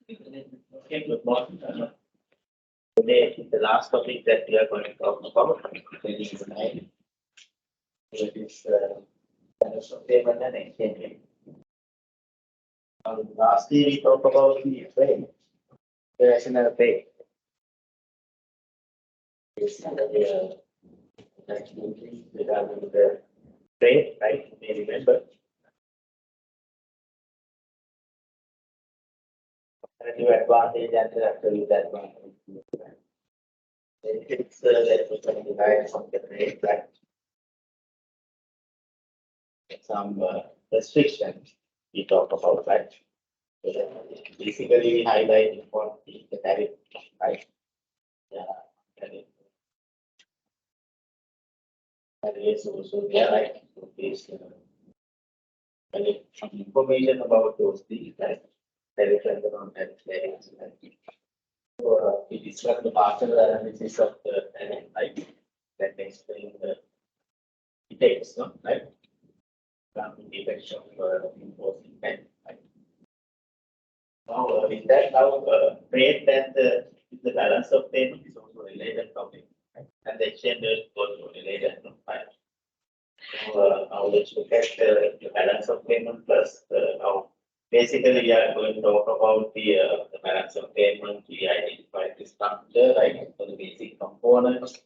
Okay, good morning. Today, the last topic that we are going to talk about is nine. It is financial payment and exchange rate. Lastly, we talked about the trade, the national trade. It's regarding the trade, right? You may remember. Relative advantage and the absolute advantage. It's that we can divide from the trade, right? Some restrictions we talk about, right? So basically, we highlight what is the tariff, right? Yeah, tariff. And it's also there, right? So this some information about those things, right? Tariff and the non-tariff tariffs. So we discuss the partial analysis of the tariff, right? That explains the effects, no? Right? The effects of imposing tariff, right? Now, with that, now trade and the balance of payment is also related topic, right? And the exchange rate is also related, no? Right? So now let's look at the balance of payment plus now basically we are going to talk about the balance of payment. We identify the structure, right? So the basic components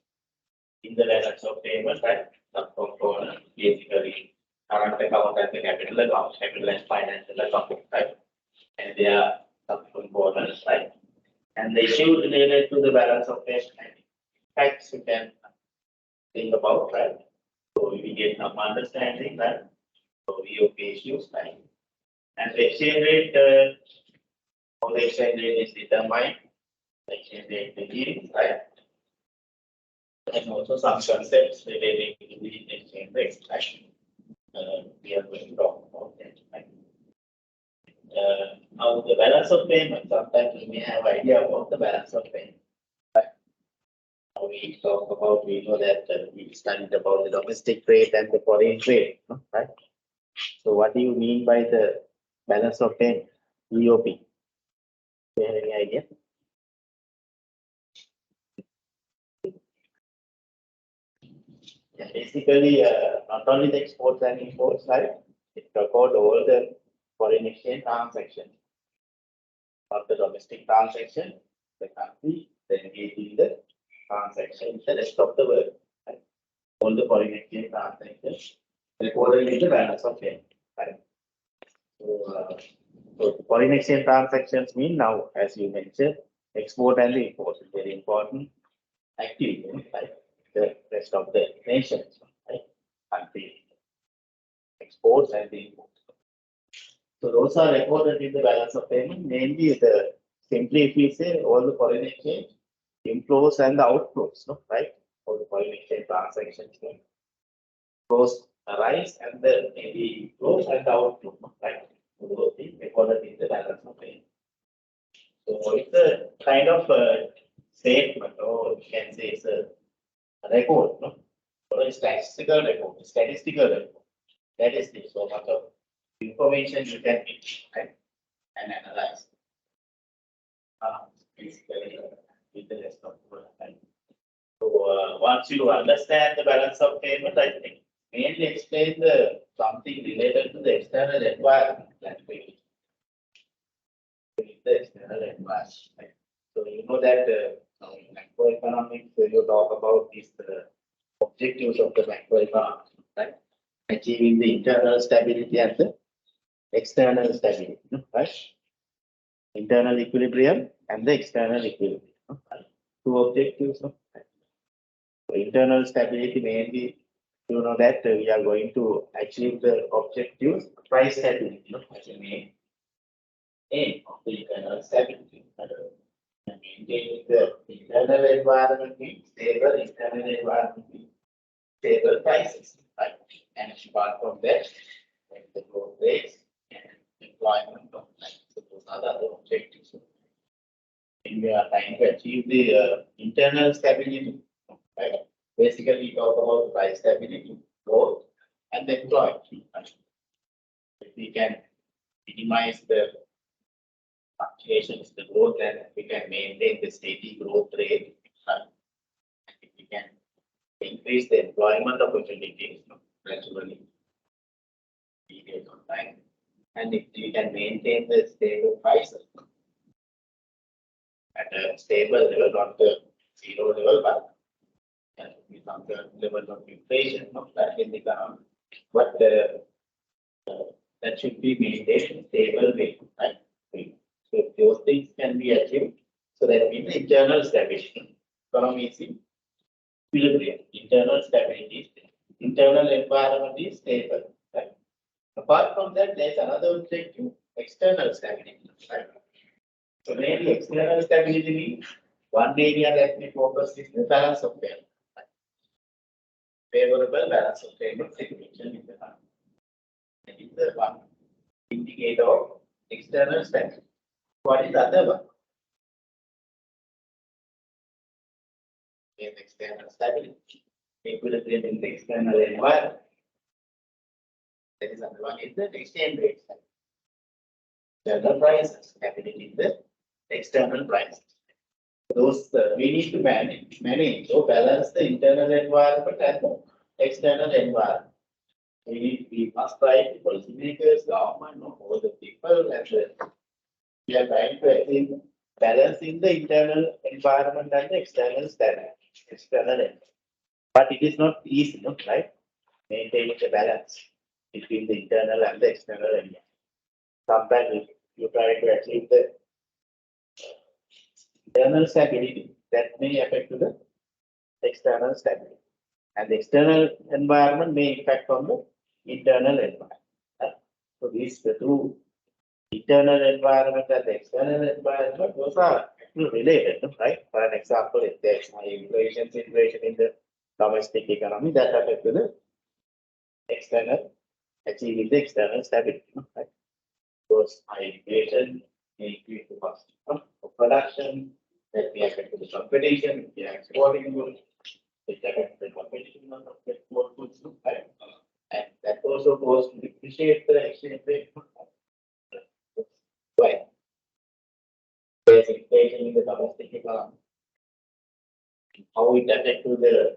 in the balance of payment, right? Subcomponent basically current account and the capital account, capital and financial account, right? And they are subcomponents, right? And the issue related to the balance of payment facts you can think about, right? So we get some understanding, right? So we have issues, right? And the exchange rate, how the exchange rate is determined, the exchange rate is, right? And also some concepts relating to the exchange rate, right? We are going to talk about that, right? Now the balance of payment, sometimes we may have idea about the balance of payment. Right? Now we talk about, we know that we studied about the domestic trade and the foreign trade, right? So what do you mean by the balance of payment, EOP? Do you have any idea? Yeah, basically, not only the exports and imports, right? It records all the foreign exchange transactions, not the domestic transaction, the country, then engaging the transaction with the rest of the world. Right? All the foreign exchange transactions recorded in the balance of payment. Right? So foreign exchange transactions mean now, as you mentioned, export and the import is very important activity, right? The rest of the nations, right? Country exports and the imports. So those are recorded in the balance of payment. Mainly the simply if we say all the foreign exchange inflows and the outflows, no? Right? All the foreign exchange transactions, flows arise and the maybe flows and the outflow, no? Right? So those things recorded in the balance of payment. So it's a kind of a statement, or you can say it's a record, no? Or a statistical record, That is the so much of information you can pick, right? And analyze. Basically, with the rest of the world, right? So once you understand the balance of payment, I think mainly explain the something related to the external environment, like the external environment. Right? So you know that in macroeconomics, you talk about these objectives of the macroeconomics, right? Achieving the internal stability and the external stability, right? Internal equilibrium and the external equilibrium. Right? Two objectives. Right? So internal stability mainly, you know that we are going to achieve the objectives, price stability, as a main aim of the internal stability. And maintaining the internal environment means stable internal environment means stable prices, right? And apart from that, the growth rates and employment of so those are the other objectives. And we are trying to achieve the internal stability, right? Basically, we talk about price stability, growth, and the employment. Right? If we can minimize the situation is the growth, and we can maintain the steady growth rate. If we can increase the employment opportunities gradually, period of time, and if we can maintain the stable prices at a stable level, not the zero level, but with some level of inflation, not that in the economy, but that should be maintained in stable way, right? So if those things can be achieved, so that means internal stability. Economy is in equilibrium. Internal stability, internal environment is stable. Right? Apart from that, there's another objective: external stability. Right? So maybe external stability means one area that we focus is the balance of payment. Right? Favorable balance of payment situation in the economy. That is the one indicator of external stability. What is the other one? Is external stability. Equilibrium in the external environment. That is another one is the exchange rate. External prices, stability in the external prices. Those we need to manage or balance the internal environment and the external environment. We must try to policymakers, government, all the people, and we are trying to achieve balance in the internal environment and the external stability. But it is not easy, right? Maintaining the balance between the internal and the external environment. Sometimes you try to achieve the internal stability that may affect the external stability, and the external environment may impact on the internal environment. Right? So these the two, internal environment and the external environment, those are related, right? For an example, if there is high inflation situation in the domestic economy, that affects the external, achieving the external stability. Right? Those high inflation may increase the cost of production, that may affect the competition, if they are exporting goods, it affects the competition of export goods, right? And that also goes to depreciate the exchange rate. Why? There's inflation in the domestic economy. How it affects the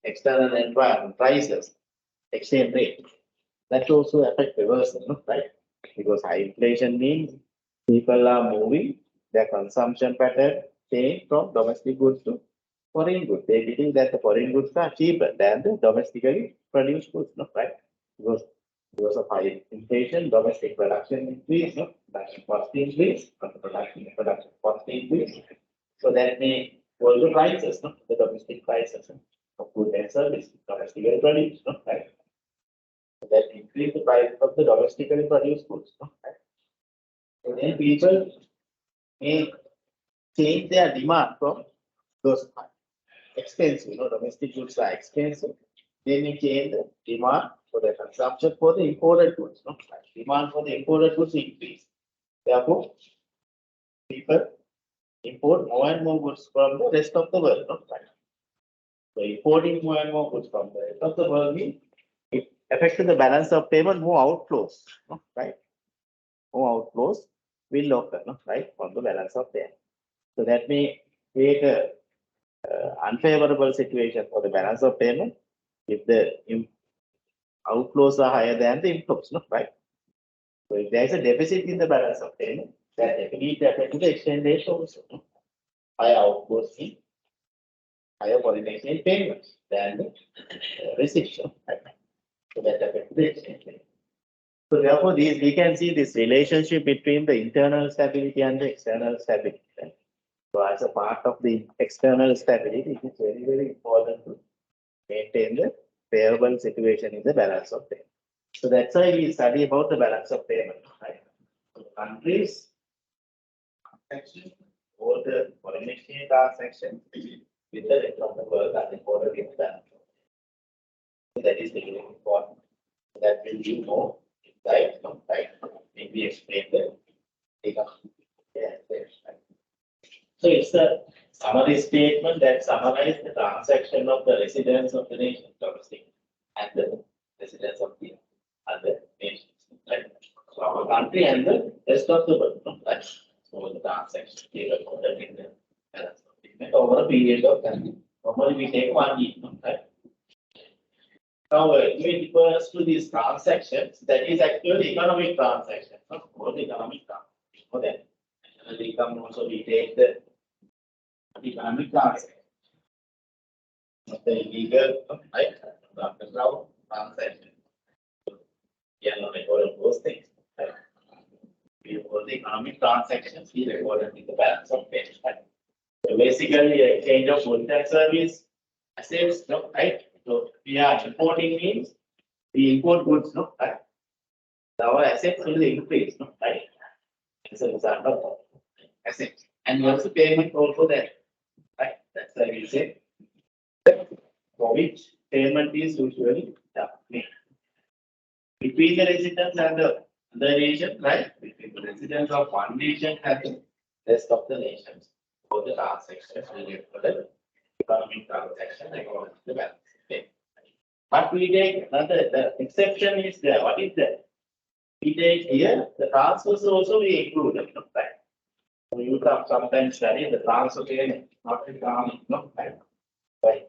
external environment, prices, exchange rate. That also affects reversal, right? Because high inflation means people are moving their consumption pattern change from domestic goods to foreign goods. They believe that the foreign goods are cheaper than the domestically produced goods, right? Because of high inflation, domestic production increase, production cost increase, production cost increase. So that may also prices, the domestic prices of goods and services, domestically produced, right? So that increase the price of the domestically produced goods, right? So then people may change their demand from those expensive, domestic goods are expensive. They may change the demand for the consumption for the imported goods. Demand for the imported goods increase. Therefore, people import more and more goods from the rest of the world. So importing more and more goods from the rest of the world means it affects the balance of payment, more outflows, right? More outflows will occur, right, from the balance of payment. So that may create a unfavorable situation for the balance of payment if the outflows are higher than the inflows, right? So if there is a deficit in the balance of payment, that definitely affects the exchange rate also. Higher outflows mean higher foreign exchange payments than the receipts. Right? So that affects the exchange rate. So therefore, we can see this relationship between the internal stability and the external stability. Right? So as a part of the external stability, it is very, very important to maintain the favorable situation in the balance of payment. So that's why we study about the balance of payment, right? So countries, all the foreign exchange transactions with the rest of the world are recorded in the balance of payment. So that is really important. That will give more insight, right? Maybe explain the economic. So it's a summary statement that summarizes the transaction of the residents of the nation, domestic, and the residents of the other nations, right? So our country and the rest of the world, right? So the transaction is recorded in the balance of payment over a period of time. Normally we take 1 year, right? Now, it refers to these transactions, that is actually economic transactions, not all the economic transactions. For that, national income also we take the economic transaction. Not the illegal, right? The underground transaction. We are not recording those things. Right? We record the economic transactions, we recorded in the balance of payment. Right? So basically, exchange of goods and service assets, no, right? So we are importing means we import goods, no, right? Our assets will increase, no, right? As a result of assets. And also payment also there, right? That's why we say for which payment is usually made. Between the residents and the nation, right? Between the residents of one nation and the rest of the nations. For the transactions related to the economic transaction according to the balance. But we take another, the exception is there. What is that? We take here the transfers also we include it, right? So you can sometimes study the transfer payment, not economic, no, right? Right.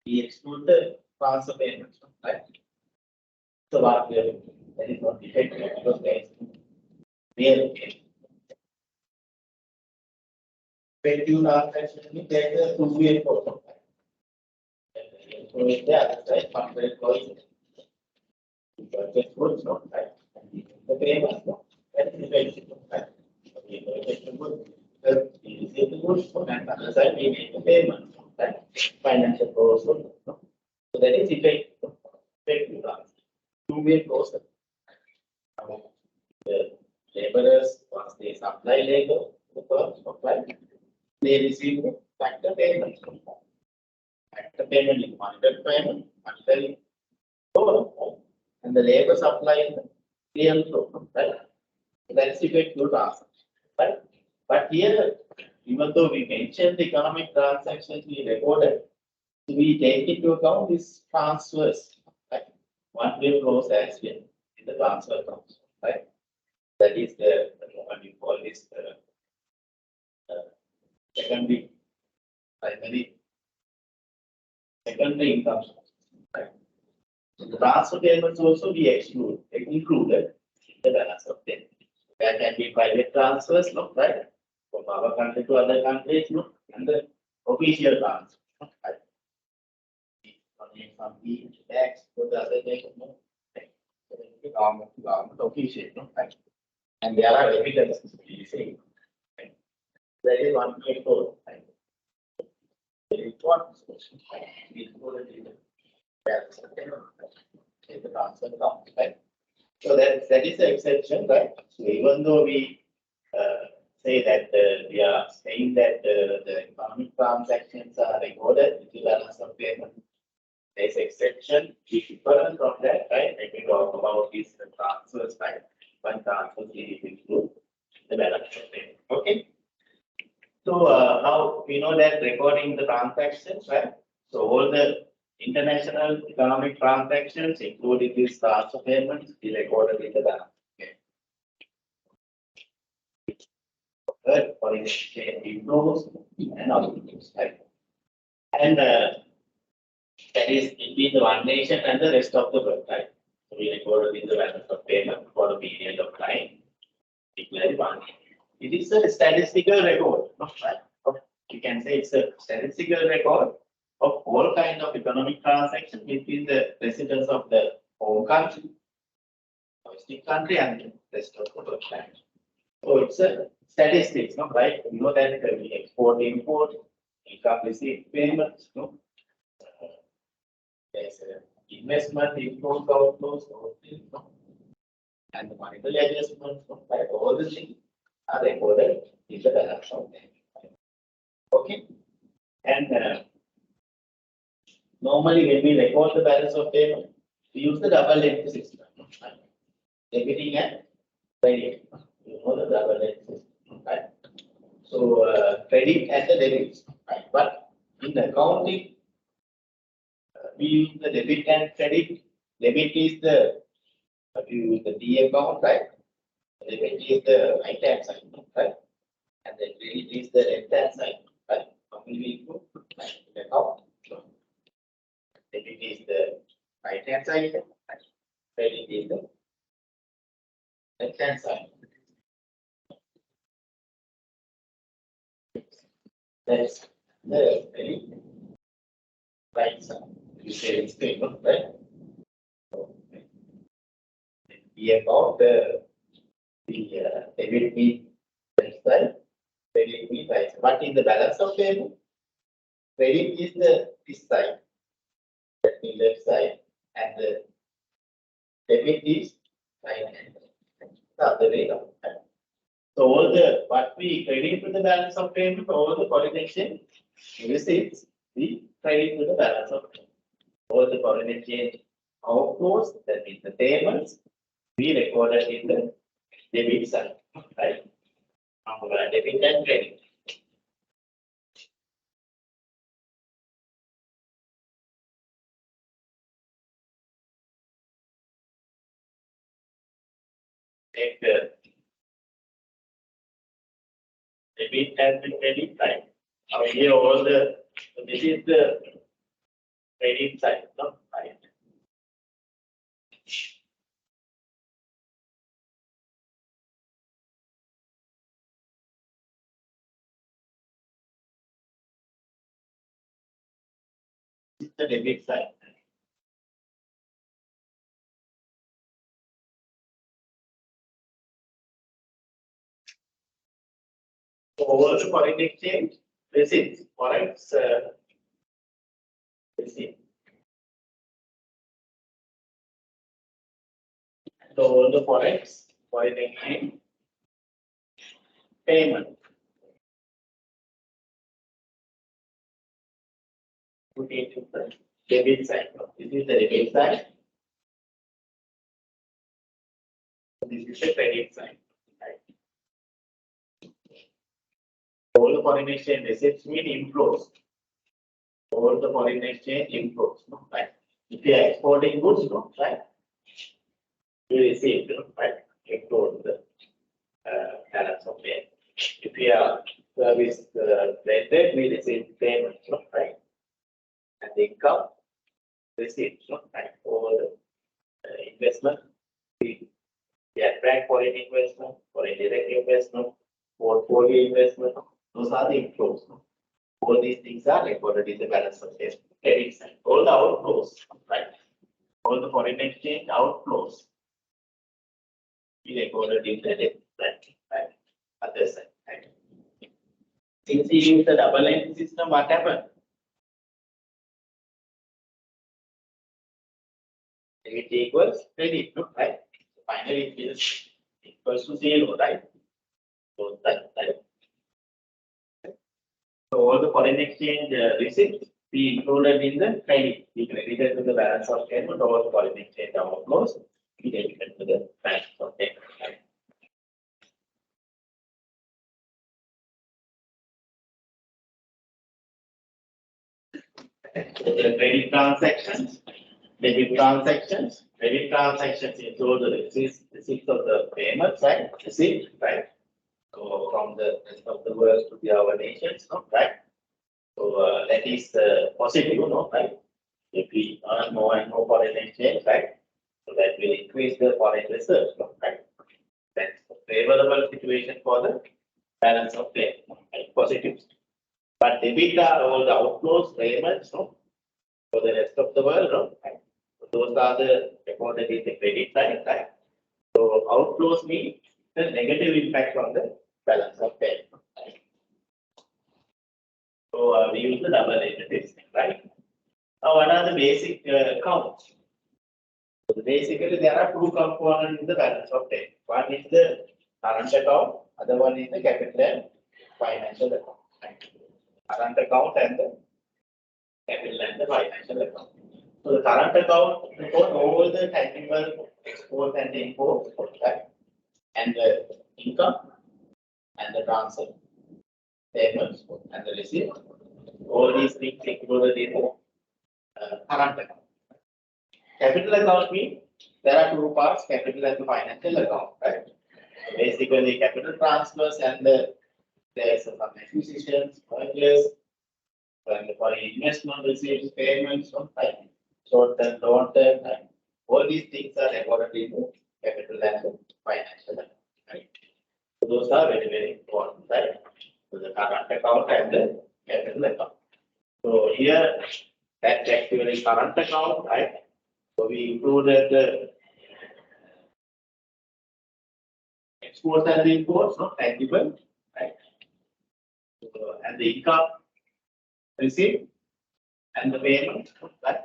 We exclude the transfer payments, right? So what we are, that is not effective because there is real payment. Effective transaction, we take the 2 photo. So it's there, right? Compared to purchase goods, no, right? The payment, no, that is effective, right? We purchase the goods, we receive the goods, and other side we make the payment, right? Financial process, no? So that is effective, effective transaction. 2-way process. The laborers, once they supply labor, the firm supply, they receive the factor payment. Factor payment is monetary payment, monetary flow, and the labor supply is the real flow, right? So that is effective transaction, right? But here, even though we mentioned the economic transactions we recorded, we take into account these transfers, right? One-way flows as well in the transfer accounts, right? That is the what we call this secondary, primary, secondary income source, right? So the transfer payments also we included in the balance of payment. There can be private transfers, no, right? From our country to other countries, no, and the official transfers, right? From the tax to the other nation, no, right? So the government to government official, no, right? And there are evidences we say, right? There is one way for, right? There is one solution, right? We included in the balance of payment, right? The transfer account, right? So that is the exception, right? So even though we say that we are saying that the economic transactions are recorded in the balance of payment, there is exception different from that, right? Let me talk about these transfers, right? One transfer is include the balance of payment. Okay. So now we know that recording the transactions, right? So all the international economic transactions, including these transfer payments, be recorded in the balance. Okay. For exchange inflows and outflows, right? And that is between the one nation and the rest of the world, right? So we recorded in the balance of payment for a period of time. Declare one. It is a statistical record, right? You can say it's a statistical record of all kind of economic transactions between the residents of the home country, domestic country, and the rest of the world. So it's a statistics, no, right? You know that we export, import, income received payments, no. There's investment, inflows, outflows, no, and the monetary adjustments, no, right? All the things are recorded in the balance of payment. Okay, and normally when we record the balance of payment, we use the double entry system, right? Debiting and crediting. You know the double entry system, right? So credit and the debits, right? But in accounting, we use the debit and credit. Debit is the you use the D account, right? Debit is the right hand side, right? And the credit is the left hand side, right? How will we go? The account. Debit is the right hand side, right? Credit is the left hand side. That's the credit right side. You say it's stable, right? The account, the debit means left side, credit means right side. What is the balance of payment? Credit is the this side, that means left side, and the debit is right hand. The other way around. So all the what we credit to the balance of payment, all the foreign exchange receipts, we credit to the balance of payment. All the foreign exchange outflows, that means the payments, we recorded in the debit side, right? Debit and credit. Take the debit and the credit side. Now here all the, so this is the credit side, no? Right. This is the debit side. So all the foreign exchange receipts, forex receipt. So all the forex, foreign exchange payment. Put it to the debit side. This is the debit side. This is the credit side. Right. All the foreign exchange receipts mean inflows. All the foreign exchange inflows. No? Right. If you are exporting goods, no? Right. You receive, right? Import the balance of payment. If you are service rented, we receive payment, no? Right? And the income received, no? Right? For the investment, we attract foreign investment, foreign direct investment, portfolio investment. Those are the inflows. No? All these things are recorded in the balance of payment. Credit side. All the outflows, right? All the foreign exchange outflows, we recorded in the debit side, right? Other side, right? Since we use the double entry system, what happened? Debit equals credit, no? Right? So finally, it is equals to 0, right? So that. So all the foreign exchange receipts we included in the credit. We credited to the balance of payment. All the foreign exchange outflows we debited to the balance of payment. Right? So the credit transactions, debit transactions, credit transactions include the receipts of the payments, right? Receipt, right? So from the rest of the world to our nations, no? Right? So that is positive, no? Right? If we earn more and more foreign exchange, right? So that will increase the foreign reserves, no? Right? That's a favorable situation for the balance of payment, right? Positive. But debit are all the outflows, payments, no? For the rest of the world, no? Right? So those are the recorded in the credit side, right? So outflows mean the negative impact on the balance of payment. Right? So we use the double entry system, right? Now, what are the basic accounts? So basically, there are two components in the balance of payment. One is the current account, other one is the capital and financial account. Right? Current account and the capital and the financial account. So the current account record all the tangible export and import, right? And the income and the transfer payments and the receipt. All these things included in the current account. Capital account means there are two parts, capital and the financial account, right? So basically, capital transfers and there's some acquisitions, mergers, and for investment receipts, payments, right? Short term, long term, right? All these things are recorded in the capital and the financial account, right? So those are very, very important, right? So the current account and the capital account. So here, that's actually current account, right? So we included the exports and the imports, not tangible, right? So, and the income received and the payment, right?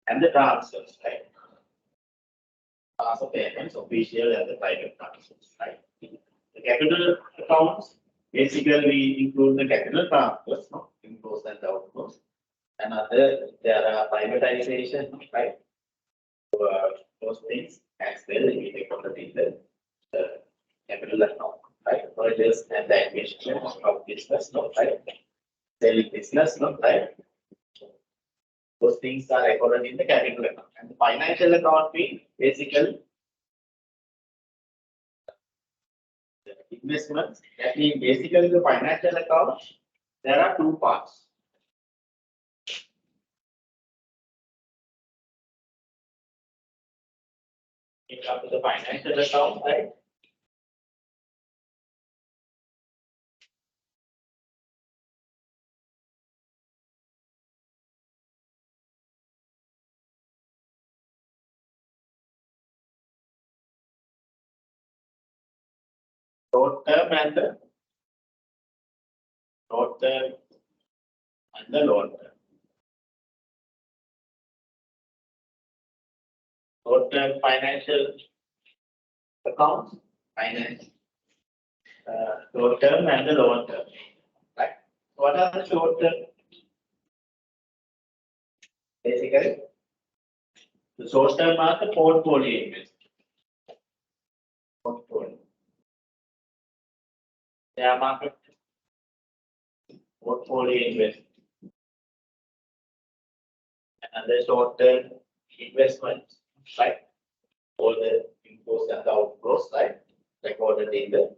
And the transfers, right? Transfer payments, official and the private transfers, right? The capital accounts, basically we include the capital transfers, no? Inflows and outflows. And other, there are privatization, right? So, those things as well, we recorded in the capital account, right? Mergers and the acquisition of business, no, right? Selling business, no, right? Those things are recorded in the capital account. And the financial account means basically the investments. That means basically the financial account, there are two parts. In terms of the financial account, right? Short term and the long term. Short term financial accounts, finance, short term and the long term, right? What are the short term? Basically, the short term are the portfolio investment. Portfolio. Share market. Portfolio investment. And the short term investments, right? All the inflows and the outflows, right? Recorded in the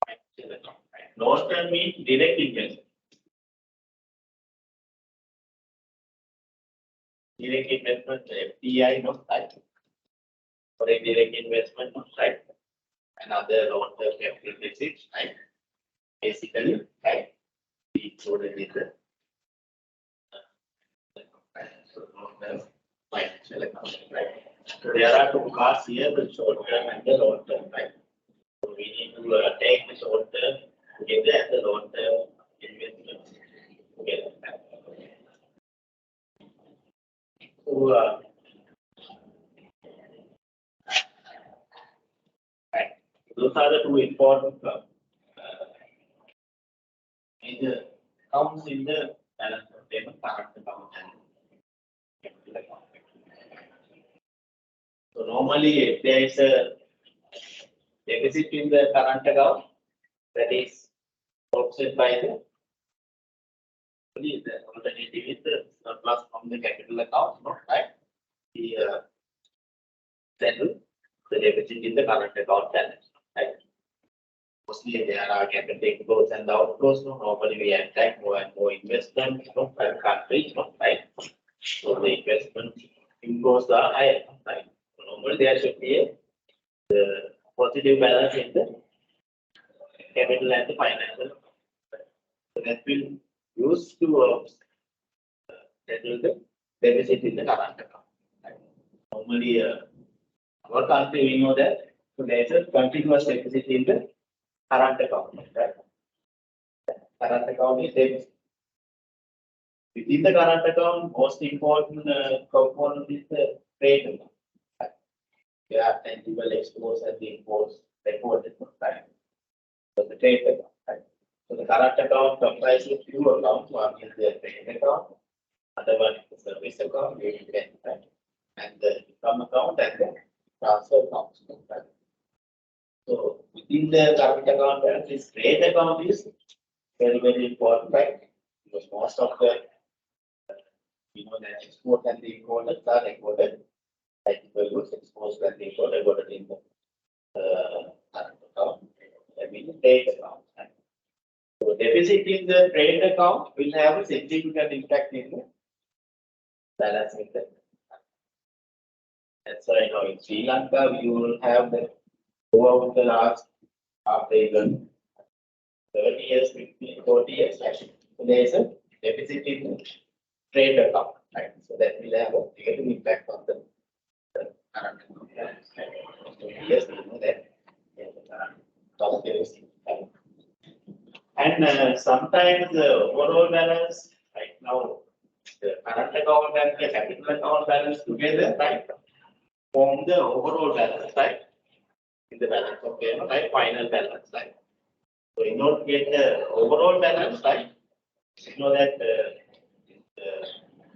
financial account. Long term means direct investment. Direct investment, FDI, not right? For a direct investment, not right? Another long term capital receipts, right? Basically, right? We included in the financial account, right? So there are two parts here, the short term and the long term, right? So we need to take the short term together and the long term investments together. So, right. Those are the two important major accounts in the balance of payment, current account and capital account. So normally, if there is a deficit in the current account, that is offset by the alternative is the surplus from the capital account, no, right? The settle the deficit in the current account balance, right? Mostly there are capital inflows and outflows, no? Normally we attract more and more investment, no, per country, no, right? So the investment inflows are higher, right? So normally there should be the positive balance in the capital and the financial. So that will use to settle the deficit in the current account. Right? Normally, our country we know that so there is a continuous deficit in the current account. Right? Current account is deficit. Within the current account, most important component is the trade account. Right? There are tangible exports and the imports recorded. Right? So the trade account. Right? So the current account comprises two accounts. One is the trade account, other one is the service account, right? And the income account and the transfer account. Right? So within the current account, this trade account is very, very important, right? Because most of the we know that export and the imported are recorded. Like goods exports and the imported recorded in the current account. I mean, trade account. So deficit in the trade account will have a significant impact in the balance in the. That's why now in Sri Lanka you will have the over the last after even 30 years, 50, 40 years, actually. So there is a deficit in the trade account, right? So that will have a negative impact on the current account. Yes, we know that. And sometimes the overall balance, right now, the current account and the capital account balance together, right, form the overall balance, right? In the balance of payment, right? Final balance, right? So in order to get the overall balance, right, you know that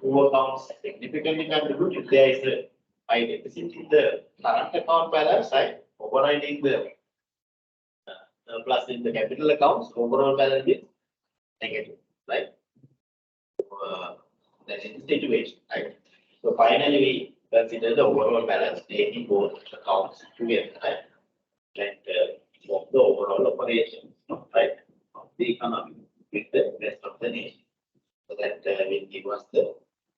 two accounts significantly contribute if there is a high deficit in the current account balance, right? Overriding the plus in the capital accounts, overall balance is negative, right? That is the situation, right? So finally, we consider the overall balance taking both accounts together, right? And of the overall operations, right, of the economy with the rest of the nation. So that will give us the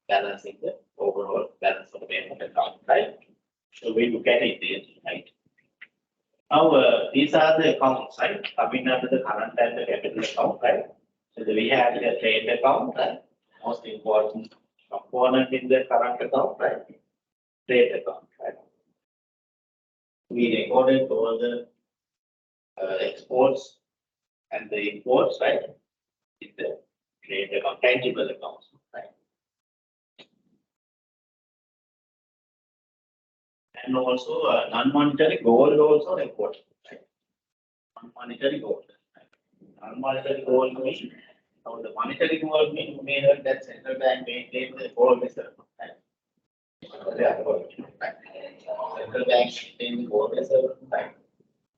balance in the overall balance of payment account, right? So we look at it, right? Now, these are the accounts, right? Coming under the current and the capital account, right? So we have the trade account, right? Most important component in the current account, right? Trade account, right? We recorded all the exports and the imports, right? In the trade account, tangible accounts, right? And also non-monetary gold also recorded, right? Non-monetary gold. Non-monetary gold means, now the monetary gold means you may heard that central bank maintains the gold reserve, right? Central bank maintains the gold reserve, right?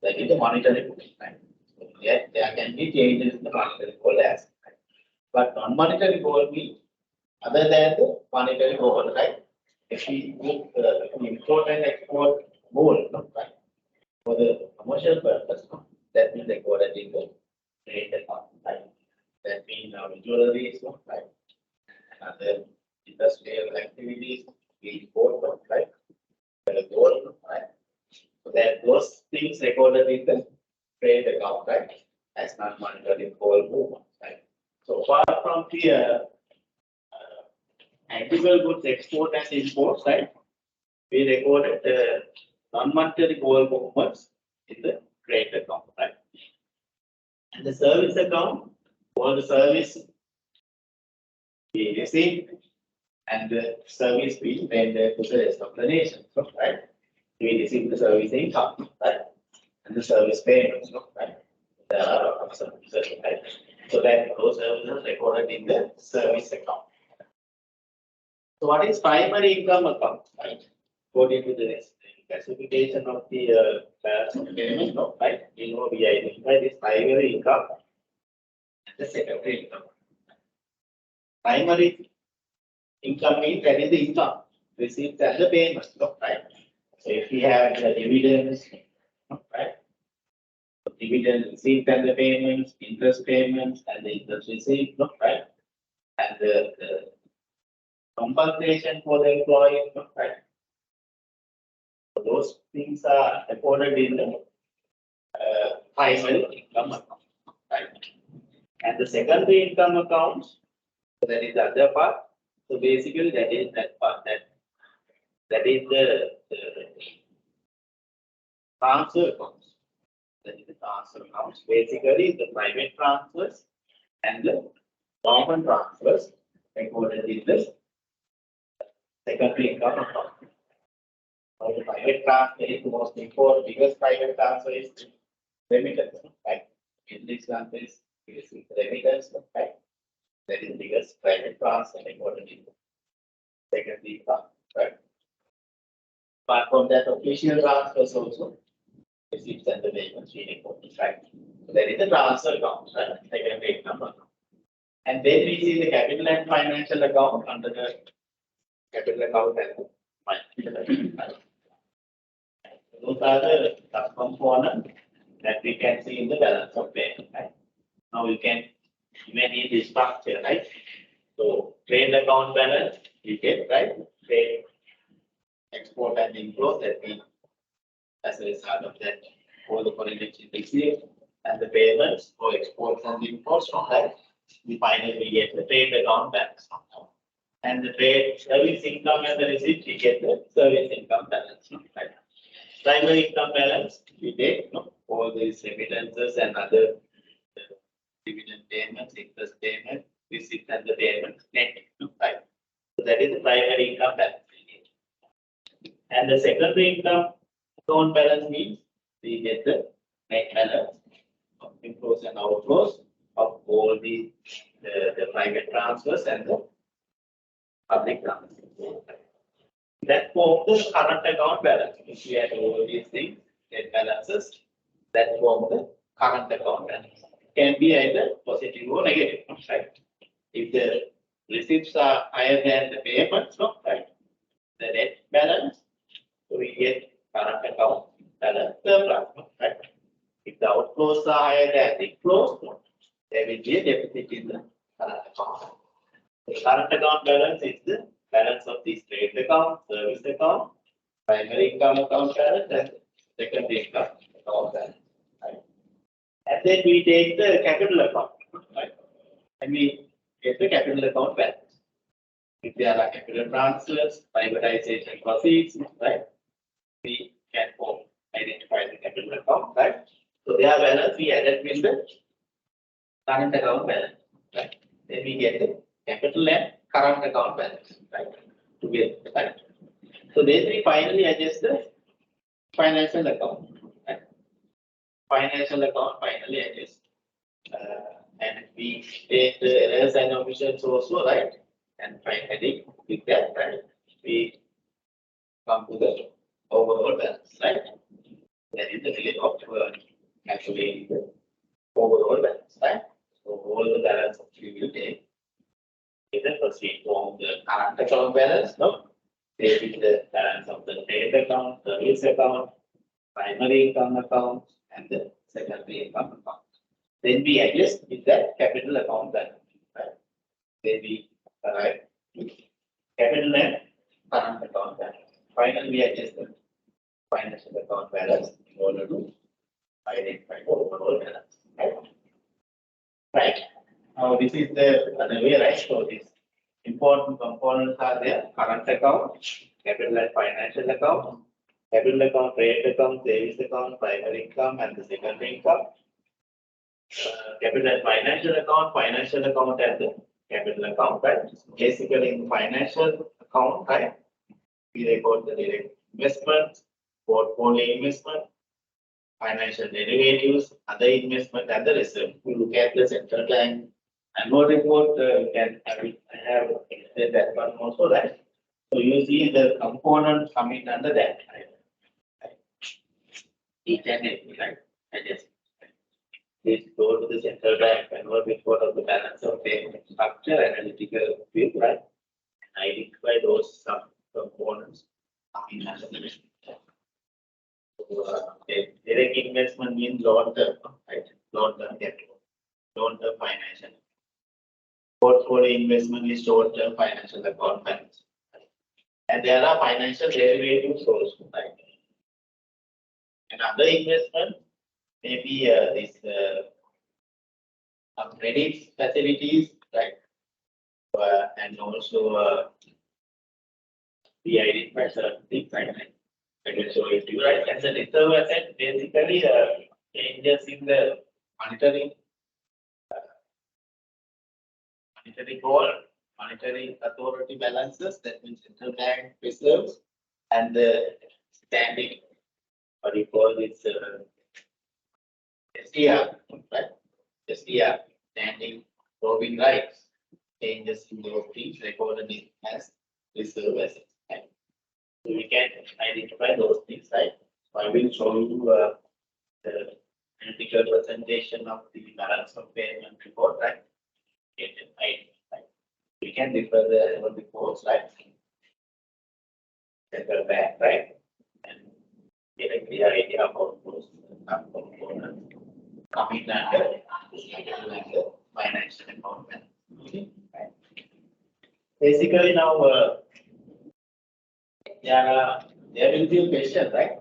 That is the monetary gold, right? So there can be changes in the monetary gold as, right? But non-monetary gold means other than the monetary gold, right? If we import and export gold, right? For the commercial purpose, that means recorded in the trade account, right? That means our jewelry, right? And other industrial activities, we import, right? Gold, right? So that those things recorded in the trade account, right? As non-monetary gold movement, right? So apart from the tangible goods export and imports, right? We recorded non-monetary gold movements in the trade account, right? And the service account, all the service we receive and the service we render to the rest of the nation, right? We receive the service income, right? And the service payments, right? There are services, right? So that those services recorded in the service account. So what is primary income account, right? According to the classification of the balance of payment, right? You know, we identify this primary income and the secondary income. Primary income means that is the income received and the payments, right? So if we have the dividends, right? Dividend received and the payments, interest payments and the interest received, right? And the compensation for the employee, right? So those things are recorded in the primary income account, right? And the secondary income accounts, so that is the other part. So basically, that is that part that is the transfer accounts. That is the transfer accounts. Basically, the private transfers and the government transfers recorded in the secondary income account. Now, the private transfer is the most important, biggest private transfer is remittance, right? In this country, is remittance, right? That is the biggest private transfer recorded in the secondary income, right? Apart from that, official transfers also receipts and the payments we report, right? So that is the transfer account, right? Secondary income account. And then we see the capital and financial account under the capital account and financial account. Those are the subcomponents that we can see in the balance of payment. Right? Now we can imagine the structure, right? So trade account balance, we get, right? Trade export and import, that means as a result of that, all the foreign exchange received and the payments for exports and imports from that, we finally get the trade account balance. And the trade service income and the receipt, we get the service income balance. Right? Primary income balance, we take all these remittances and other dividend payments, interest payment, receipt and the payments, net. Right? So that is the primary income balance. And the secondary income account balance means we get the net balance of inflows and outflows of all the private transfers and the public transfers. That forms the current account balance. If we add all these things, get balances, that forms the current account balance. Can be either positive or negative, right? If the receipts are higher than the payments, right? The net balance, so we get current account balance surplus, right? If the outflows are higher than the inflows, there will be a deficit in the current account. The current account balance is the balance of this trade account, service account, primary income account balance, and secondary income account balance. Right? And then we take the capital account, right? And we get the capital account balance. If there are capital transfers, privatization proceeds, right? We can identify the capital account, right? So their balance we added with the current account balance, right? Then we get the capital and current account balance, right? Together, right? So then we finally adjust the financial account, right? Financial account finally adjust, and we take the errors and omissions also, right? And finally, with that, right, we come to the overall balance, right? That is the result of actually the overall balance, right? So all the balance we will take. Either proceed from the current account balance, take with the balance of the trade account, service account, primary income account, and the secondary income account. Then we adjust with that capital account balance, right? Then we arrive to capital and current account balance. Finally, we adjust the financial account balance in order to identify the overall balance. Right? Now, this is the other way, right? So, these important components are there: current account, capital and financial account, capital account, trade account, savings account, primary income, and the secondary income. Capital and financial account, and the capital account, right? Basically, in financial account, right, we record the direct investment, portfolio investment, financial derivatives, other investment, and the reserve. We look at the central bank annual report, you can have that one also, right? So you see the components coming under that, right? Each and every, right? I just please go to the central bank annual report of the balance of payment structure analytical view, right? And identify those components coming under the direct investment means long-term, right? Long-term capital, long-term financial. Portfolio investment is short-term financial account balance. And there are financial derivatives also, right? And other investment, maybe this credit facilities, right? And also we identify certain things, right? I can show it to you, right? As a reserve asset, basically changes in the monetary goal, monetary authority balances, that means central bank reserves, and the standing, what do you call this, SDR, right? SDR, standing roving rights, changes in those things recorded as reserve assets. Right? So we can identify those things, right? So I will show you the analytical presentation of the balance of payment report, right? Right? We can refer the annual reports, right? central bank, right? And get a clear idea about those components coming under financial account management. Okay, right. Basically now there will be a question, right?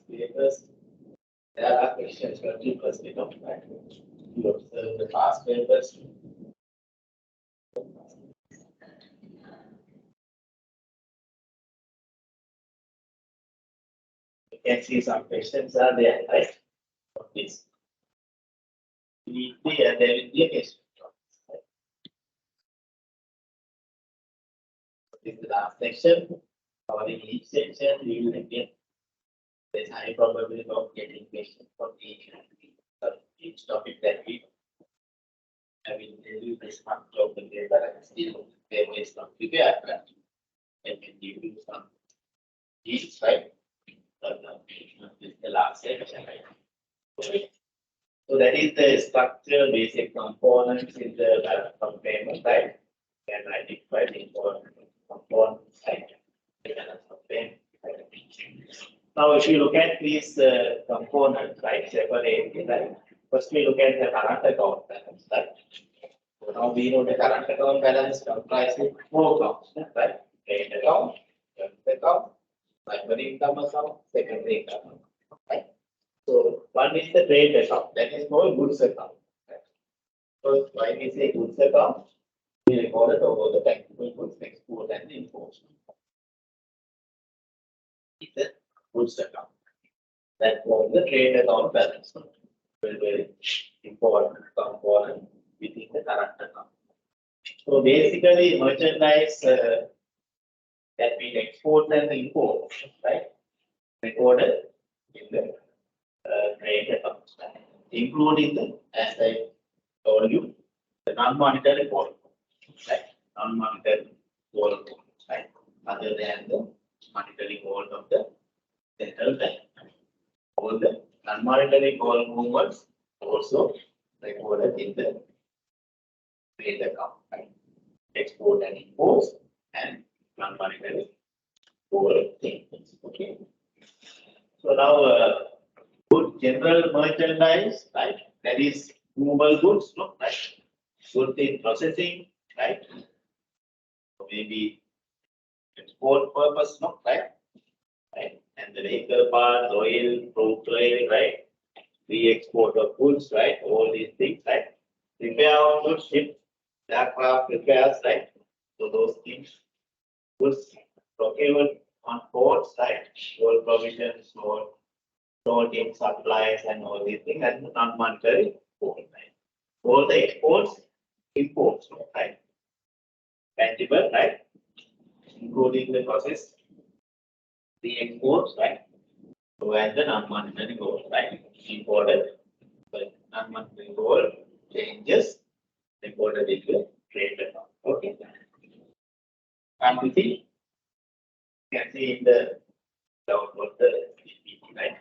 Papers, there are questions 20% of that. You observe the past papers. You can see some questions are there, right? Of this. And there will be a question. Right? This is the last section. Covering each section, we will get there's high probability of getting questions from each topic that we I will tell you this much of the data and still there is not prepare that I can give you some hints, right? But this is the last section, right? So that is the structure, basic components in the balance of payment, right? And identify the important components, right? The balance of payment. Now, if you look at these components, right, separately, right? First, we look at the current account balance, right? So now we know the current account balance comprises four accounts, right? Trade account, current account, primary income account, secondary income account, right? So one is the trade account, that is called goods account. Right? So when we say goods account, we record it over the tangible goods, export and import. It's a goods account. That was the trade account balance. Very important component within the current account. So basically, merchandise that we export and import, right? Recorded in the trade account, including the, as I told you, the non-monetary volume, right? Non-monetary volume, right? Other than the monetary volume of the central bank. All the non-monetary volume movements also recorded in the trade account, right? Export and imports and non-monetary volume things. Okay. So now, good general merchandise, right? That is movable goods, no, right? Good in processing, right? So maybe export purpose, no, right? Right? And the vehicle parts, oil, crude oil, right? Re-export of goods, right? All these things, right? Repair of goods, ship, aircraft repairs, right? So those things, goods procured on ports, right? All provisions, all in supplies and all these things, and non-monetary volume, right? All the exports, imports, right? Tangible, right? Including the process, the exports, right? So and the non-monetary goal, right? Imported, but non-monetary goal changes recorded in the trade account. Okay. And we see, you can see in the download the PPT, right?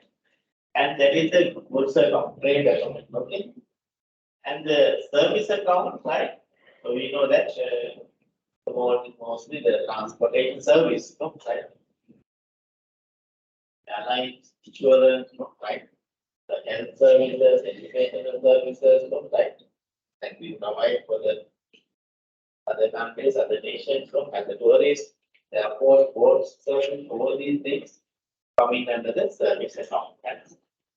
And that is the goods account, trade account. Okay. And the service account, right? So we know that mostly the transportation service, right? Airlines, insurance, right? The health services, educational services, right? That we provide for the other countries, other nations, as the tourists, airport, ports, service, all these things coming under the service account. That's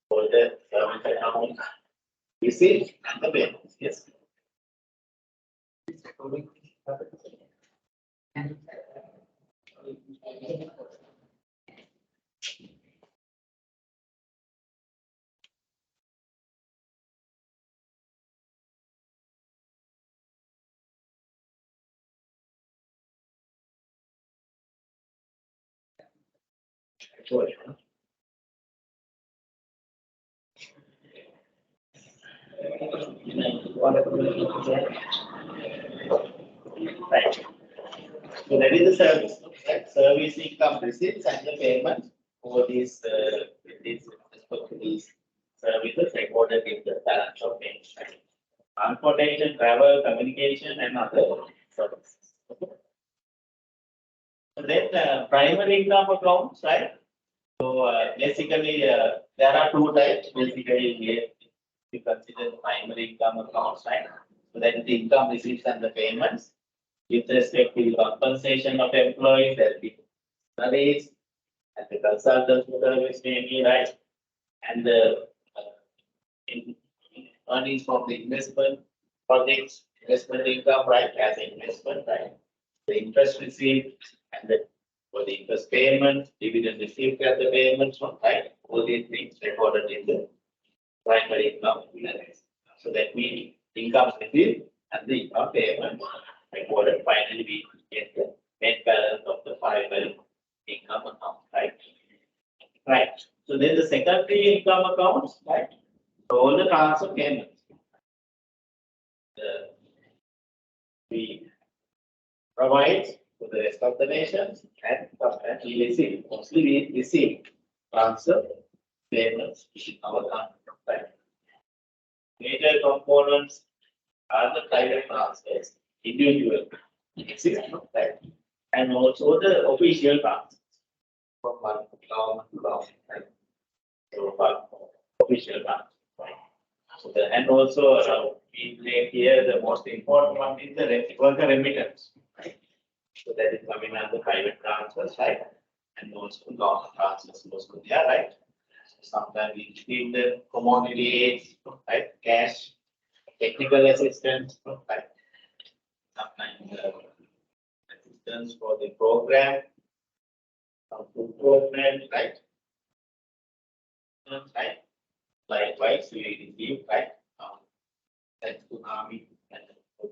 all the service account received and the payments. Yes. Sure. Right. So that is the service. Right? Service income receipts and the payment for these these services recorded in the balance of payments. Right? Transportation, travel, communication, and other services. And then primary income accounts, right? So basically, there are two types. Basically, we consider primary income accounts, right? So that the income receipts and the payments with respect to the compensation of employees, there will be salaries and the consultants service maybe, right? And the earnings from the investment projects, investment income, right, as investment, right? The interest received and the for the interest payment, dividend received as the payments, right? All these things recorded in the primary income. So that means income received and the income payment recorded. Finally, we get the net balance of the primary income account, right? Right. So then the secondary income accounts, right? So all the transfer payments. We provide to the rest of the nations and we receive. Mostly we receive transfer payments in our country, right? Major components are the private transfers, individual, right? And also the official transfers from one government to government, right? So official transfers, right? So the, and also we play here the most important one is the worker remittance, right? So that is coming under private transfers, right? And also government transfers also there, right? Sometimes we receive the commodity aids, right? Cash, technical assistance, right? Sometimes assistance for the program, some food program, right? Right? Likewise, we receive, right? Thanks to Army and for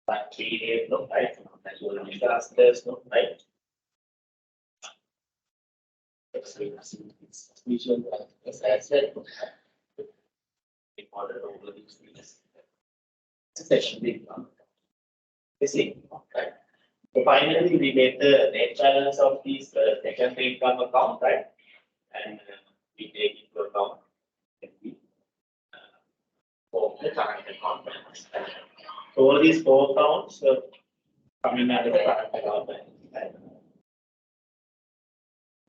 the period, no, right? Natural disasters, no, right? Vision as I said, recorded over these things. Section B. You see, right? So finally, we get the net balance of these secondary income account, right? And we take into account for the current account balance. So all these four accounts coming under the current account balance, right?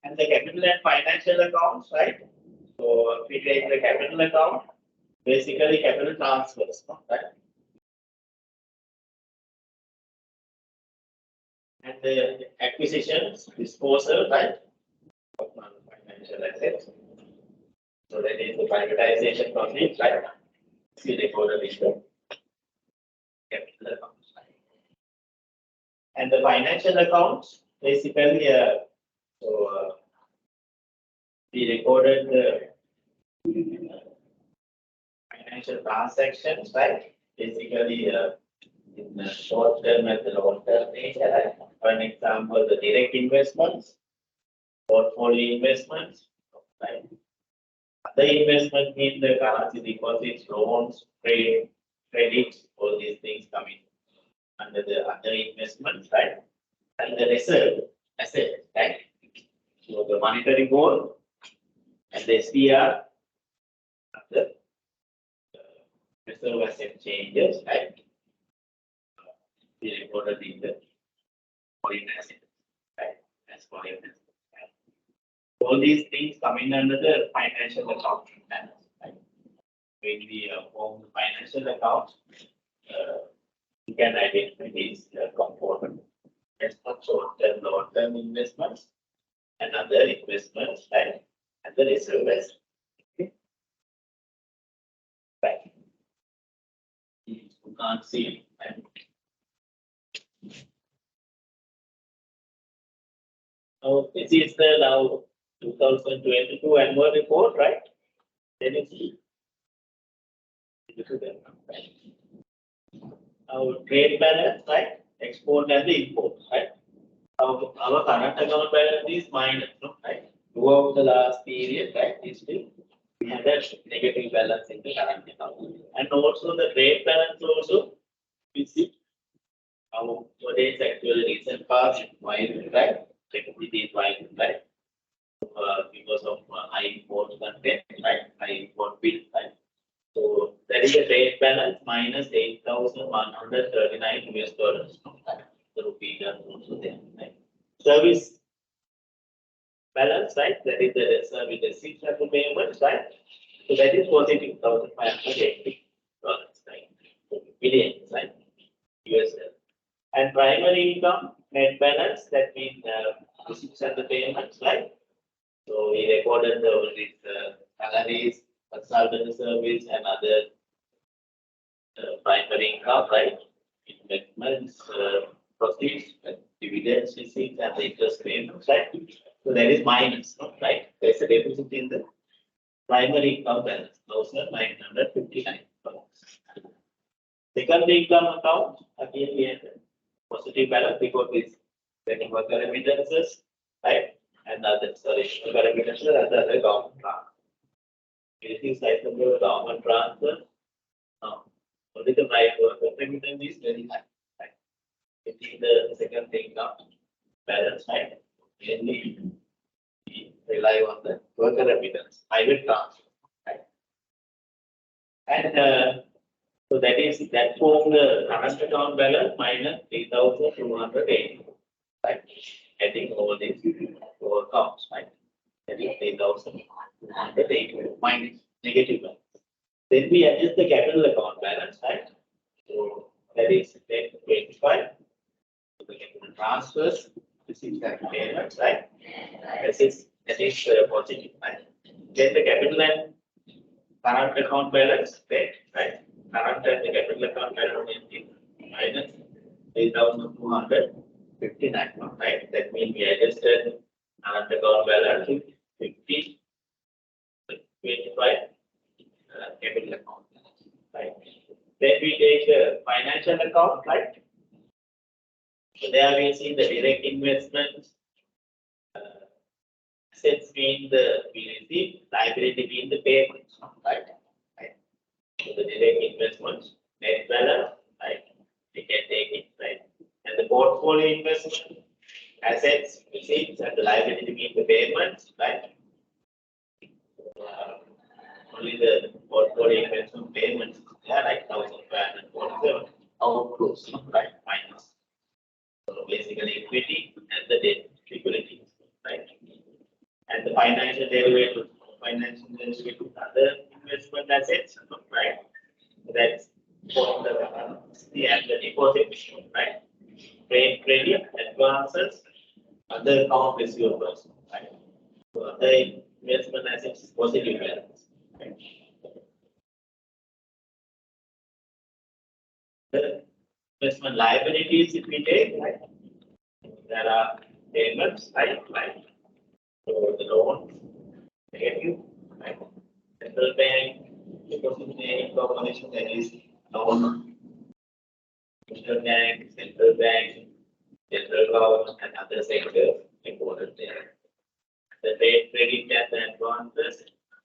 And the capital and financial accounts, right? So if we take the capital account, basically capital transfers, right? And the acquisitions, disposal, right? Of non-financial assets. So that is the privatization process, right? See the recorded in the capital accounts, right? And the financial accounts, basically, we recorded the financial transactions, right? Basically, in the short term and the long term nature, right? For an example, the direct investments, portfolio investments, right? Other investment mean the currency deposits, loans, trade, credits, all these things coming under the other investments, right? And the reserve asset, right? So the monetary goal and the SDR, the reserve asset changes, right? We recorded in the foreign assets, right? As foreign assets. All these things coming under the financial accounting plans, right? When we form the financial accounts, you can identify these components. That's not short-term, long-term investments and other investments, right? And the reserves. Okay. Right. You can't see, right? Now, this is the now 2022 annual report, right? Then you see. Our trade balance, right? Export and the import, right? Our current account balance is minus, no, right? Throughout the last period, right? Is still we had a negative balance in the current account. And also the trade balance also, we see our today's actually recent past, right? Technically is rising, right? Because of high import content, right? High import bill, right? So that is a trade balance minus 8,139 US dollars. The rupee is also there, right? service balance, right? That is the service receipt payments, right? So that is positive $1,580, right? Billions, right? USD. And primary income net balance, that means receipts and the payments, right? So we recorded all these salaries, consultant service, and other primary income, right? Investments, proceeds, dividends, receipts, and the interest payments, right? So that is minus, right? There's a deficit in the primary income balance, those are 959. Secondary income account, again we have positive balance because it's getting worker remittances, right? And other, sorry, worker remittances and other government transfer. Anything sizable government transfer, no. Only the right worker remittance is very high, right? It is the secondary income balance, right? Mainly we rely on the worker remittance, private transfer, right? And so that form the current account balance minus 3,280, right? Adding all these four accounts, right? That is 3,280 minus negative balance. Then we adjust the capital account balance, right? So that is 1025. So the capital transfers, receipts and payments, right? That is positive, right? Then the capital and current account balance, right? Current and the capital account balance is minus 3,259, right? That means we adjusted current account balance to 50, 25 capital account, right? Then we take financial account, right? So there we see the direct investments, assets being the we receive, liability being the payments, right? So the direct investments, net balance, right? We can take it, right? And the portfolio investment, assets, receipts, and the liability being the payments, right? Only the portfolio investment payments, they are like 1,547 outflows, right? Minus. So basically equity and the debt liquidity, right? And the financial derivative, other investment assets, right? That's for the and the deposit, right? Trade credit, advances, other account receivables, right? So other investment assets positive balance, right? The investment liabilities, if we take, right? There are payments, right? So the loan, negative, right? Central bank, deposit corporation, that is loan, central bank, central government, and other sectors important there. The trade credit and the advances,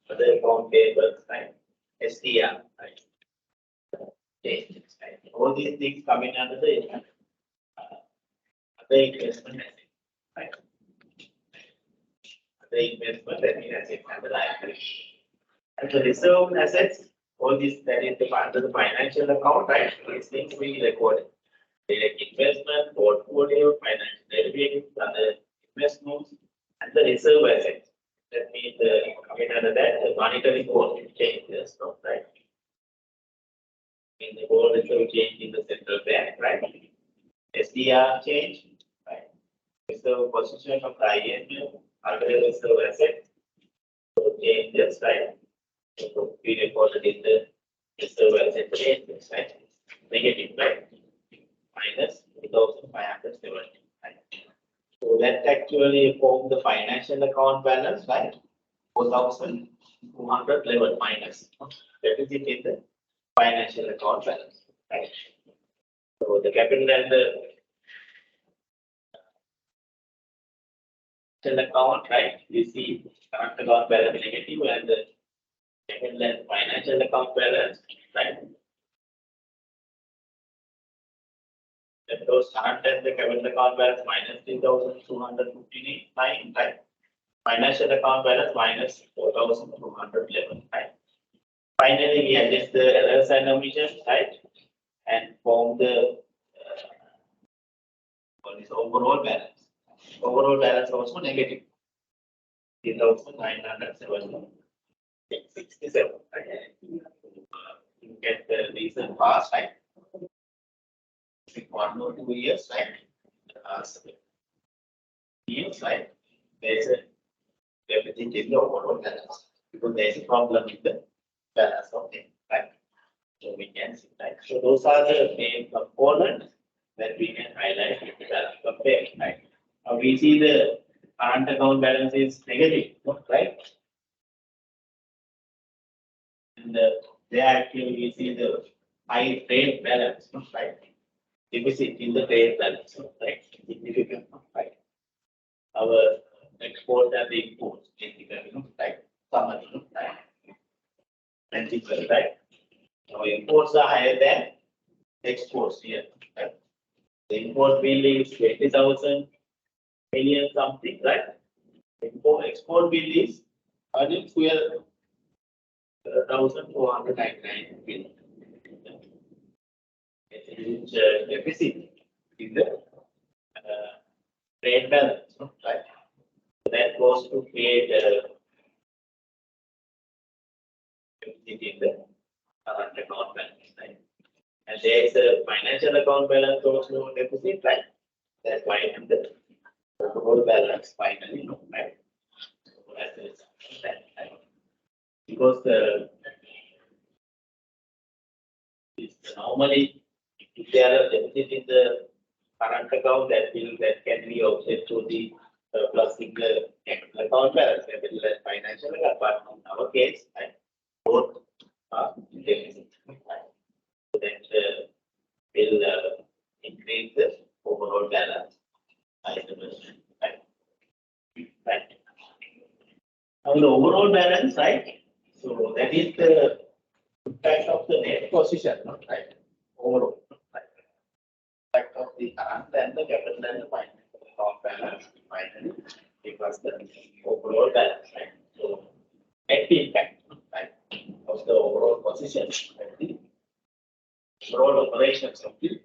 other account payables, right? SDR, right? Right? All these things come in under the other investment asset, right? Other investment asset and the liability. And the reserve assets, all this that is the part of the financial account, right? These things we record. Direct investment, portfolio, financial derivatives, other investments, and the reserve assets. That means coming under that, the monetary policy changes, right? In the gold reserve change in the central bank, right? SDR change, right? Reserve position of the IMF, other reserve assets, so changes, right? So we recorded in the reserve asset changes, right? Negative, right? Minus 2,570, right? So that actually forms the financial account balance, right? 4,211 minus. That is it in the financial account balance, right? So the capital and the account, right? You see current account balance negative and the capital and financial account balance, right? And those current and the capital account balance minus 3,259, right? Financial account balance minus 4,211, right? Finally, we adjust the errors and omissions, right? And form the what is overall balance. overall balance also negative. 3,967. You get the recent past, right? 1 or 2 years, right? Years, right? There's a everything in the overall balance because there's a problem with the balance of things, right? So we can see, right? So those are the main components that we can highlight in the balance of pay, right? Now we see the current account balance is negative, right? And there actually we see the high trade balance, right? Deficit in the trade balance, right? Significant, right? Our export and the imports, right? Summary, right? Principal, right? Our imports are higher than exports here, right? The import bill is 20,000 million something, right? Export bill is 112,499 billion. It's a huge deficit in the trade balance, right? So that goes to create deficit in the current account balance, right? And there is a financial account balance also deficit, right? That's why the overall balance finally, right? So that is that, right? Because normally if there are deficit in the current account, that can be offset to the plus in the capital account balance, as well as financial account. But in our case, right, both are deficit, right? So that will increase the overall balance. Right. Right. Now the overall balance, right? So that is the impact of the net position, right? Overall, right? Impact of the current and the capital and the financial account balance finally because the overall balance, right? So net impact, right, of the overall position and the overall operations of the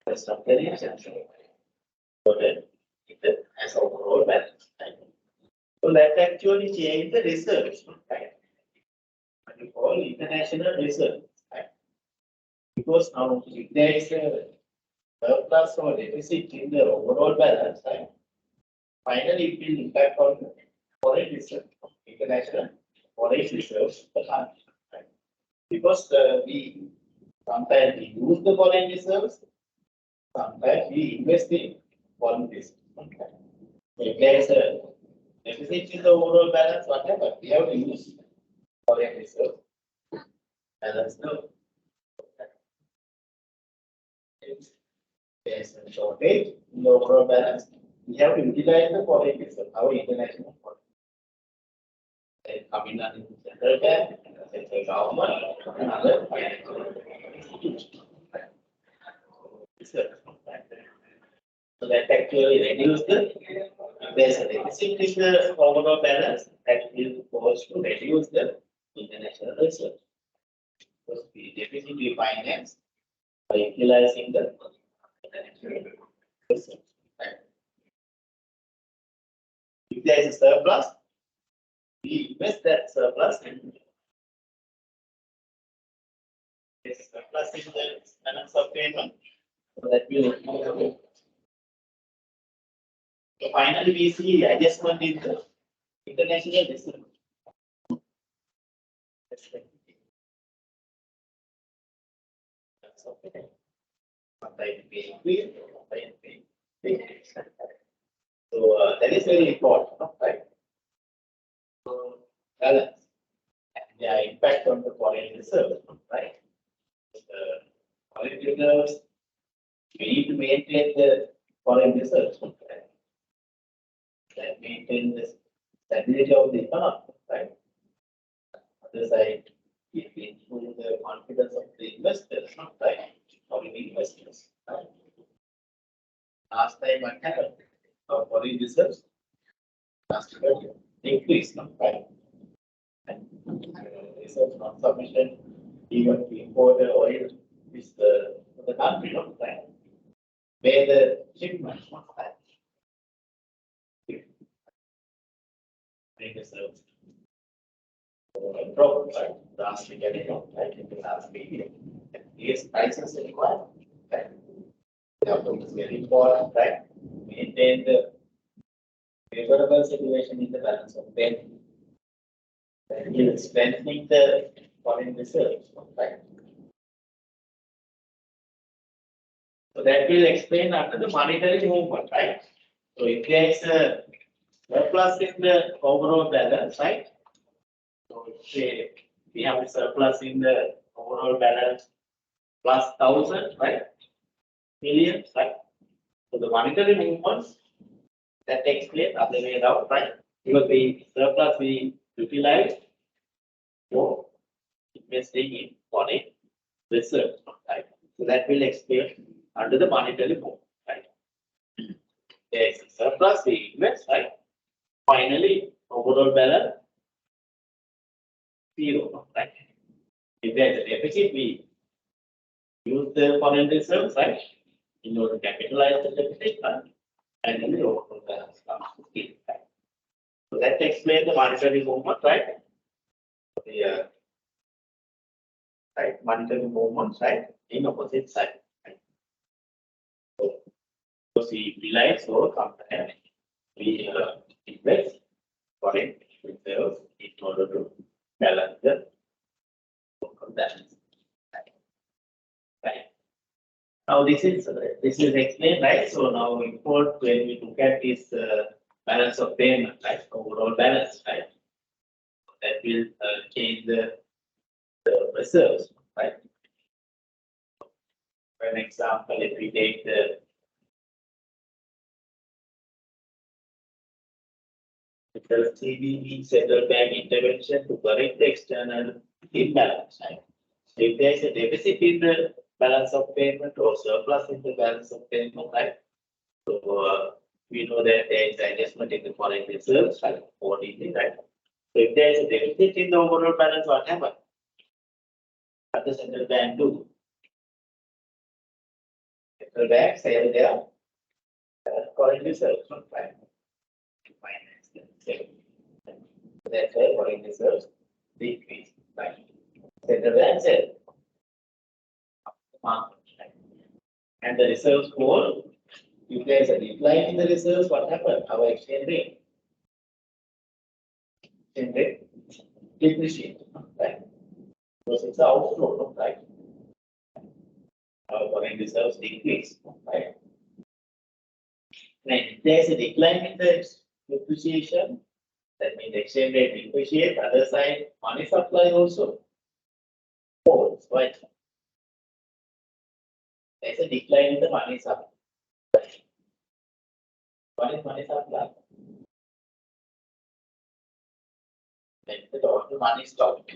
structuration. So that it has overall balance, right? So that actually change the reserves, right? What you call international reserves, right? Because now if there is a surplus or deficit in the overall balance, right? Finally, it will impact on foreign reserve, international foreign reserves, the country, right? Because we sometimes we use the foreign reserves, sometimes we invest in foreign reserves. Okay. If there is a deficit in the overall balance, whatever, we have to use foreign reserve balance now. If there is a shortage in the overall balance, we have to utilize the foreign reserve, our international foreign. They come in under the central bank, central government, and other financial institutions. So that actually reduce the, if there is a deficit in the overall balance, that will cause to reduce the international reserve. Because the deficit we finance by utilizing the international reserve. If there is a surplus, we invest that surplus in this surplus in the balance of payment. So that will. So finally, we see adjustment in the international reserve. Sometimes we increase, sometimes we decrease. So that is very important, right? So balance and the impact on the foreign reserve, right? The foreign reserves, we need to maintain the foreign reserves, right? That maintain the stability of the economy, right? Other side, it will improve the confidence of the investors, right? Foreign investors, right? Last time what happened? Our foreign reserves last year increased, right? And reserves not sufficient even to import the oil with the country, right? where the shipments must have reserves. Drop, right? Last week, right? In the last week, these prices required, right? Therefore, it's very important, right? Maintain the favorable situation in the balance of payment. That is strengthening the foreign reserves, right? So that will explain after the monetary movement, right? So if there is a surplus in the overall balance, right? So say we have a surplus in the overall balance plus 1,000, right? Millions, right? So the monetary movements that takes place other way around, right? Because the surplus we utilize for investing in foreign reserves, right? So that will explain under the monetary movement, right? There is a surplus we invest, right? Finally, overall balance zero, right? If there is a deficit, we use the foreign reserves, right? In order to capitalize the deficit, right? And then the overall balance comes to zero, right? So that explains the monetary movement, right? The right monetary movements, right? In opposite side, right? So we realize or compare, we invest foreign reserves in order to balance the local balance. Right. Now this is explained, right? So now import when we look at this balance of payment, right? Overall balance, right? That will change the reserves, right? For an example, if we take the CBE central bank intervention to correct the external imbalance, right? So if there is a deficit in the balance of payment or surplus in the balance of payment, right? So we know that there is adjustment in the foreign reserves, right? ODP, right? So if there is a deficit in the overall balance, what happens? What the central bank do? Central bank sell their foreign reserves, right? To finance them. That's why foreign reserves decrease, right? Central bank sell market, right? And the reserves fall. If there is a decline in the reserves, what happens? Our exchange rate depreciate, right? Because it's an outflow, right? Our foreign reserves decrease, right? And if there is a decline in the depreciation, that means exchange rate depreciate. Other side, money supply also falls, right? There is a decline in the money supply. What is money supply? When the total money stock,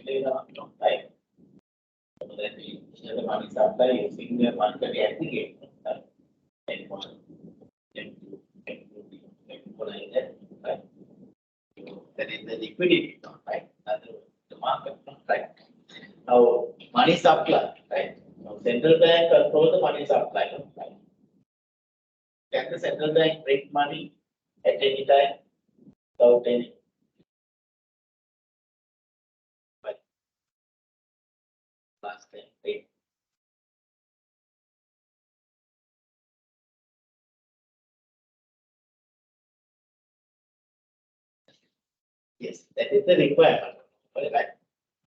right? So then we share the money supply using the monetary aggregate, right? N1, N2, N2, N4, like that, right? So that is the liquidity, right? That's the market, right? Now, money supply, right? Now, central bank control the money supply, right? Can the central bank print money at any time without any? But last time, right? Yes, that is the requirement, right?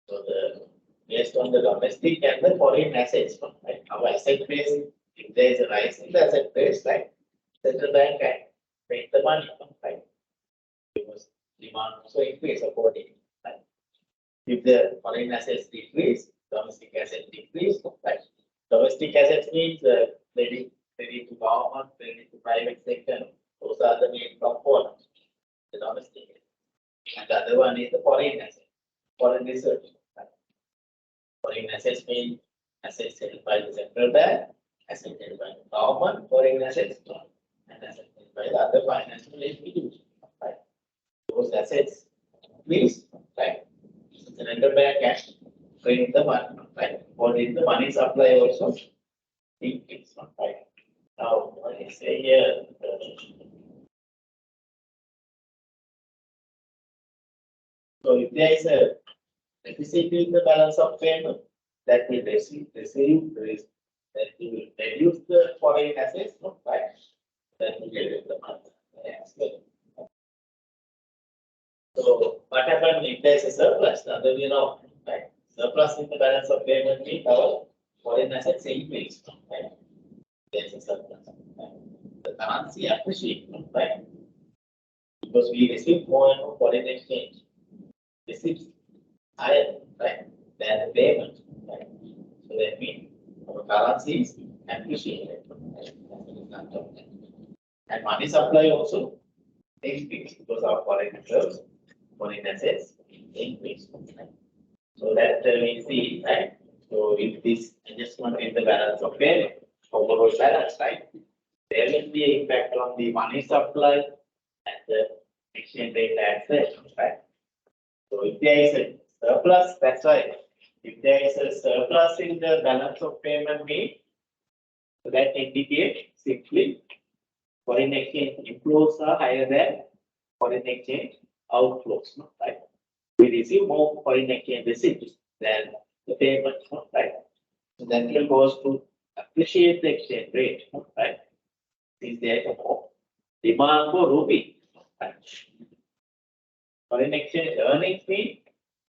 So the based on the domestic and the foreign assets, right? Our asset base, if there is a rise in the asset base, right? Central bank can print the money, right? Because demand also increase accordingly, right? If the foreign assets decrease, domestic assets decrease, right? Domestic assets means credit to government, credit to private sector. Those are the main components, the domestic. And the other one is the foreign asset, foreign reserve. Right? Foreign assets mean assets held by the central bank, assets held by the government, foreign assets, and assets held by the other financial institutions. Right? Those assets increase, right? The central bank can print the money, right? Or in the money supply also increase, right? Now, So if there is a deficit in the balance of payment, that will that will reduce the foreign assets, no, right? That will reduce the money. Yes. So what happens if there is a surplus? Now you know, right? Surplus in the balance of payment means our foreign assets increase, right? There is a surplus. Right? The currency appreciates, right? Because we receive more and more foreign exchange. Receipts higher, right, than the payment, right? So that means our currency is appreciated, right? And money supply also increase because our foreign reserves, foreign assets increase, right? So that we see, right? So if this adjustment in the balance of payment, overall balance, right, there will be an impact on the money supply and the exchange rate as well, right? So if there is a surplus, that's why if there is a surplus in the balance of payment mean, so that indicates simply foreign exchange inflows are higher than foreign exchange outflows, no? Right? We receive more foreign exchange receipts than the payment, no? Right? So that will goes to appreciate the exchange rate, no? Right? Is there more demand for rupee? Right? Foreign exchange earnings mean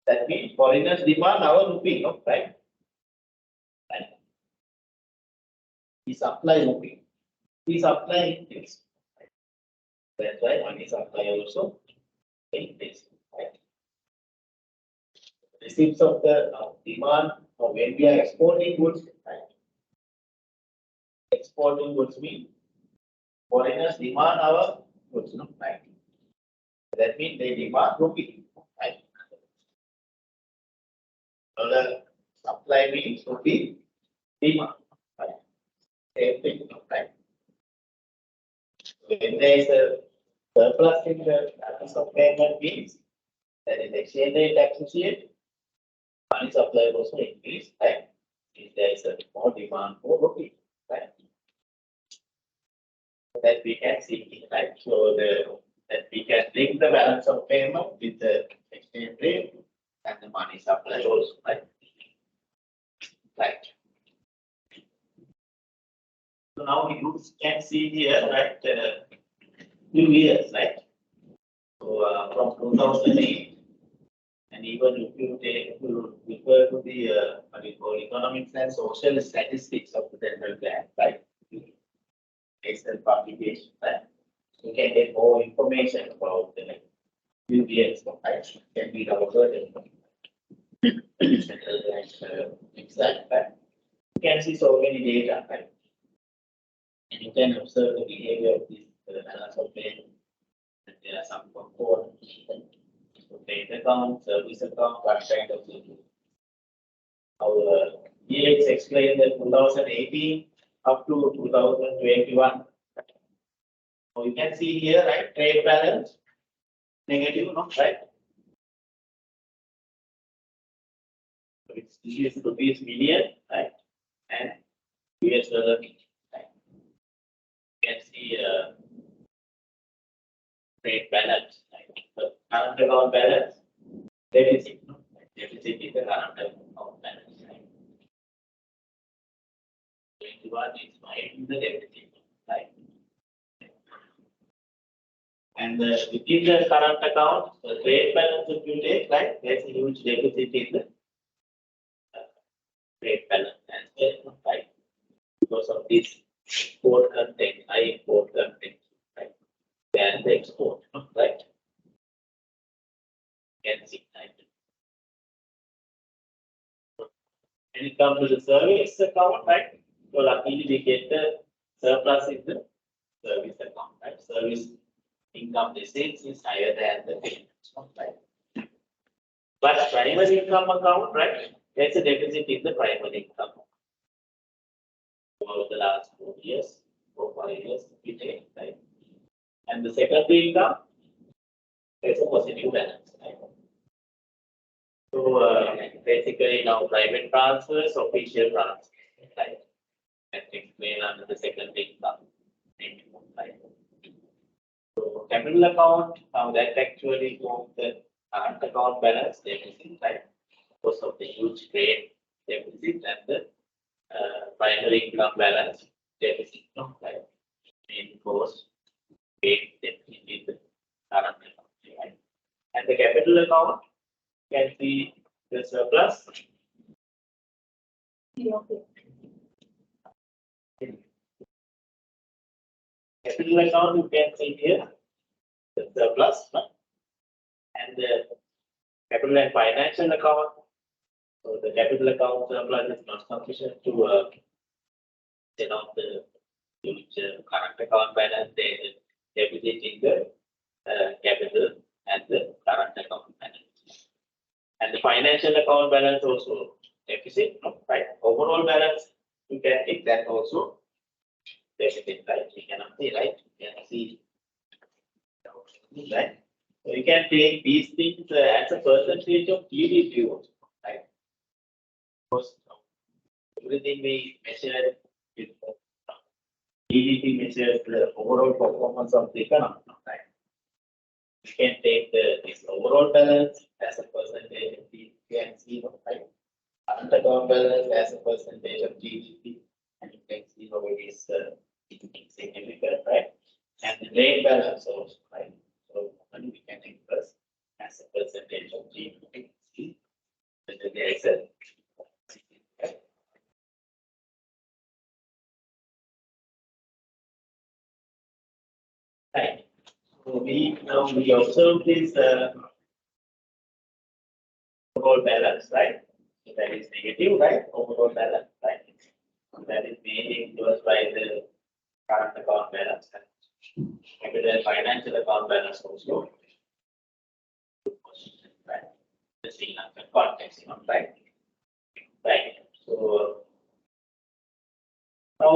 that means foreigners demand our rupee, no? Right? Right? We supply rupee. We supply increase. Right? That's why money supply also increase. Right? Receipts of the demand or when we are exporting goods, right? Exporting goods mean foreigners demand our goods, no? Right? That means they demand rupee, right? So the supply means rupee demand, right? Same thing, right? When there is a surplus in the balance of payment means that is exchange rate appreciate, money supply also increase, right? If there is a more demand for rupee, right? So that we can see, right? So that we can link the balance of payment with the exchange rate and the money supply also, right? Right. So now you can see here, right? Few years, right? So from 2008, and even if you refer to the what you call economics and social statistics of the central bank, right? Excel publication, right? You can get more information about the few years, right? Can be downloaded from central bank website, right? You can see so many data, right? And you can observe the behavior of this balance of payment. And there are some components, so trade account, service account, what kind of thing. Our EX explained that 2018 up to 2021. So you can see here, right? Trade balance negative, no, right? So it's rupees million, right? And US dollar, right? You can see trade balance, right? The current account balance, deficit, no? Deficit is the current account balance, right? 21 is minus the deficit, right? And within the current account, the trade balance if you take, right? There's a huge deficit in the trade balance as well, right? Because of this import content, high import content, right? And the export, right? You can see, right? When it comes to the service account, right? So luckily we get the surplus in the service account, right? Service income receipts is higher than the payments, right? But primary income account, right? There's a deficit in the primary income over the last 4 years, 5 years, we take, right? And the secondary income, there's a positive balance, right? So basically now private transfers, official transfers, right? And explain under the secondary income, right? So capital account, now that actually forms the current account balance deficit, right? Because of the huge trade deficit and the primary income balance deficit, no, right? Main cause trade deficit in the current account, right? And the capital account can see the surplus. Capital account you can see here the surplus, no? And the capital and financial account. So the capital account surplus is not sufficient to set off the huge current account balance. There is a deficit in the capital and the current account balance. And the financial account balance also deficit, no? Right? Overall balance, you can take that also deficit, right? You cannot see, right? You can see, right? So you can take these things as a percentage of GDP also, right? Because everything we measure with GDP measures the overall performance of the economy, right? You can take this overall balance as a percentage of GDP and see, right? Current account balance as a percentage of GDP, and you can see how it is significant, right? And the trade balance also, right? So we can express as a percentage of GDP. See whether there is a right. So we observe this overall balance, right? So that is negative, right? Overall balance, right? So that is mainly influenced by the current account balance and capital and financial account balance also. Right? The Sri Lankan context, right? Right. So now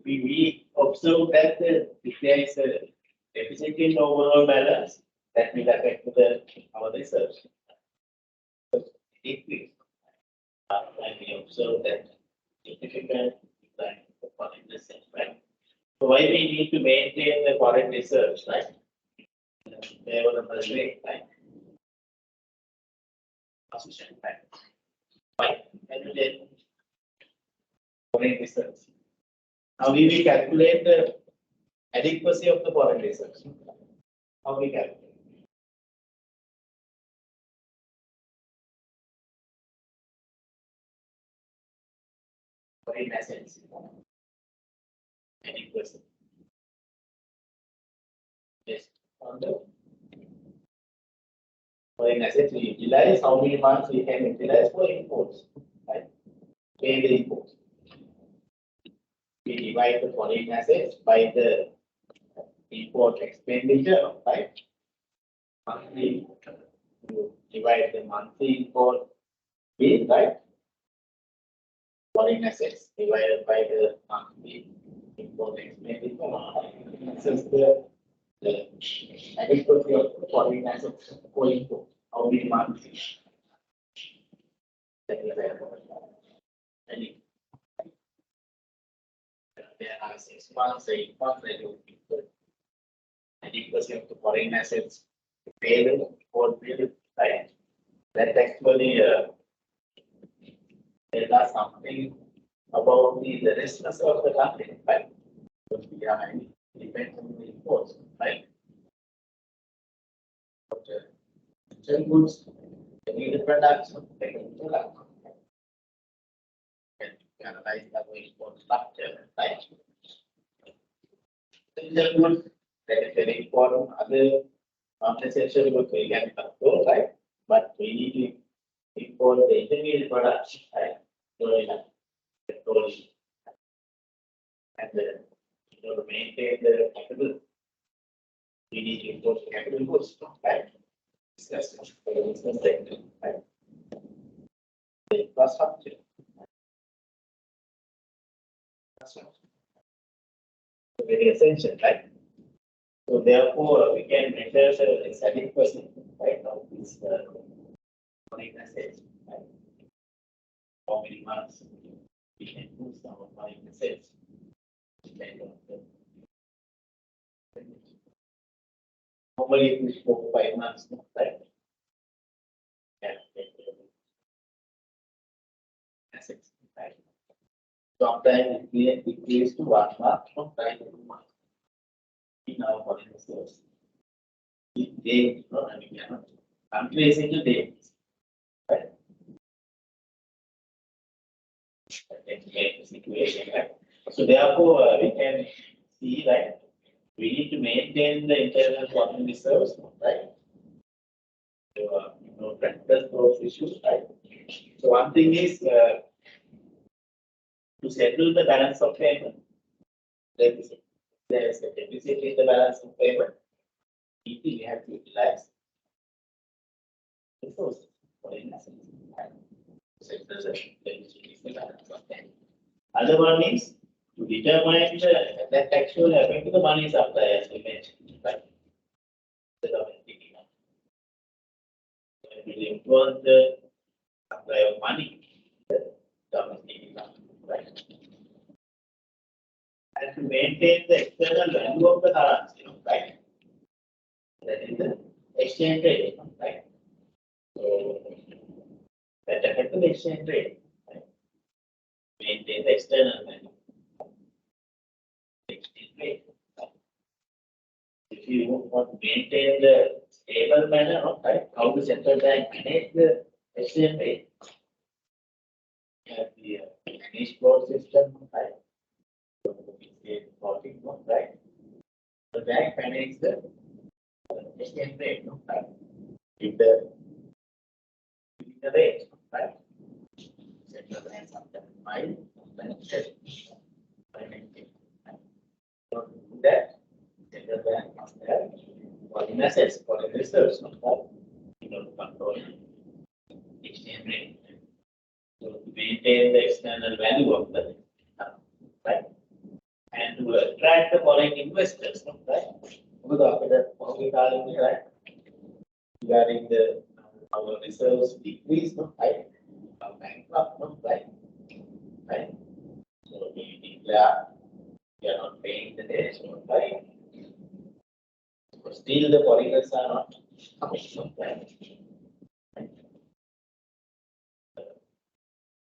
we observe that if there is a deficit in overall balance, that will affect our research. Decrease. And we observe that significant decline in the foreign research, right? So why we need to maintain the foreign research, right? There was a mistake, right? Right? Why? And then foreign research. Now we will calculate the adequacy of the foreign research. How we calculate? Foreign assets. Adequacy. Yes. On the foreign assets we utilize, how many months we can utilize for imports, right? Pay the imports. We divide the foreign assets by the import expenditure, right? Monthly, you divide the monthly import bill, right? Foreign assets divided by the monthly import expenditure. This is the adequacy of the foreign assets for import. How many months? There are 6 months, 8 months, adequacy of the foreign assets payable for bill, right? That actually tell us something about the richness of the country, right? Because we are highly dependent on the imports, right? But goods, they need the products, they can do that. And analyze the import structure, right? Essential goods, that is very important. Other non-essential goods we can control, right? But we need to import the intermediate products, right? Control. And then, to maintain the capital, we need to import the capital goods, right? Discuss for the business sector, right? The infrastructure. Very essential, right? So therefore, we can measure the static percent, right? Now, this foreign assets, right? How many months we can boost our foreign assets? Normally, it is 4 to 5 months, right? assets. Right? Sometimes it decreases to 1 month, sometimes 2 months in our foreign reserves. If they, we cannot trace into dates. Right? That make the situation, right? So therefore, we can see that we need to maintain the internal foreign reserves, right? So, practice those issues, right? So one thing is to settle the balance of payment. There's a deficit in the balance of payment. We have to utilize resources for investment. Settle the deficit in the balance of payment. Other one is to determine that actual effect to the money supply, as we mentioned, right? The domestic demand. It will influence the supply of money, the domestic demand, right? And to maintain the external value of the currency, right? That is the exchange rate, right? So that affects the exchange rate, right? Maintain the external value. Exchange rate. If you want to maintain the stable manner, right? How the central bank manage the exchange rate? You have the managed floor system, right? So it's floating, right? The bank manages the exchange rate, right? If the rate, right? Central bank sometimes might, sometimes to do that, central bank must have foreign assets, foreign reserves, right? To control exchange rate. So to maintain the external value of the right? And to attract the foreign investors, right? Right? Regarding the our reserves decrease, right? Our bankrupt, right? Right? So we declare we are not paying the debts, right? But still the foreigners are not coming, right?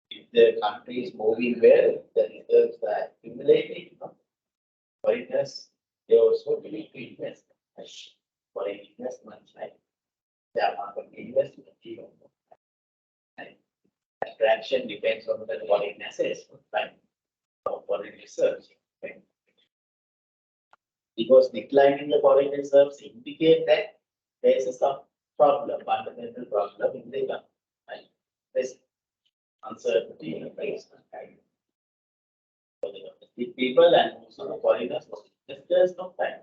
If the country is moving well, the reserves are accumulating, foreigners, they also willing to invest, right? Foreign investments, right? They are market investment, even. Right? Attraction depends on the foreign assets, right? Or foreign reserves, right? Because decline in the foreign reserves indicate that there is some problem, fundamental problem in the economy, right? There's uncertainty in the price, right? For the domestic people and also the foreigners, there's no time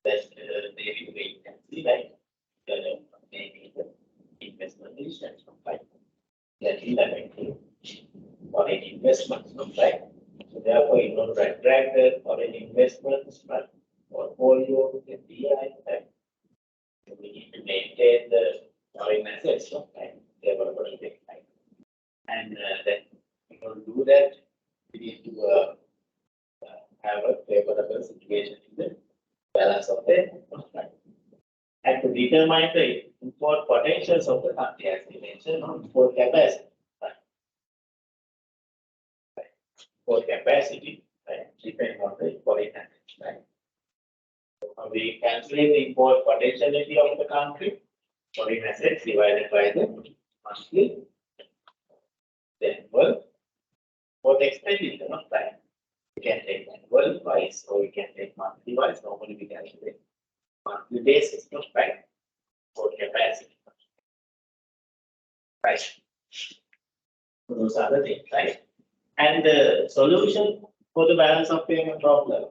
that they will wait and see, right? Maybe the investment decisions, right? That will affect foreign investments, right? So therefore, in order to attract the foreign investments, right? Portfolio to the DI, right? So we need to maintain the foreign assets, right? Development, right? And then in order to do that, we need to have a favorable situation in the balance of the right? And to determine the import potentials of the country, as we mentioned, import capacity, right? Import capacity, right? Depending on the foreign assets, right? So we calculate the import potentiality of the country, foreign assets divided by the monthly, then what expenditure, right? We can take annual wise, or we can take monthly wise. Normally we calculate monthly basis, right? For capacity, right? So those are the things, right? And the solution for the balance of payment problem.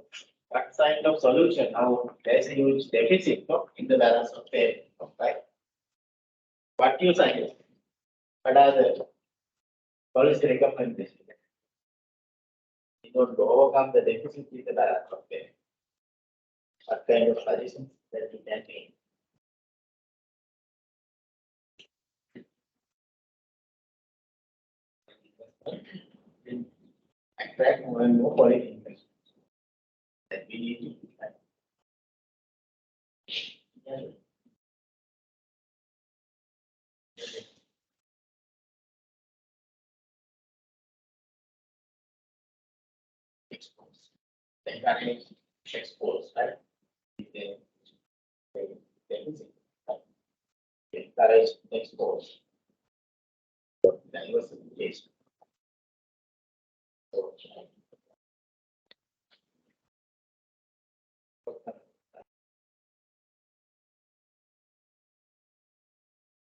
What kind of solution? Now there's a huge deficit in the balance of payment, right? What you suggest? What are the policy recommendations? In order to overcome the deficit in the balance of payment. What kind of suggestions that you can make? Attract more and more foreign investment that we need to do. exports. They encourage exports, right? They encourage exports. Diversification. So,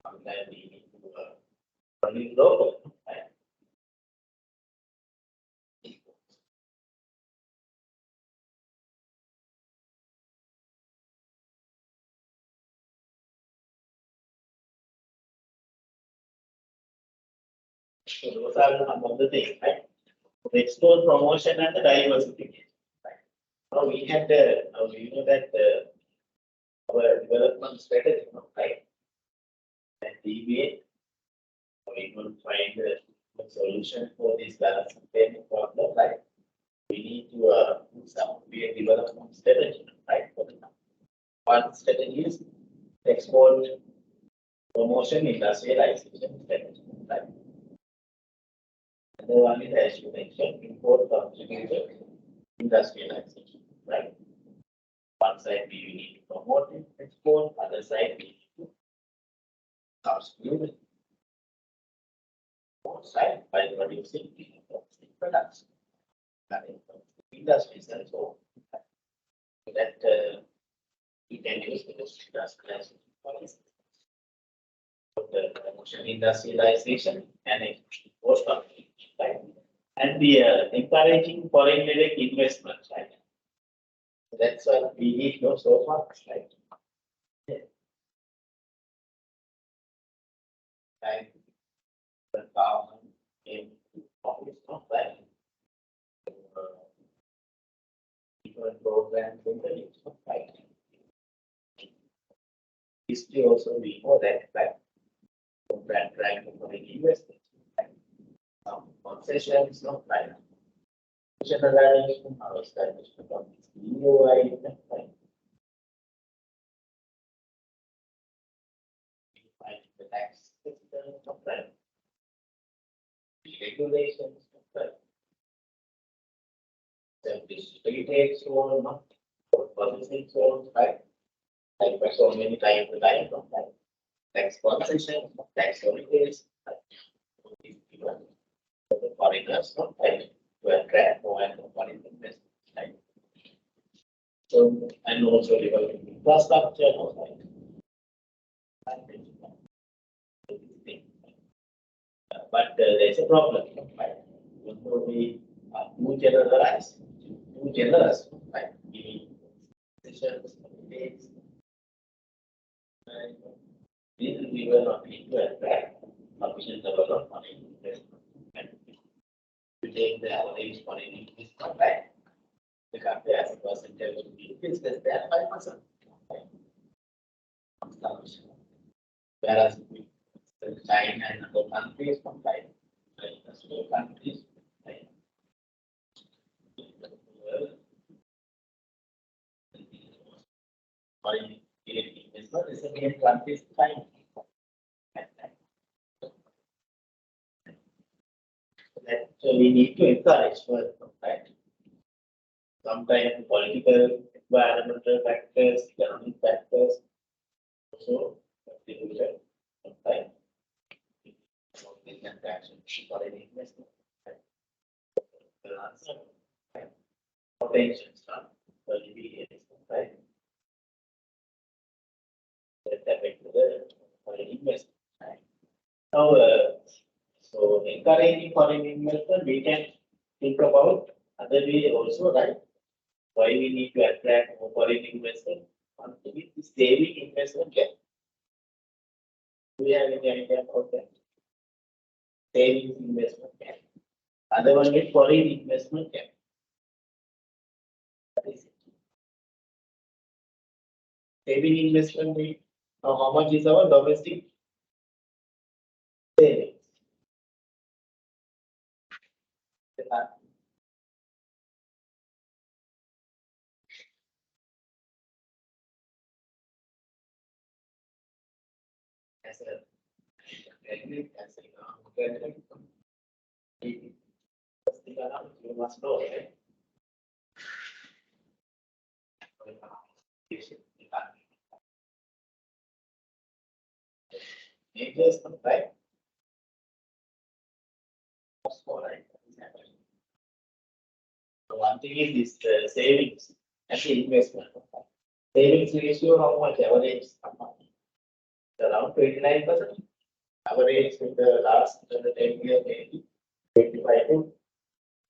sometimes we need to running low, right? So those are some of the things, right? The export promotion and the diversification. Right? Now we had you know that our development strategy, right? And debate, we will find a solution for this balance of payment problem, right? We need to be a development strategy, right? One strategy is export promotion industrialization strategy, right? And the one is, as you mentioned, import contribution industrialization, right? One side we need to promote it, export, other side we need to substitute both sides by producing products. Industries and so on. So that we can use those industrialization policies. The promotion industrialization and export contribution, right? And the encouraging foreign direct investment, right? So that's what we need to know so far, right? Yeah. And the government in office, right? Different programs in the news, right? History also we know that, right? Program trying to foreign investment, right? Concessions, no, right? Generalization or establishment of this EOI, right? The tax system, right? Regulations, right? Retail zone, policy zone, right? Like for so many times the time, right? Tax concession, tax holidays, right? The foreigners, right? To attract foreign investment, right? So, and also developing infrastructure, right? But there's a problem, right? We are too generalized, too generous, right? Giving decisions, dates, and we were not able to attract sufficient level of money investment. And to take the average foreign investment, right? The country as a percentage would be less than 5%. Whereas China and other countries combined, industrial countries, right? Foreign investment is a main countries China. So we need to encourage first, right? Sometimes political, environmental factors, economic factors, also contribute, right? So we can actually foreign investment, right? The answer, right? Potential stuff, right? That affect the foreign investment, right? Now, so encouraging foreign investment, we can think about other way also, right? Why we need to attract more foreign investment? One thing is the saving investment gap. Do we have any idea about that? Savings investment gap. Other one is foreign investment gap. What is it? Saving investment rate. Now, how much is our domestic savings? As a you must know, right? Investment, right? So one thing is this savings and the investment. Savings ratio, how much average? Around 29%. Average in the last 10 years, maybe 25 to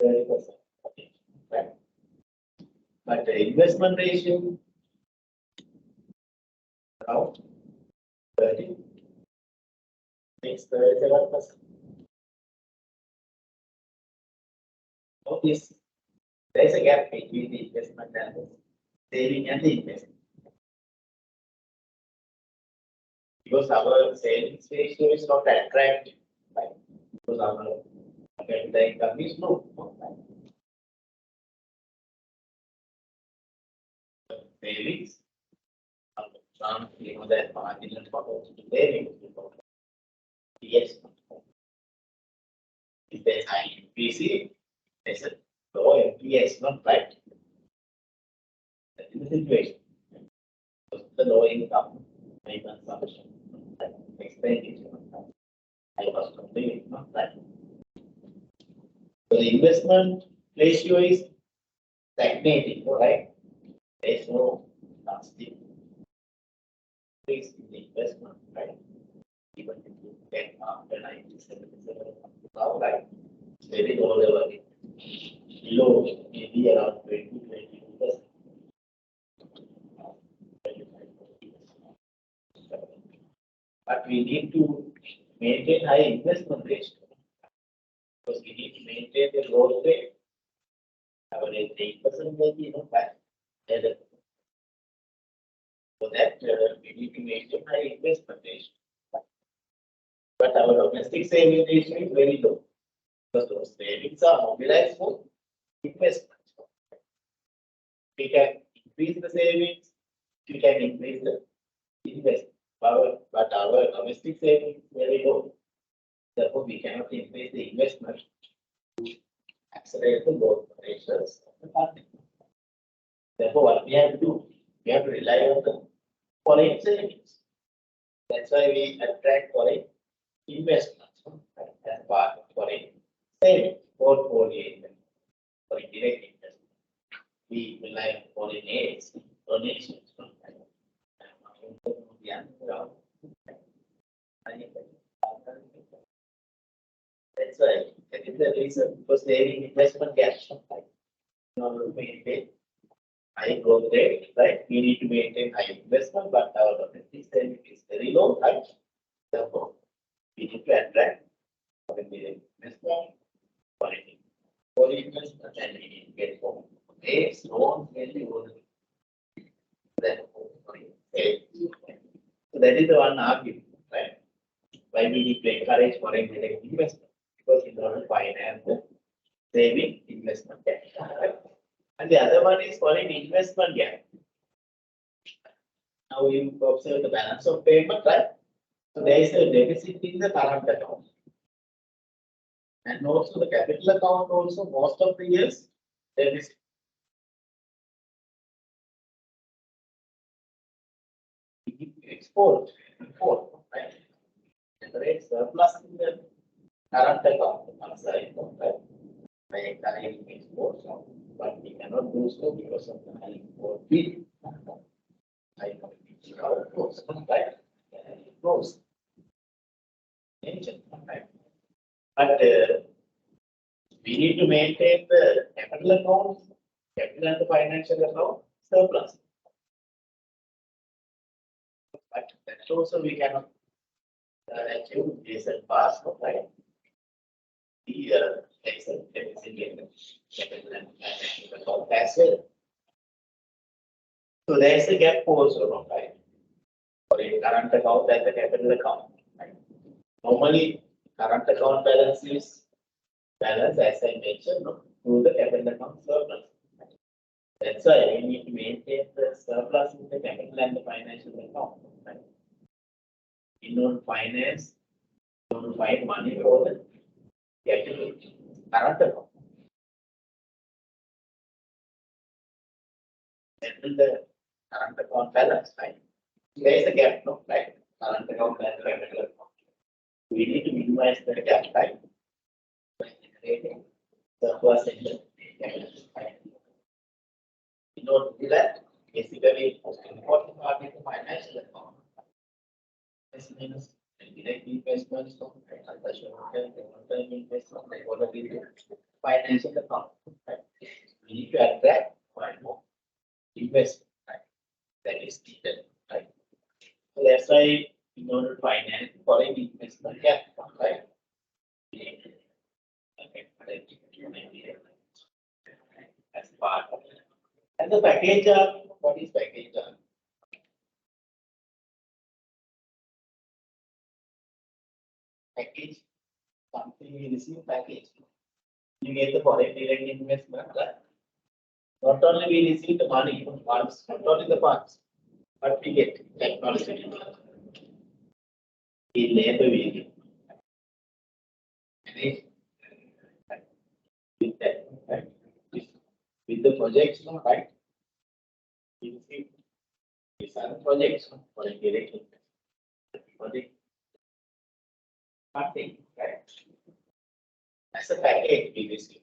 30%. Right? But the investment ratio around 30, makes 37%. Notice there is a gap between the investment and the saving and the investment. Because our savings ratio is not attractive, right? Because our capital income is low. Savings, some that marginal for savings. Yes. If there's high increase, there's a low NPS, not right. That is the situation. The low income, high consumption, expenditure, high cost of living, not right. So the investment ratio is stagnating, right? There's no lasting increase in the investment, right? Even if you get after 1977, right? It's very low level. Below, maybe around 20-22%. But we need to maintain high investment ratio because we need to maintain the growth rate. Average 8% maybe, but for that we need to maintain high investment ratio. But our domestic savings ratio is very low because those savings are mobilized for investment. We can increase the savings, we can increase the investment. But our domestic savings is very low. Therefore, we cannot increase the investment to accelerate the growth ratios of the country. Therefore, what we have to do, we have to rely on the foreign savings. That's why we attract foreign investments as part of foreign savings, portfolio investment, foreign direct investment. We rely on foreign aids, donations. That's why that is the reason for saving investment cash. In order to maintain high growth rate, right? We need to maintain high investment, but our domestic saving is very low, right? Therefore, we need to attract foreign investment, foreign investment, and we need to get from aids, loans, mainly so that is the one argument, right? Why we need to encourage foreign direct investment because in order to finance the saving investment gap. Right? And the other one is foreign investment gap. Now you observe the balance of payment, right? So there is a deficit in the current account. And also the capital account also most of the years there is import, right? Generate surplus in the current account, right? By encouraging export, but we cannot do so because of the high import fee. High outflows, right? Flows. Right? But we need to maintain the capital account, capital and the financial account surplus. But that also we cannot achieve this and pass, right? The excellent deficit in the capital and financial account as well. So there is a gap also, right? For a current account and the capital account. Right? Normally, current account balance is balanced, as I mentioned, through the capital account surplus. That's why we need to maintain the surplus in the capital and the financial account. Right? In order to finance, in order to find money for the capital current account. Settle the current account balance, right? There is a gap, no, right? Current account and capital account. We need to minimize the gap, right? By generating surplus in the capital, right? In order to do that, basically, most important part is the financial account. This means direct investments, long-term investment, like what are the financial account, right? We need to attract more investment, right? That is needed, right? So that's why in order to finance foreign investment gap, right? As part of it. And the package, what is package? Package, something we receive package. You get the foreign direct investment, right? Not only we receive the money, funds, not only the funds, but we get technology. We labor we get. With that, right? With the projects, right? We receive these are the projects for a direct investment. Project. Nothing, right? As a package, we receive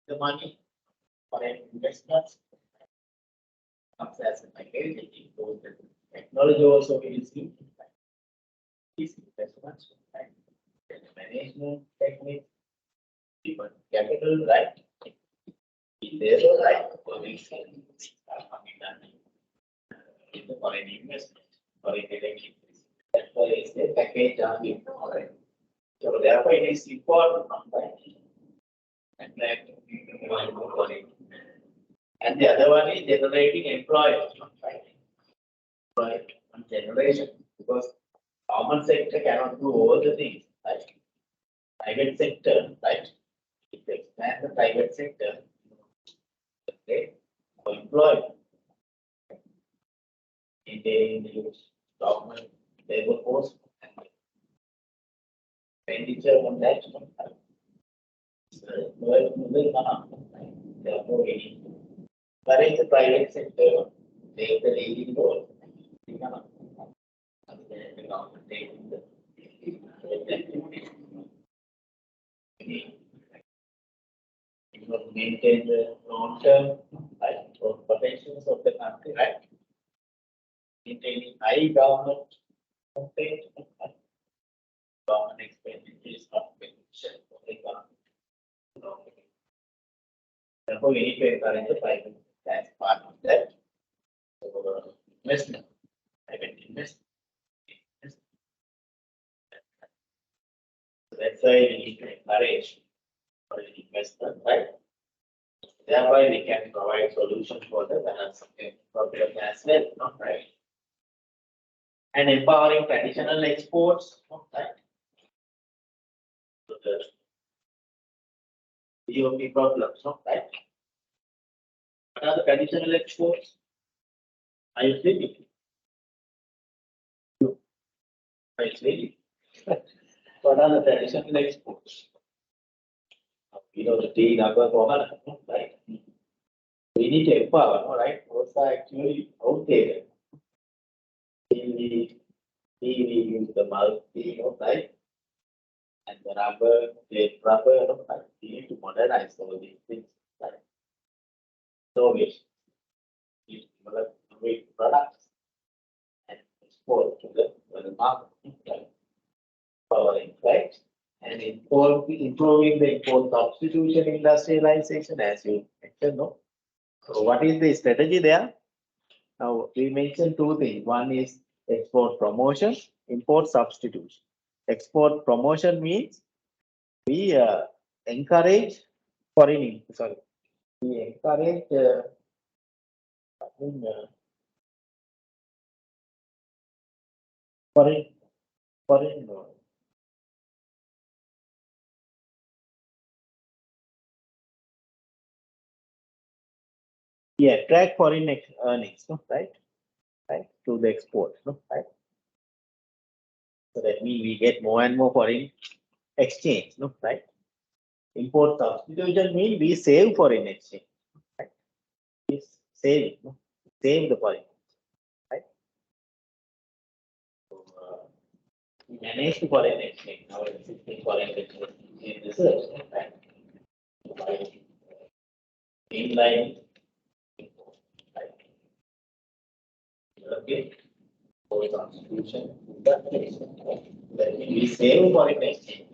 the money for an investment comes as a package. It includes the technology also we receive. These investments, right? Management technique, even capital, right? There's a right for these things are coming done in the foreign investment or in direct investment. Therefore, it's a package of it. So therefore, it is important, right? And that one more for it. And the other one is generating employers, right? Right, one generation, because government sector cannot do all the things, right? Private sector, right? If they expand the private sector, okay, for employment, in the government labor force, expenditure on that, therefore, we need to encourage the private sector, take the leading role. The government taking the maintain the long-term potentials of the country, right? Maintaining high government government expenditure is not beneficial for the economy. Therefore, we need to encourage the private as part of that. So, investment, private investment. So that's why we need to encourage foreign investment, right? Thereby, we can provide solutions for the balance of the problem as well, not right? And empowering traditional exports, right? So the GOP problems, right? What are the traditional exports? Are you sleeping? No. Are you sleeping? What are the traditional exports? You know, the tea, rubber, coconut, right? We need to empower, right? Those are actually out there. We use the multi, right? And the rubber, the rubber, right? We need to modernize all these things, right? So we develop great products and export to the market, right? Powering, right? And improving the import substitution industrialization, as you mentioned, no? So what is the strategy there? Now we mentioned two things. One is export promotion, import substitution. Export promotion means we encourage foreign. Sorry, we encourage foreign. Yeah, track foreign earnings, no, right? Right, to the export, no, right? So that means we get more and more foreign exchange, no, right? Import substitution means we save foreign exchange, right? is saving, no? Save the foreign, right? So, we manage the foreign exchange, our existing foreign exchange in reserves, right? By inline, right? Okay. For constitution, that we save foreign exchange.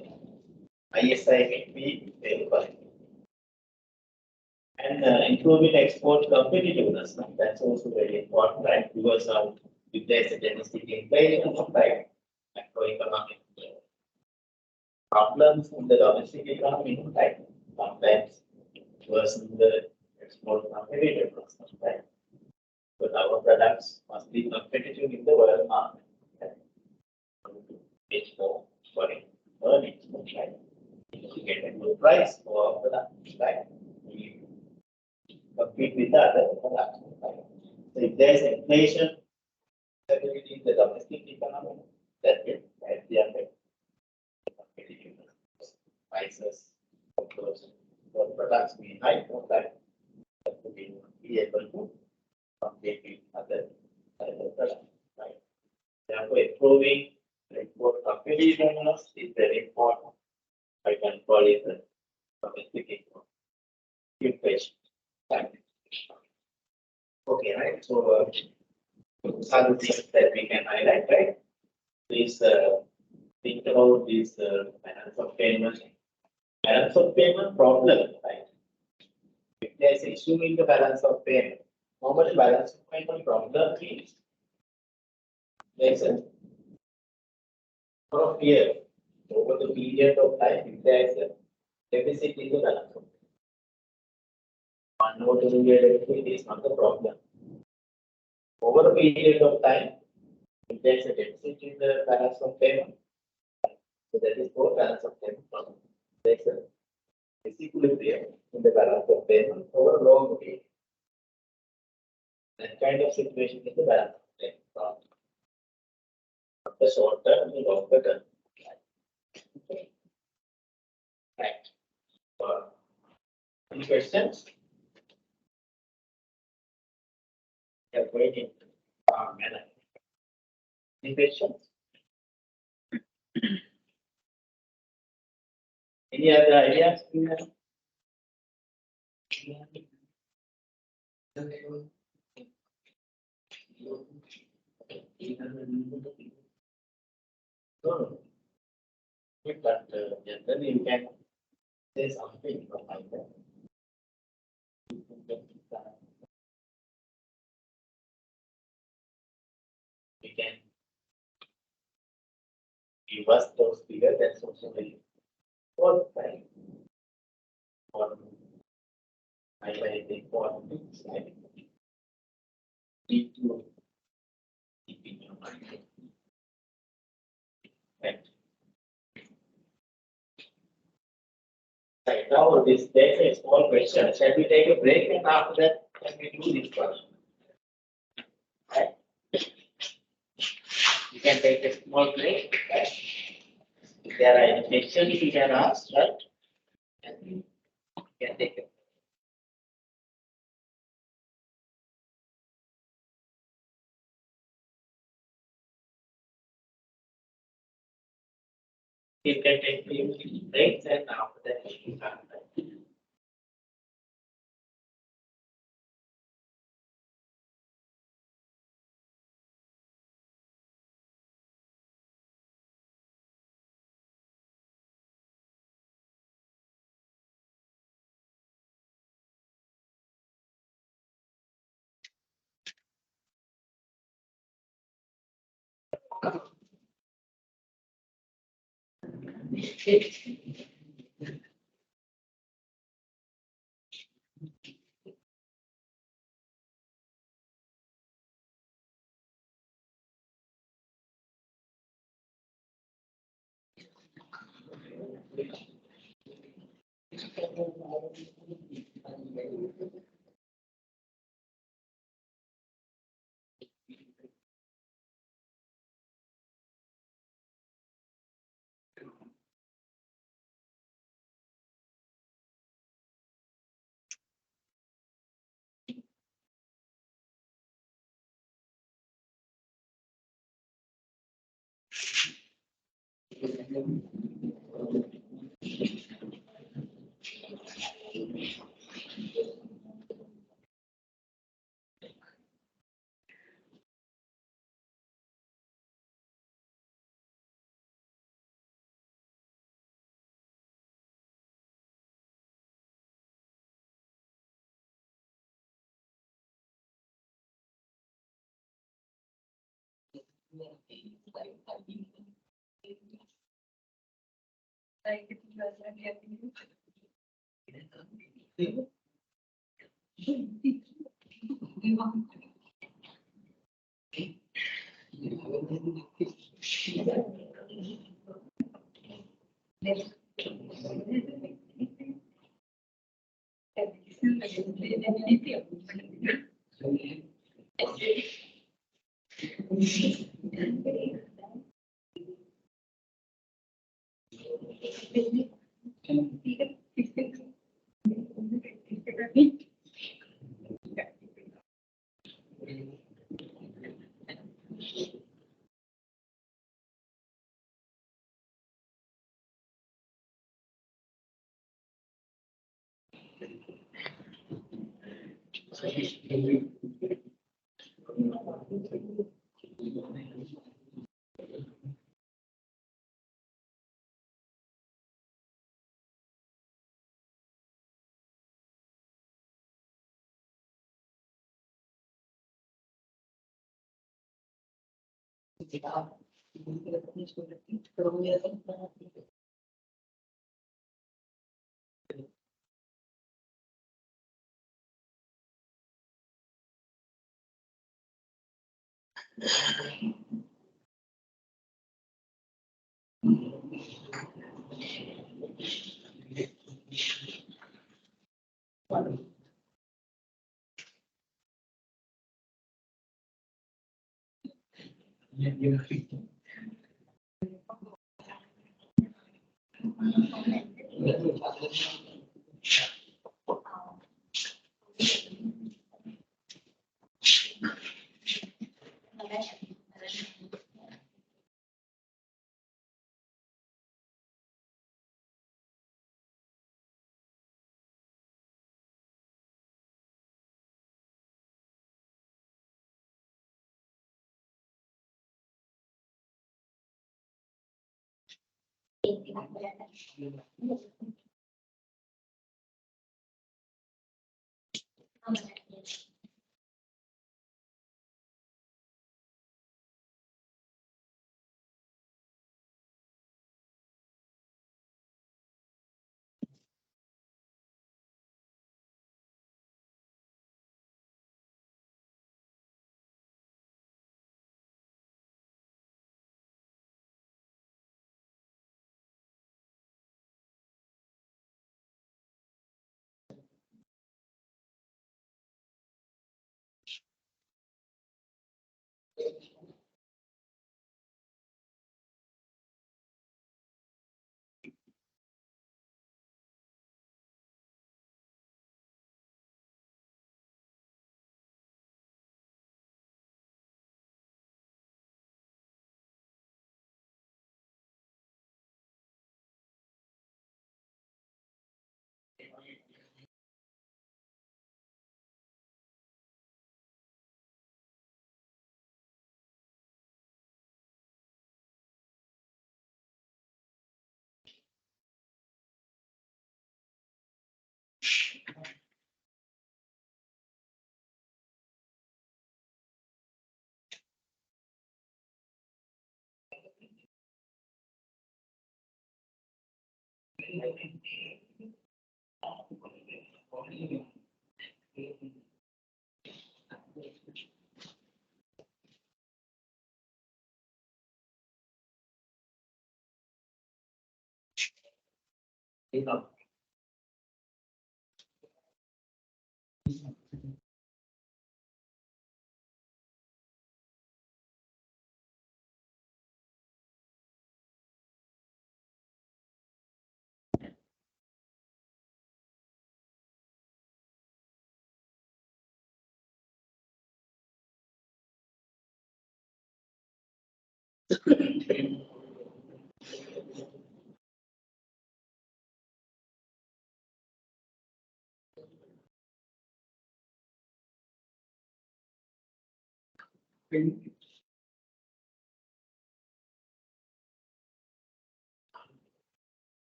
ISI means we save foreign. And improving export competitiveness, no? That's also very important, right? Because if there's a domestic inflation, right? Macroeconomic problems in the domestic economy, right? Sometimes worsen the export competitiveness, right? But our products must be competitive in the world market. Right? It's more foreign earnings, right? To get a good price for our products, right? We compete with the other products, right? So if there's inflation, stability in the domestic economy, that will help the other competitiveness. Prices of those products be high, right? That will be able to compete with other products, right? Therefore, improving the import competitiveness is very important. I can call it the domestic import inflation. Okay, right? So, some of the things that we can highlight, right? Please think about this balance of payment. Balance of payment problem, right? If there's an issue in the balance of payment, normally balance of payment problem means there's a for a year over the period of time, if there's a deficit in the balance of payment. One or 2 year deficit is not the problem. Over a period of time, if there's a deficit in the balance of payment, so that is called balance of payment problem. There's a disequilibrium in the balance of payment over a long period. That kind of situation is the balance of payment problem. The short term, the longer term. Right. Any questions? Yeah, waiting. Any questions? Any other ideas? No. But generally you can say something from my side. We can give us those figures. That's also very important, right? Highlight the important things, right? Need to keep in your mind. Right. Right, now there's a small question. Shall we take a break and after that can we do this one? Right. You can take a small break. Right. If there are any questions you can ask, right? And you can take it. You can take 3 breaks and after that you can start.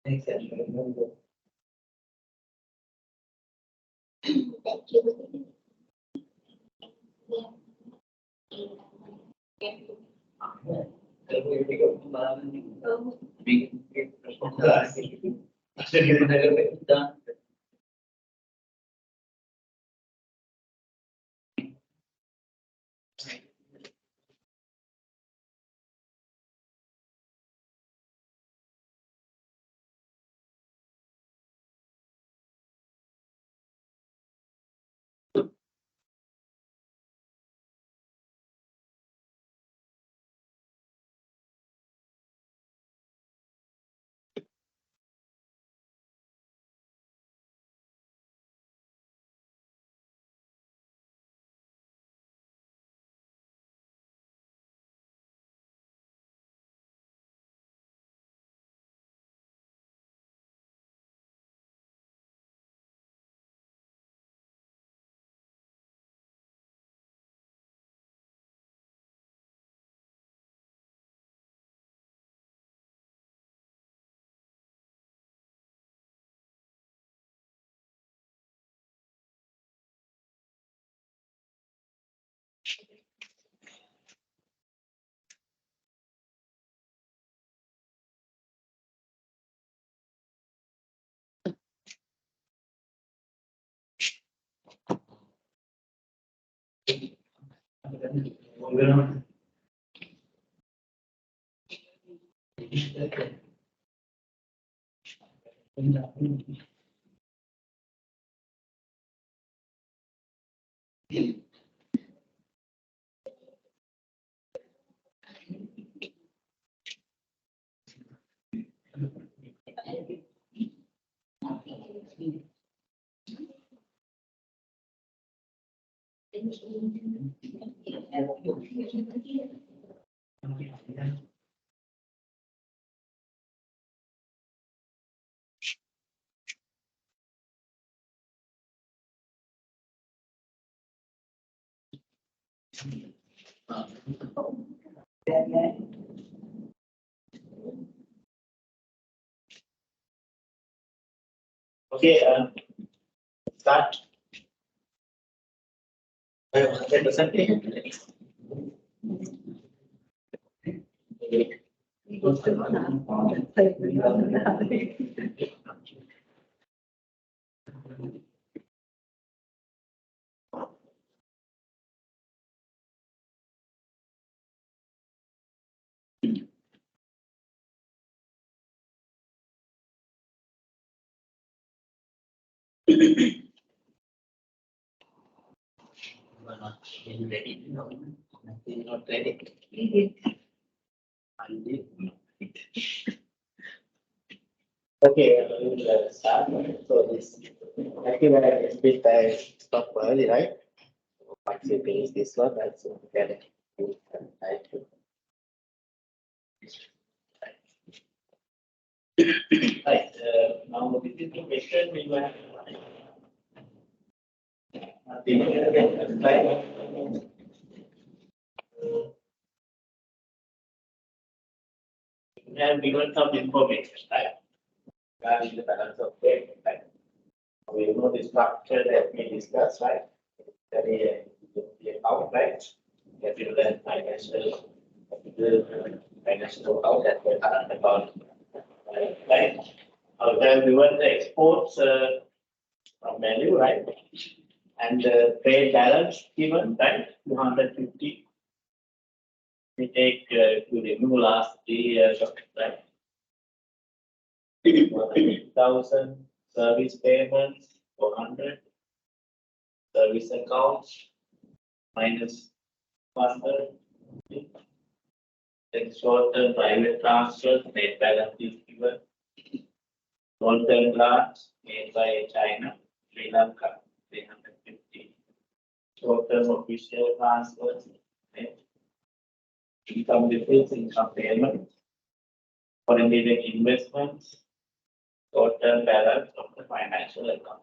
Thank you. Okay, start. Ready? No, not ready. Okay, we'll start. So this, I think I bit I stop early, right? Once you finish this one, that's okay. Right, now this is the question we will have. We have given some information, right? Regarding the balance of weight, right? We know the structure that we discussed, right? That is the account, right? Capital financial account that we current account, right? Then we want the exports from value, right? And the trade balance given, right? 250. We take to remove last 3 years of right? 1,000 service payments, 400 service accounts minus 100. Then short-term private transfers, net balance is given. Long-term grants made by China, Sri Lanka, 350. Short-term official transfers, right? Income difference, income payment, foreign direct investments, short-term balance of the financial account.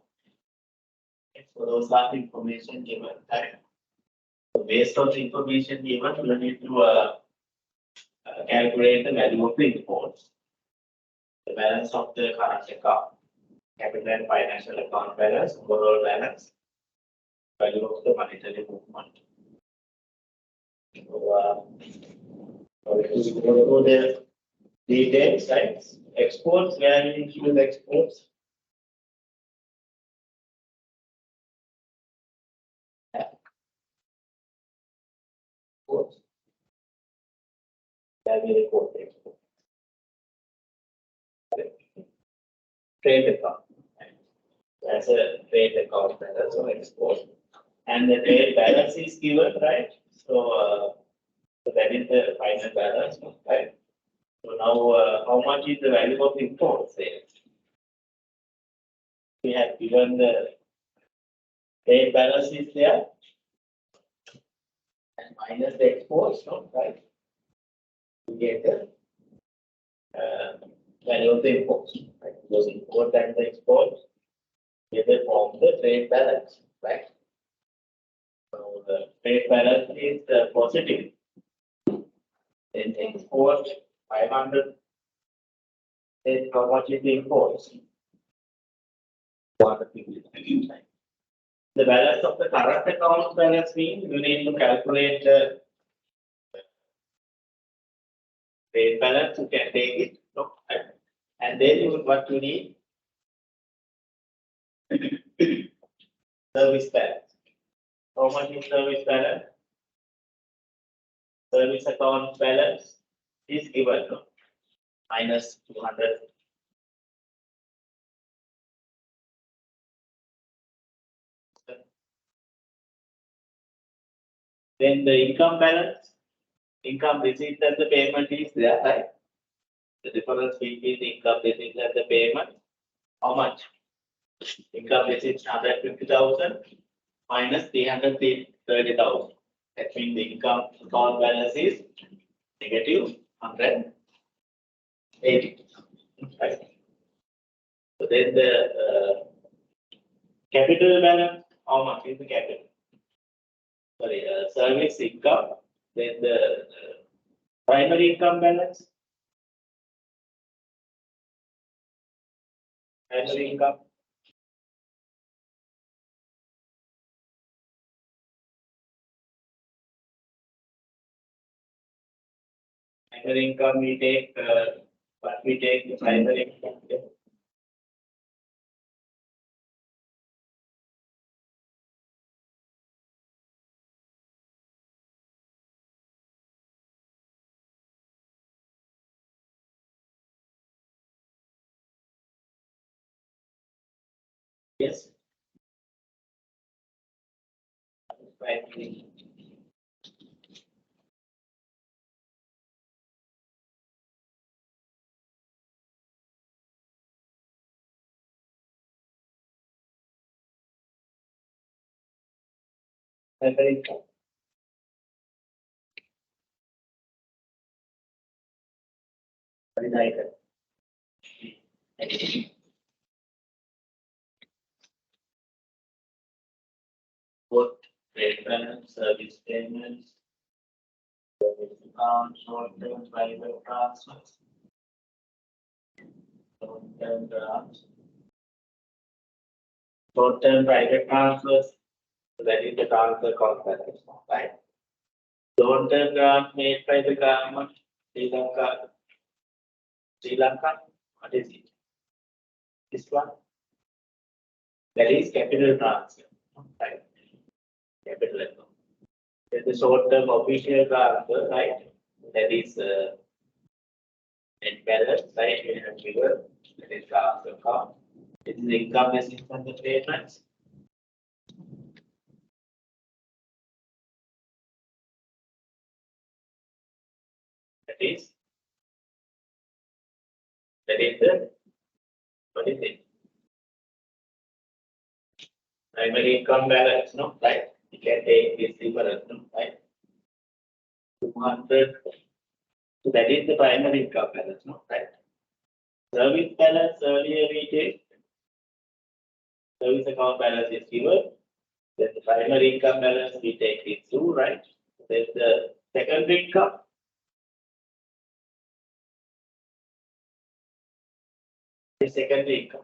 Okay, so those are the information given. Right? So based on the information given, we need to calculate the value of the imports. the balance of the current account, capital and financial account balance, overall balance, value of the monetary movement. So, we go to the details, right? Exports, where we include exports. Exports. Where we report export. Trade account. That's a trade account balance of export. And the trade balance is given, right? So, so that is the final balance, right? So now, how much is the value of import sales? We have given the trade balance is there, and minus the exports, no, right? We get the value of the imports, right? Because import and the export together form the trade balance, right? So the trade balance is positive. Then export 500. Then how much is the imports? 450. The balance of the current account balance means you need to calculate the trade balance. You can take it, no, right? And then you what you need service balance. How much is service balance? Service account balance is given, no? Minus 200. Then the income balance, income receipt and the payment is there, right? The difference between the income receipt and the payment, how much? Income receipt 150,000 minus 330,000. That means the income account balance is negative 180. Right? So then the capital balance, how much is the capital? Sorry, service income, then the primary income balance. Primary income. Primary income we take, what we take the primary income. Yes. Primary. Primary income. Both trade balance, service payments, short-term private transfers, short-term grants, short-term private transfers. So that is the transfer contract, right? Long-term grant made by the government, Sri Lanka. Sri Lanka, what is it? This one. That is capital transfer, right? Capital account. Then the short-term official transfer, right? That is net balance, right? We have given that is transfer account. This is income received from the payments. That is the what is it? Primary income balance, no, right? You can take this difference, no, right? 200. So that is the primary income balance, no, right? Service balance earlier we take. Service account balance is given. Then the primary income balance we take it through, right? Then the secondary income. is secondary income.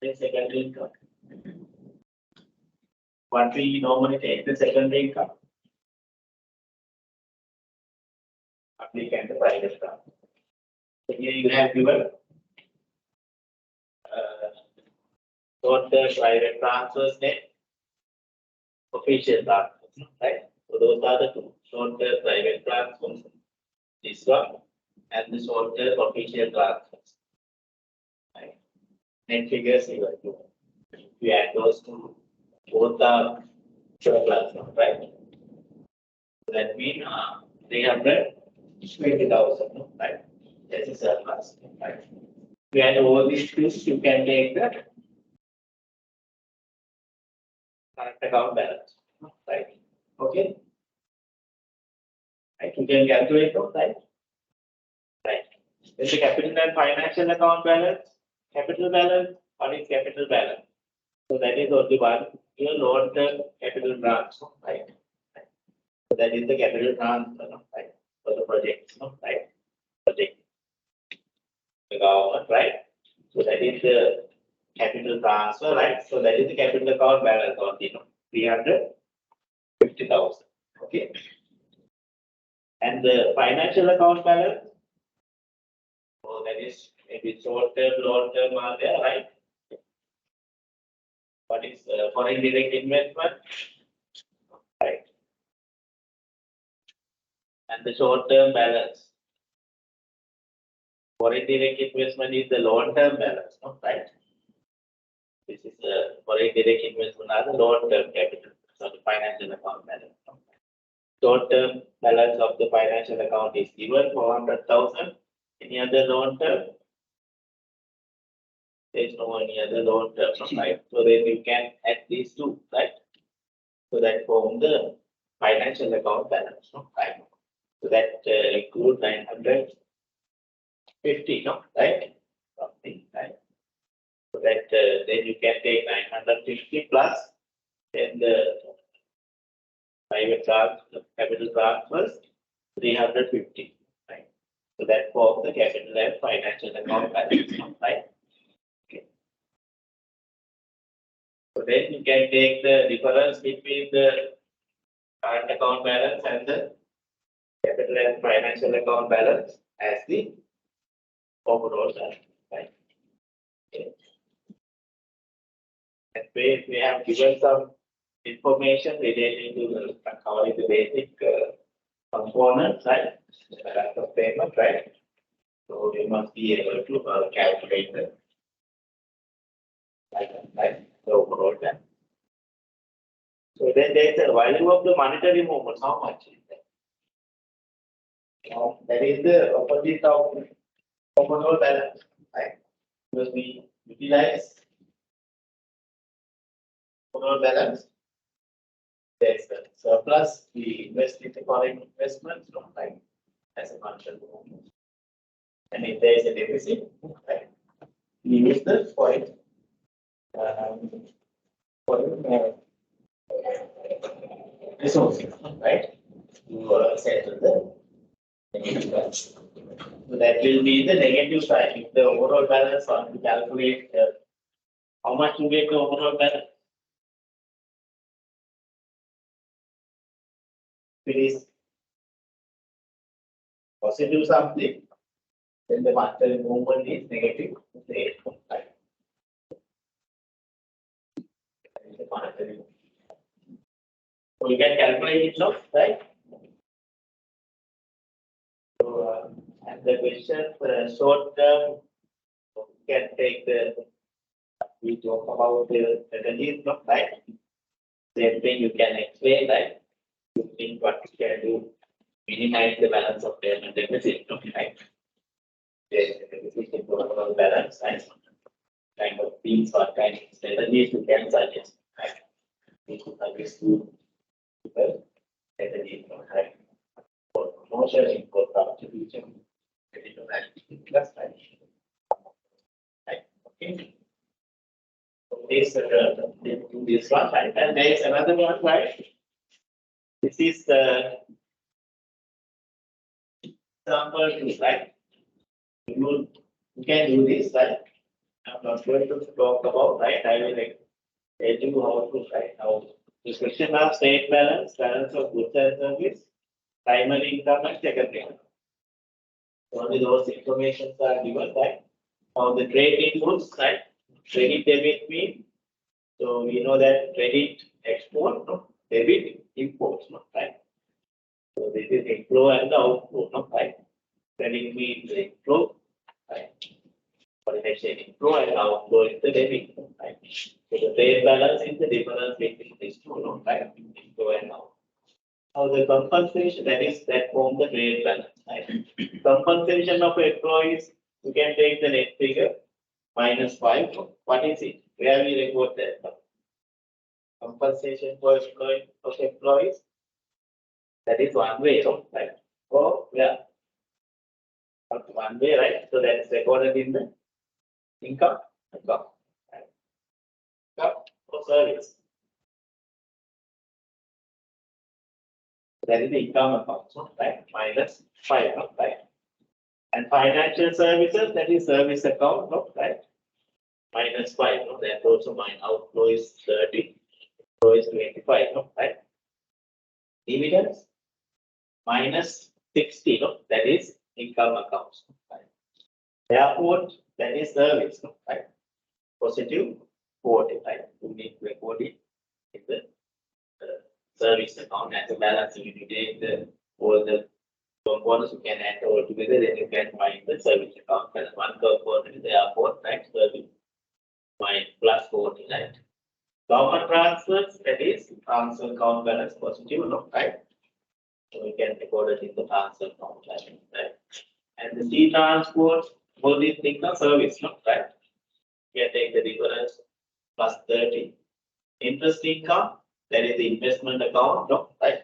The secondary income. What we normally take the secondary income. Applicant the private car. So here you have given total private transfers net, official transfers, right? So those are the two. Total private transfers, this one, and the total official transfers. Right? Net figures given. We add those two, both are surplus, right? So that means 320,000, right? That is surplus, right? We add all these things, you can take the current account balance, right? Okay. Right, you can calculate those, right? Right. Then the capital and financial account balance, capital balance, what is capital balance? So that is only one, your long-term capital transfer, right? So that is the capital transfer, right? For the project, right? Project. The government, right? So that is the capital transfer, right? So that is the capital account balance on the 350,000. Okay. And the financial account balance, so that is maybe short term, long term are there, right? What is foreign direct investment, right? And the short term balance. Foreign direct investment is the long term balance, right? This is the foreign direct investment are the long term capital, so the financial account balance. Short term balance of the financial account is given 400,000. Any other long term? There is no any other long term, right? So then you can add these two, right? So that form the financial account balance, right? So that include 950, right? Something, right? So that then you can take 950 plus then the private transfer, capital transfers 350, right? So that forms the capital and financial account balance, right? Okay. So then you can take the difference between the current account balance and the capital and financial account balance as the overall balance, right? Okay. And we have given some information relating to the covering the basic components, right? The balance of payment, right? So we must be able to calculate the the overall balance. So then there is the value of the monetary movements. How much is that? That is the opposite of overall balance, right? Because we utilize overall balance. There's the surplus, we invest in the foreign investments, right? As a function. And if there is a deficit, right? We use the foreign resources, right? To settle the negative balance. So that will be the negative side. If the overall balance on to calculate how much you get the overall balance. If it is positive something, then the monetary movement is negative. Right? The monetary. So we can calculate it now, right? So and the question short term, we can take the we talk about the strategies, right? Same thing you can explain, right? You think what you can do, minimize the balance of payment deficit, right? There's a deficit in overall balance, right? Kind of things or kind of strategies you can suggest, right? We could suggest to people strategies, right? For promotion, for contribution, plus, right? is this one, right? And there is another one, right? This is the example, right? You can do this, right? I'm not going to talk about, right? I will tell you how to write. Now, this question of state balance, balance of goods and service, primary income, and secondary income. Only those informations are given, right? Now, the trade in goods, right? Credit debit mean. So we know that credit export, no? Debit import, no? Right? So this is inflow and the outflow, no? Right? Credit means inflow, right? Foreign exchange inflow and outflow is the debit, right? So the trade balance is the difference between these two, no? Right? Inflow and outflow. Now the compensation, that form the trade balance, right? Compensation of employees, you can take the net figure -5. What is it? Where we record that? Compensation for employees. That is one way, no? Right? Or yeah, one way, right? So that is recorded in the income account. Right? Income or service. That is the income account, so, right? -5, no? Right? And financial services, that is service account, no? Right? -5, no? That also mine outflow is 30, inflow is 25, no? Right? Dividends -60, no? That is income accounts, right? Airport, that is service, no? Right? +40, right? You need to record it in the service account as a balance. If you take all the components, you can add all together, then you can find the service account. And one component is the airport, right? Service +40, right? Government transfers, that is transfer account balance positive, no? Right? So we can record it in the transfer account, right? And the sea transport, all these things are service, no? Right? We can take the difference +30. Interest income, that is the investment account, no? Right?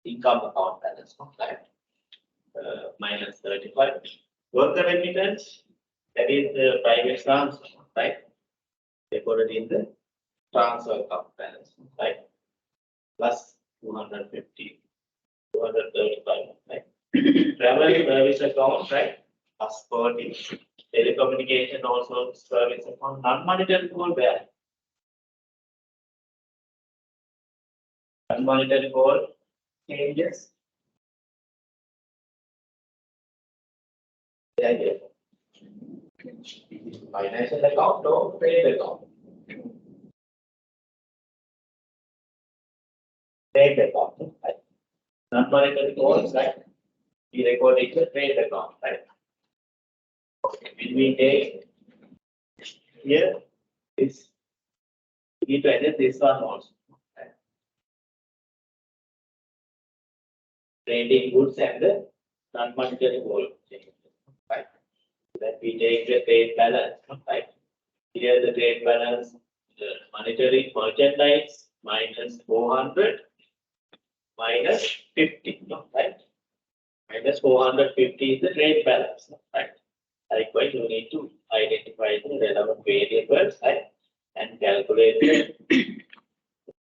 Income account balance, no? Right? -35. Worker remittance, that is the private transfer, right? Recorded in the transfer account balance, right? +250, 235, right? Travel service account, right? +40. Telecommunication also service account. Non-monetary goal where? Non-monetary goal changes. Yeah. Financial account or trade account? Trade account, right? Non-monetary goals, right? We record it as trade account, right? Okay. When we take here, this we need to edit this one also. Right? Trading goods and the non-monetary goal changes, right? That we take the trade balance, right? Here the trade balance, the monetary merchandise -400 -50, right? -450 is the trade balance, right? Likewise, you need to identify the relevant variables, right? And calculate the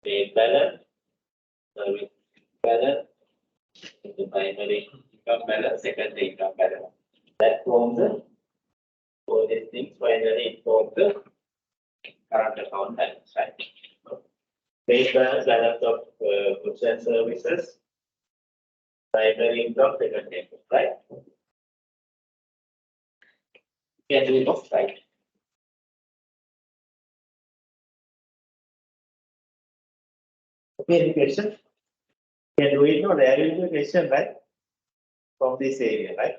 trade balance, service balance, the primary income balance, secondary income balance. That forms the all these things finally form the current account balance, right? Trade balance, balance of goods and services, primary income, secondary income, right? Can do it, right? Okay, any question? Can do it, no? There will be a question, right? From this area, right?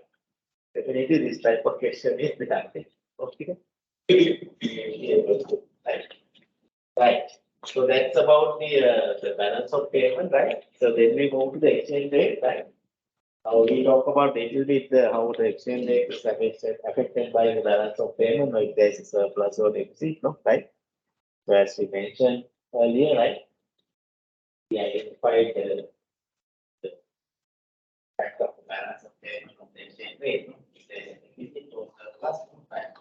Definitely, this type of question is the target. Okay. Right. Right. So that's about the balance of payment, right? So then we move to the exchange rate, right? Now we talk about little bit how the exchange rate is affected by the balance of payment, like there is a surplus or deficit, no, right? So as we mentioned earlier, right? We identified the fact of the balance of payment of the exchange rate. No? If there is a deficit or surplus, right?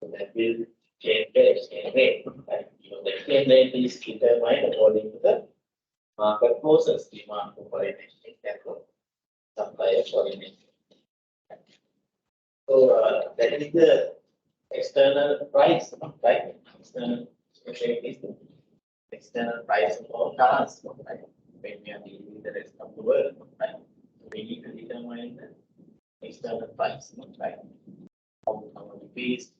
So that will exchange rate. Right? The exchange rate is determined according to the market forces, demand for foreign exchange and supply of foreign exchange. So that is the external price, right? External rate is the external price of currency, right? When we are dealing with the rest of the world, right? So we need to determine the external price, right? How rupees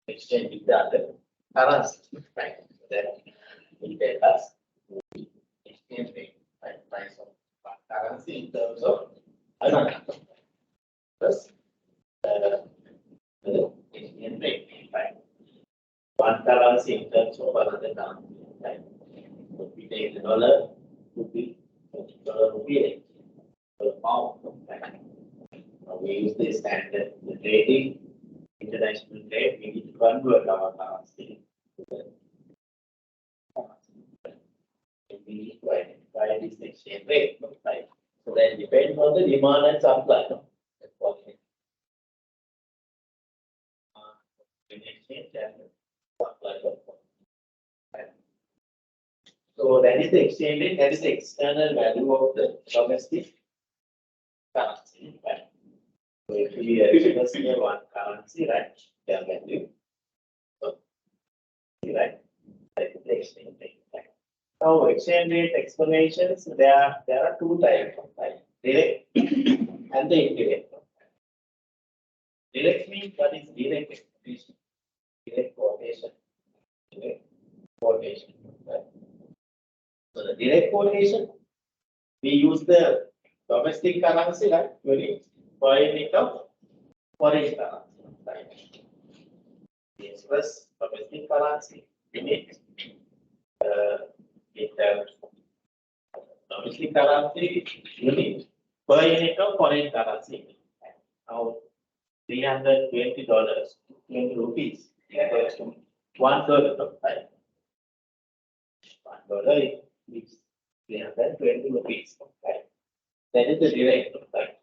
exchange with the other currency, right? So that will tell us the exchange rate, right? Price of one currency in terms of another. Plus the exchange rate, right? One currency in terms of another currency, right? So if we take the dollar, dollar rupee, per pound, right? We use the standard rating, international rate. We need to convert our currency to the currency. We need to identify this exchange rate, right? So that depends on the demand and supply. That's what it is. Exchange and supply. Right? So that is the exchange rate. That is the external value of the domestic currency. Right? So if we express here one currency, right? Their value. So, right? That is the exchange rate. Right? Now, exchange rate explanations, there are two types, right? Direct and the indirect. Direct means what is direct expression? Direct quotation. Direct quotation. Right? So the direct quotation, we use the domestic currency, right? Foreign it of foreign currency, right? We express domestic currency unit in terms of domestic currency unit per unit of foreign currency. Now, $320, 20 rupees equals to $1, right? $1 is 320 rupees, right? That is the direct, right?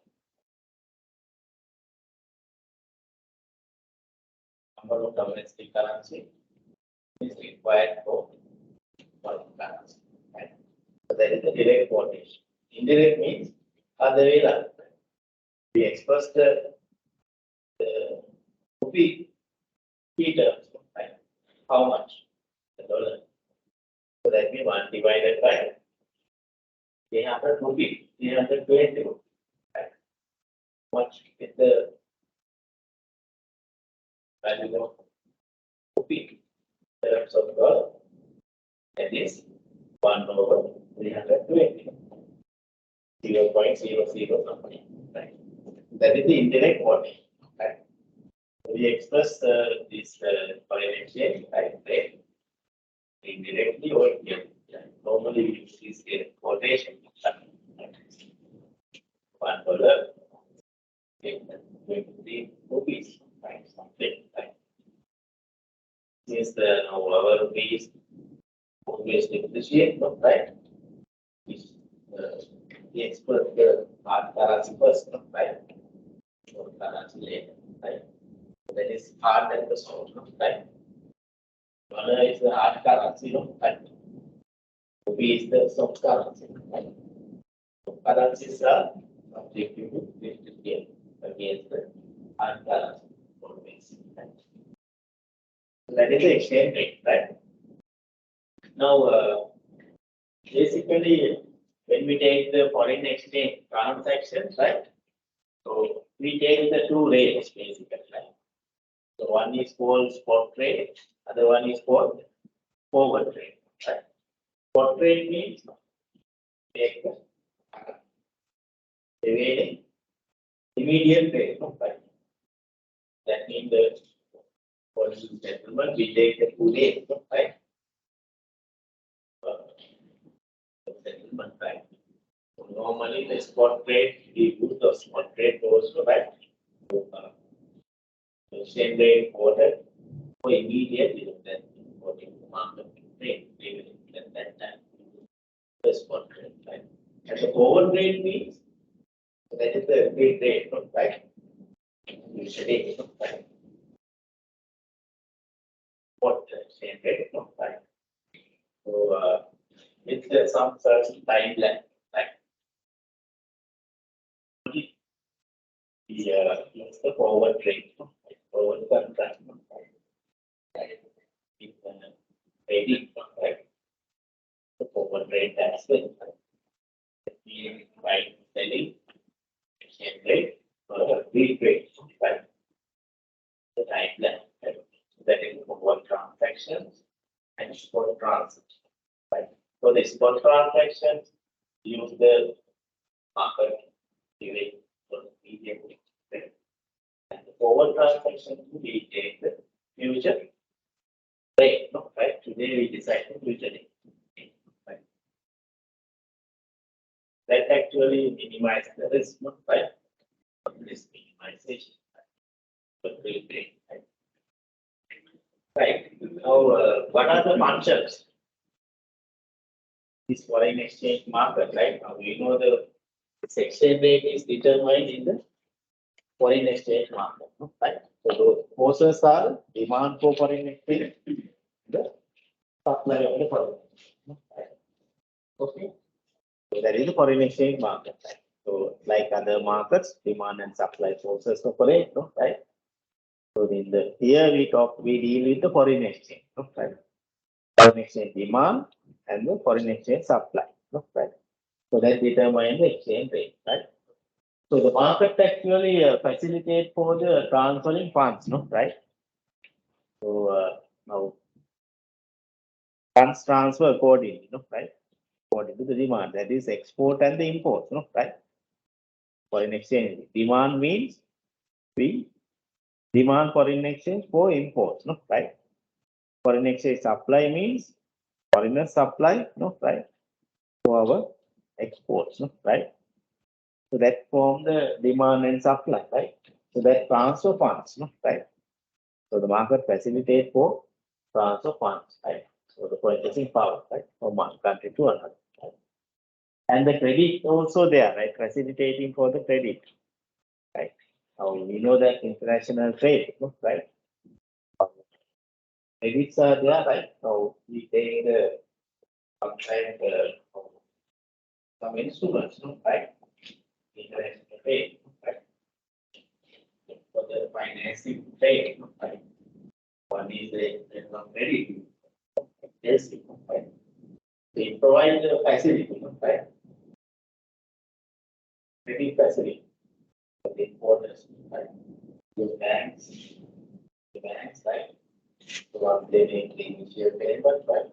Number of domestic currency is required for foreign currency, right? So that is the direct quotation. Indirect means other way around. We express the rupee terms, right? How much? The dollar. So that means 1 divided by 300 rupee, 320 rupee, right? Much is the value of rupee in terms of dollar? That is 1 over 320, 0.00 something, right? That is the indirect quotation, right? We express this foreign exchange rate indirectly or indirectly. Normally, we use this quotation. $1, 23 rupees, right? Something, right? Since now our rupees always depreciate, right? We express the hard currency first, right? So currency later, right? That is hard and the soft, right? Dollar is the hard currency, right? Rupee is the soft currency, right? So currencies are subjective to depreciate against the hard currency, always, right? So that is the exchange rate, right? Now, basically, when we take the foreign exchange transactions, right? So we take the two rates basically, right? So one is called spot rate, other one is called forward rate, right? Spot rate means take the prevailing immediate rate, right? That means the for settlement we take the two rates, right? Settlement, right? So normally the spot rate we use the spot rate also, right? So, the exchange rate quoted for immediate is that according to market rate, at that time the spot rate, right? And the forward rate means that is the agreed rate, right? Usually, right? what exchange rate, right? So, with some certain time lag, right? It's the forward rate, forward contract, right? With trading, right? The forward rate as well. We buy selling exchange rate or free rate, right? The time lag, right? That is forward transactions and spot transactions, right? For the spot transactions, use the market during the medium, right? And the forward transaction, we take the future rate, no, right? Today we decide the future rate, right? That actually minimizes the risk, no, right? Risk minimization, but we take, right? Right. Now, what are the functions? This foreign exchange market, right? Now we know the exchange rate is determined in the foreign exchange market, no, right? So those forces are demand for foreign exchange, the supply of the foreign exchange, no, right? Okay. So that is the foreign exchange market, right? So like other markets, demand and supply forces operate, no, right? So in the here we deal with the foreign exchange, no, right? Foreign exchange demand and the foreign exchange supply, no, right? So that determines the exchange rate, right? So the market actually facilitate for the transferring funds, no, right? So now funds transfer accordingly, no, right? According to the demand, that is export and the import, no, right? Foreign exchange demand means we demand foreign exchange for imports, no, right? Foreign exchange supply means foreigner supply, no, right? For our exports, no, right? So that form the demand and supply, right? So that transfer funds, no, right? So the market facilitate for transfer funds, right? So the purchasing power, right, from one country to another, right? And the credit also there, right? Facilitating for the credit, right? Now we know that international trade, no, right? Credits are there, right? So we take the sometimes some instruments, no, right? International trade, right? For the financing trade, no, right? One is the credit, yes, right? They provide the facility, no, right? Credit facility for the importers, right? The banks, right? So what they make the initial payment, right?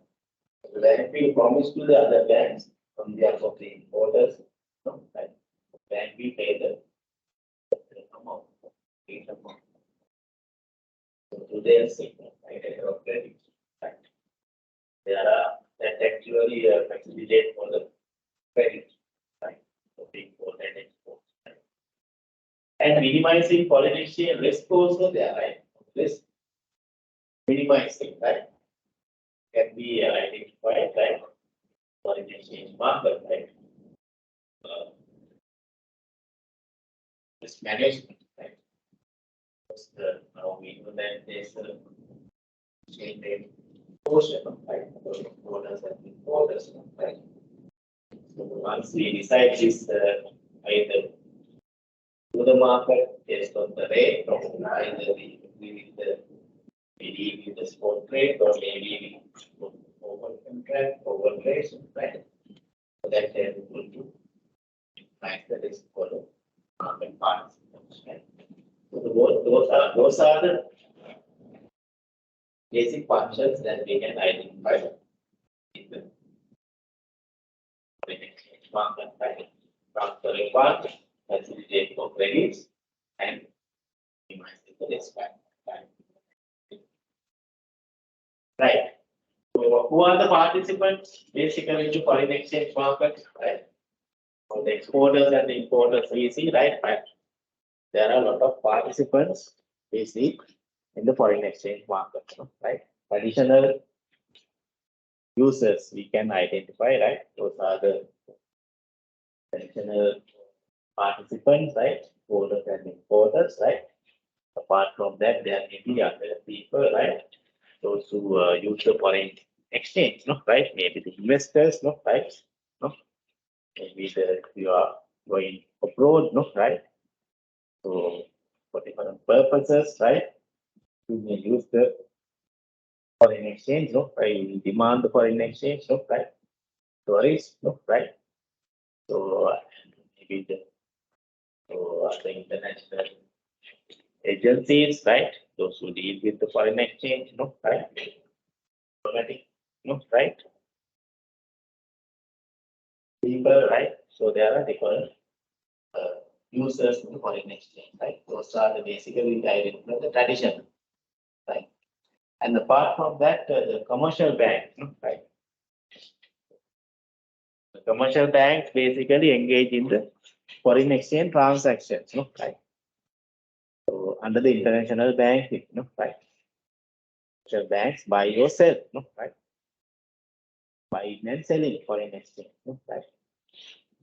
The bank will promise to the other banks on behalf of the importers, no, right? Bank will pay the amount, the amount. So to their signal, right? Of credit, right? There are that actually facilitate for the credit, right? For the import and export, right? And minimizing foreign exchange risk also there, right? Risk minimizing, right? Can be identified, right? Foreign exchange market, right? Risk management, right? Because now we know that there's a exchange rate portion, right? For importers and importers, right? So once we decide this either to the market based on the rate, or either we with the maybe with the spot rate, or maybe we over contract, over rates, right? So that is going to impact the risk for the market participants, right? So those are the basic functions that we can identify in the market, right? Transferring funds, facilitate for credits, and minimizing the risk, right? Right. So who are the participants? Basically, in the foreign exchange market, right? For the exporters and the importers, we see, right? There are a lot of participants we see in the foreign exchange market, right? Additional users we can identify, right? Those are the additional participants, right? Exporters and importers, right? Apart from that, there may be other people, right? those who use the foreign exchange, no, right? Maybe the investors, no, right? No, maybe you are going abroad, no, right? So for different purposes, right? You may use the foreign exchange, no, right? Demand the foreign exchange, no, right? Tourists, no, right? So maybe the international agencies, right? Those who deal with the foreign exchange, no, right? Diplomatic, no, right? People, right? So there are different users in the foreign exchange, right? Those are the basically guided by the tradition, right? And apart from that, the commercial bank, no, right? The commercial banks basically engage in the foreign exchange transactions, no, right? So under the international banking, no, right? Commercial banks buy or sell, no, right? Buying and selling foreign exchange, no, right?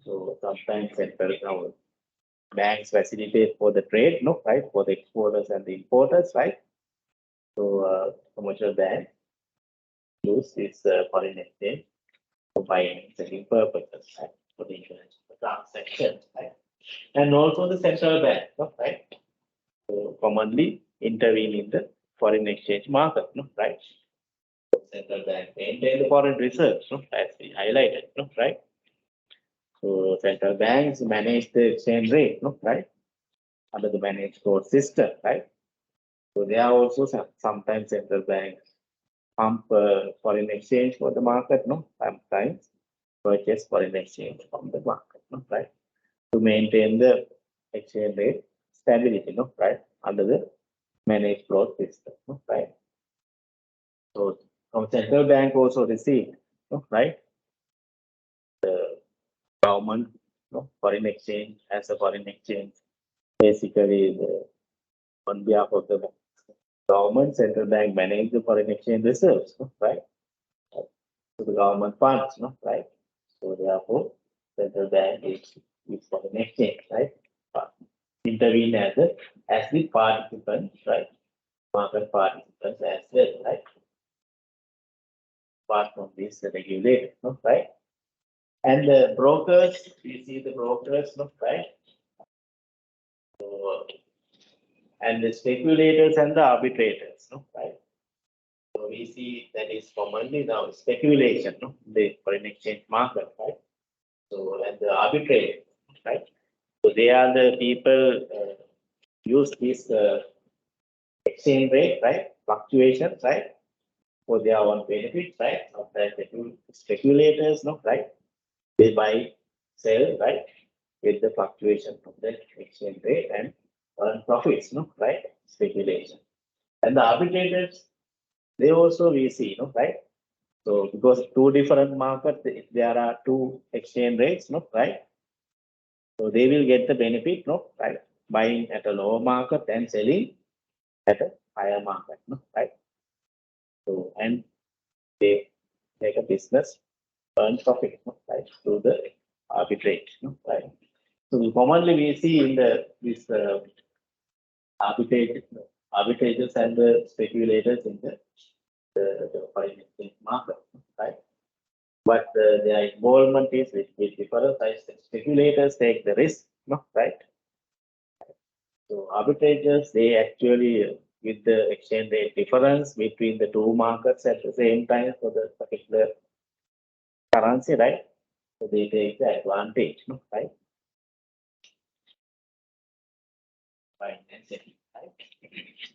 So sometimes central banks facilitate for the trade, no, right? For the exporters and the importers, right? So commercial banks use this foreign exchange for buying and selling purposes, right? For the international transactions, right? And also the central bank, no, right? So commonly intervene in the foreign exchange market, no, right? Central bank maintain the foreign reserves, no, as we highlighted, no, right? So central banks manage the exchange rate, no, right? Under the managed code system, right? So there are also sometimes central banks pump foreign exchange for the market, no? Sometimes purchase foreign exchange from the market, no? Right? To maintain the exchange rate stability, no? Right? Under the managed growth system, no? Right? So from central bank also receive, no? Right? Government, no? Foreign exchange as a foreign exchange, basically on behalf of the government, central bank manage the foreign exchange reserves, no? Right? To the government funds, no, right? So therefore, central bank is foreign exchange, right? Intervene as the participants, right? Market participants as well, right? Apart from this, the regulator, no, right? And the brokers, we see the brokers, no, right? So, and the speculators and the arbitrators, no, right? So we see that is commonly now speculation, no, the foreign exchange market, right? So and the arbitrator, right? So they are the people use this exchange rate, right? Fluctuations, right? For their own benefit, right? Sometimes the speculators, no, right? They buy, sell, right? With the fluctuation of the exchange rate and earn profits, no, right? Speculation. And the arbitrators, they also we see, no, right? So because two different markets, if there are two exchange rates, no, right? So they will get the benefit, no, right? Buying at a lower market and selling at a higher market, no, right? So and they make a business earn profit, no, right? Through the arbitrage, no, right? So commonly we see in the this arbitrage arbitrators and the speculators in the foreign exchange market, right? But their involvement is with different sides. Speculators take the risk, no, right? So arbitrators, they actually with the exchange rate difference between the two markets at the same time for the particular currency, right? So they take the advantage, no, right? Financing, right?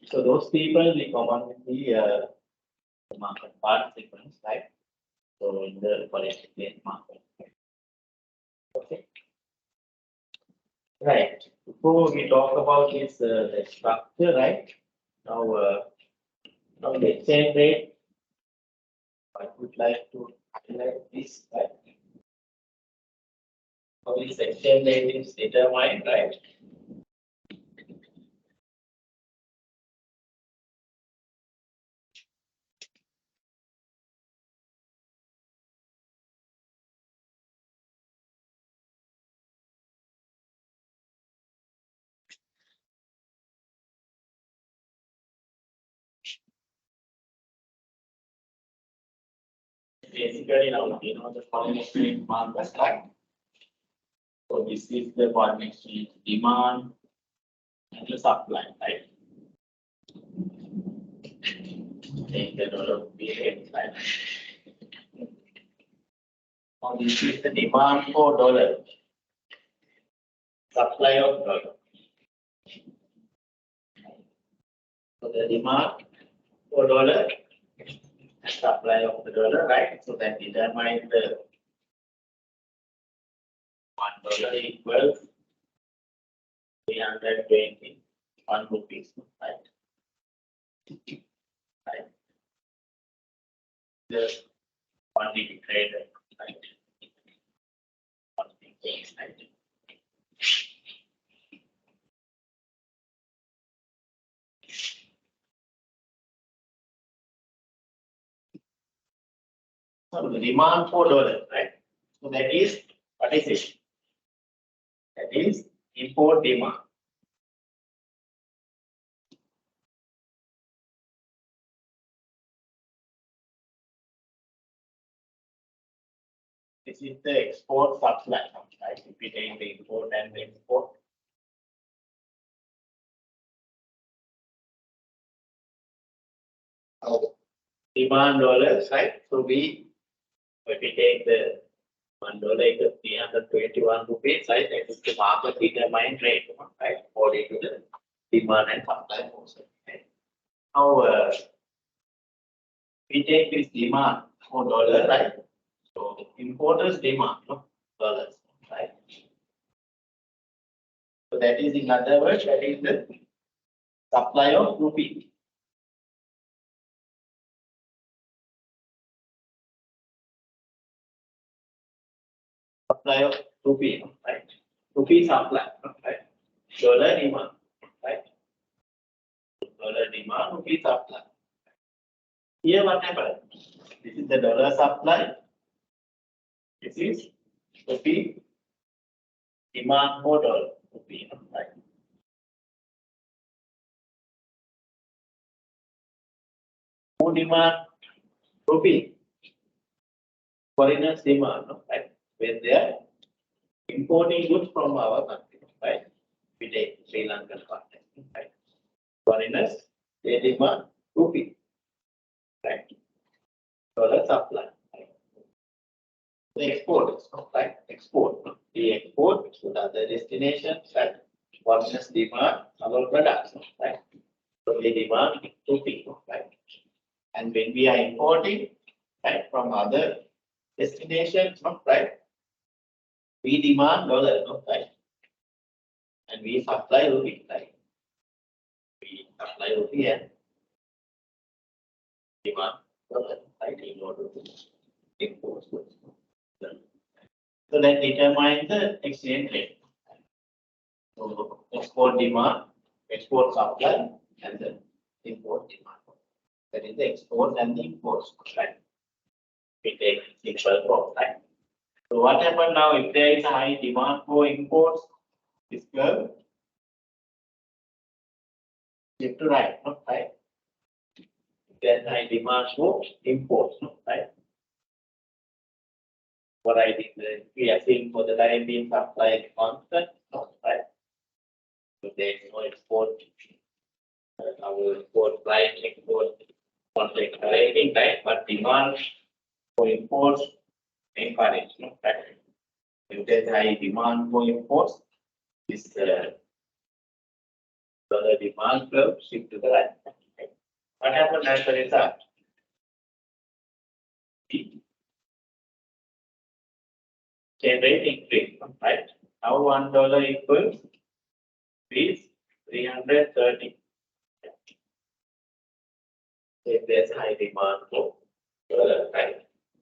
So those people we commonly the market participants, right? So in the foreign exchange market, okay, right. Before we talk about this the structure, right? Now the exchange rate, I would like to highlight this, right? How this exchange rate is determined, right? basically now the foreign exchange market, right? So this is the foreign exchange demand and the supply, right? Take the dollar BX, right? Now this is the demand for dollar, supply of dollar. So the demand for dollar and supply of the dollar, right? So that determines the $1 equals 321 rupees, right? Right. The quantity traded, right? Quantity traded, right? So the demand for dollar, right? So that is, what is it? That is import demand. This is the export supply, right? If we take the import and the export. Demand dollars, right? So if we take the $1 equals 321 rupees, right? That is the market determined rate, right? According to the demand and supply also. Right? Now, we take this demand for dollar, right? So importers demand dollars, right? So that is, in other words, that is the supply of rupee. Supply of rupee, right? Rupee supply, right? Dollar demand, right? Dollar demand, rupee supply. Here what happened? This is the dollar supply. This is rupee demand for dollar, rupee, right? Who demand rupee? Foreigners demand, right? When they are importing goods from our country, right? We take Sri Lankan context, right? Foreigners, they demand rupee, right? Dollar supply, right? The exporters, right? Export, we export to the other destinations, right? Foreigners demand our products, right? So they demand rupee, right? And when we are importing, right, from other destinations, right? We demand dollar, right? And we supply rupee, right? We supply rupee and demand dollar, right? In order to import goods. So that determines the exchange rate. So export demand, export supply, and the import demand. That is the export and the import, right? We take simple form, right? So what happens now if there is a high demand for imports? This curve shift to right, right? Then high demand for imports, right? What I did, we are seeing for the time being supply constant, right? So there is no export. Our export price, export contract rating, right? But demand for imports encouraged, right? If there is high demand for imports, this the demand curve shift to the right. Okay. What happened as a result? Exchange rate increase, right? Now $1 equals is 330. If there's high demand for dollar, right?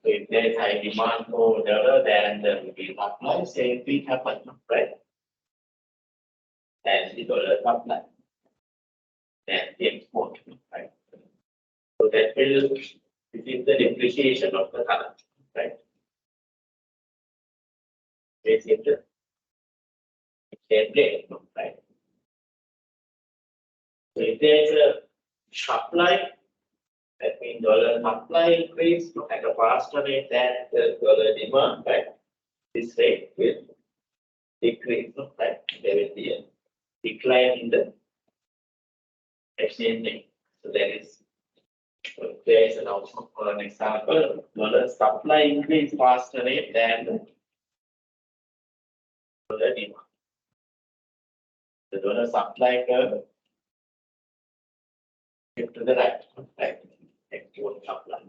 So if there's high demand for dollar, then the rupee supply, same thing happens, right? And the dollar supply, and the export, right? So that will, this is the depreciation of the currency, right? This is the exchange rate, right? So if there is a supply That means dollar supply increase at a faster rate than the dollar demand, right? This rate will decrease, right? There will be a decline in the exchange rate. So there is an outcome for an example, dollar supply increase faster rate than the dollar demand. The dollar supply curve shift to the right, right? Export supply.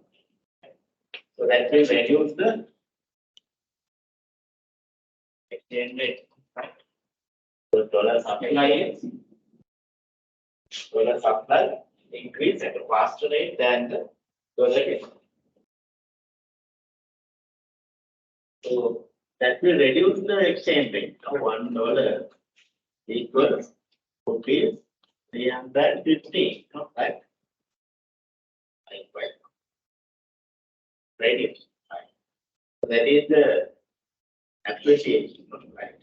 So that will reduce the exchange rate, right? So dollar supply increase at a faster rate than the dollar demand. So that will reduce the exchange rate. Now $1 equals rupees 350, right? Reduce, right? So that is the appreciation, right?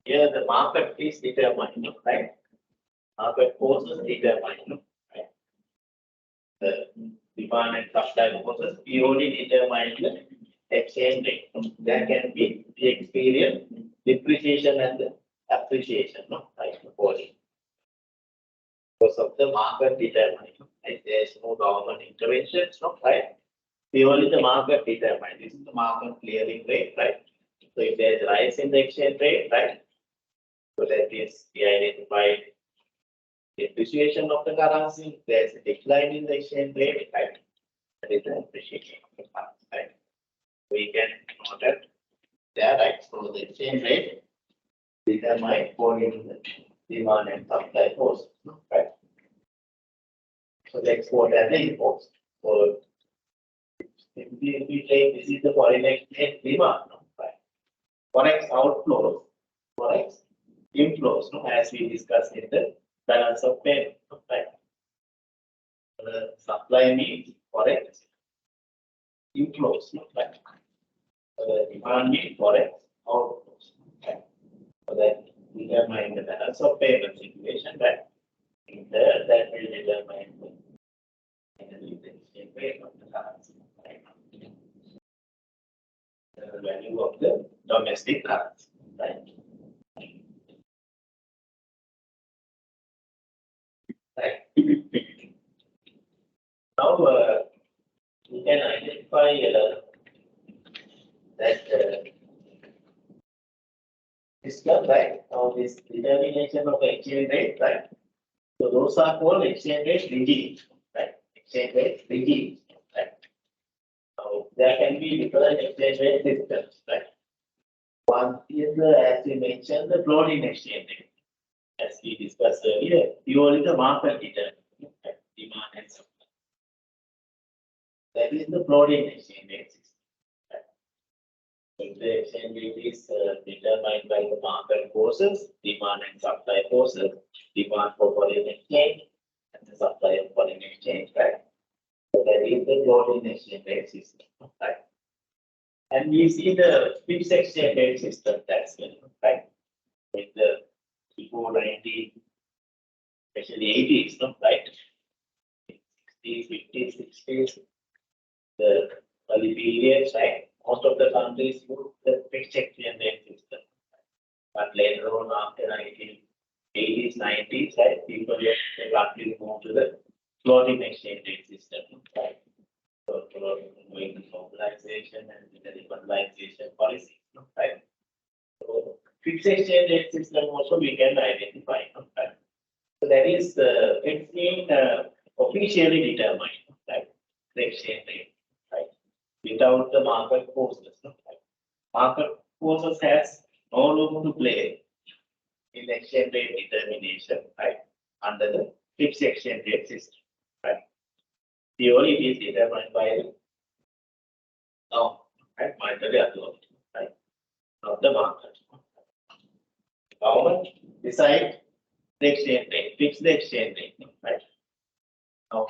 Here the market is determined, right? Market forces determine, right? The demand and supply forces purely determine the exchange rate. There can be the experience, depreciation and the appreciation, right? Because of the market determining, right? There is no government intervention, right? Purely the market determines. This is the market clearing rate, right? So if there is a rise in the exchange rate, right? So that is we identified depreciation of the currency. There is a decline in the exchange rate, right? That is the appreciation of the currency, right? We can note that there, right? So the exchange rate determined according to the demand and supply force, right? So the export and the import. So if we take this is the foreign exchange demand, right? Forex outflows, forex inflows, as we discussed in the balance of payment, right? The supply means forex inflows, right? The demand means forex outflows, right? So that we determine the balance of payment situation, right? In there, that will determine the exchange rate of the currency, right? The value of the domestic currency, right? Right. Now we can identify that system, right? Now this determination of the exchange rate, right? So those are called exchange rate regimes, right? Exchange rate regimes, right? Now there can be different exchange rate systems, right? One is as we mentioned, the floating exchange rate. As we discussed earlier, purely the market determined, right? Demand and supply. That is the floating exchange rate system. Right? If the exchange rate is determined by the market forces, demand and supply forces, demand for foreign exchange and the supply of foreign exchange, right? So that is the floating exchange rate system, right? And we see the fixed exchange rate system as well, right? With the before 90, especially 80s, right? 60s, 50s, 60s, the early periods, right? Most of the countries use the fixed exchange rate system. But later on, after 1980s, 90s, right? People countries move to the floating exchange rate system, right? So, going to globalization and the liberalization policy, right? So, fixed exchange rate system also we can identify, right? So that is it's been officially determined, right? The exchange rate, right? Without the market forces, right? Market forces has no role to play in exchange rate determination, right? Under the fixed exchange rate system, right? Purely it is determined by the right? Monetary authority, right? Not the market. Government decide the exchange rate, fix the exchange rate, right? Now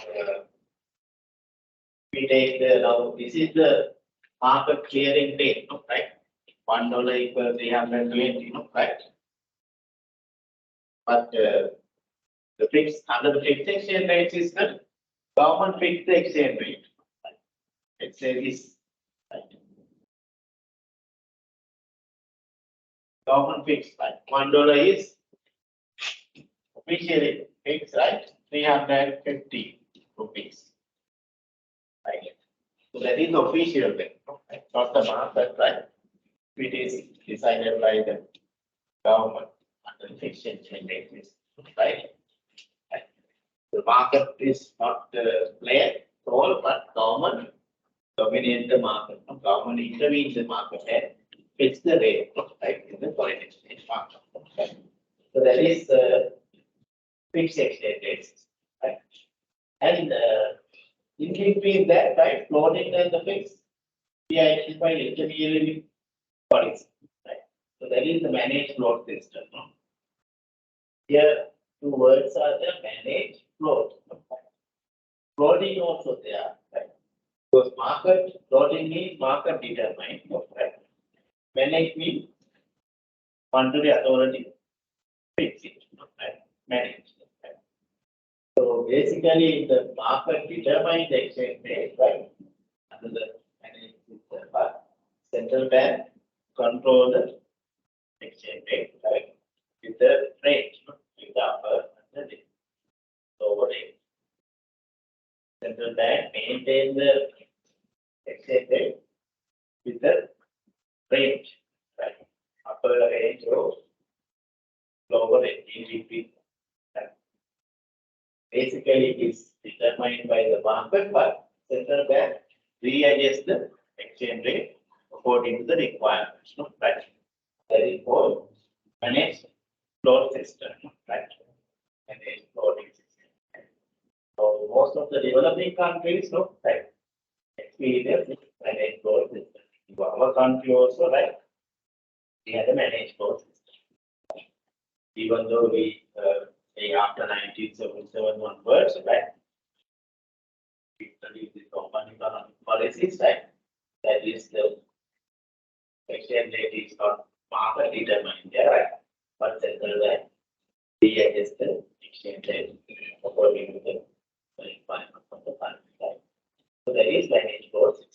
we take the now this is the market clearing rate, right? $1 equals 320, right? But The fixed under the fixed exchange rate system, government fixed the exchange rate. Let's say this. Right. Government fixed, right? $1 is officially fixed, right? 350 rupees. Right. So that is the official rate, right? Not the market, right? It is decided by the government under the fixed exchange rate system, right? The market is not played role, but government dominate the market. Government intervenes in the market and fix the rate, right, in the foreign exchange market. Right? So that is fixed exchange rates, right? And in between that, right, floating and the fixed, we identify intermediary bodies, right? So that is the managed float system. Here, two words are the managed float. Floating also there, right? Because market floating means market determined, right? Managed means monetary authority fix it, right? Manage. Right? So basically, the market determines the exchange rate, right? Under the managed system, but central bank control the exchange rate, right? With the rate, with the upper and the lower rate. Central bank maintain the exchange rate with the range, right? Upper range or lower range in between. Right? Basically, it is determined by the market, but central bank readjusts the exchange rate according to the requirements. Right? That is called managed float system, right? Managed floating system. So most of the developing countries, right, experience managed float system. In our country also, right, we had a managed float system. Even though we say after 1977 onwards, right, we studied the common economic policies, right, that is the exchange rate is not market determined there, right, but central bank readjusts the exchange rate according to the requirements of the country, right. So that is managed float system.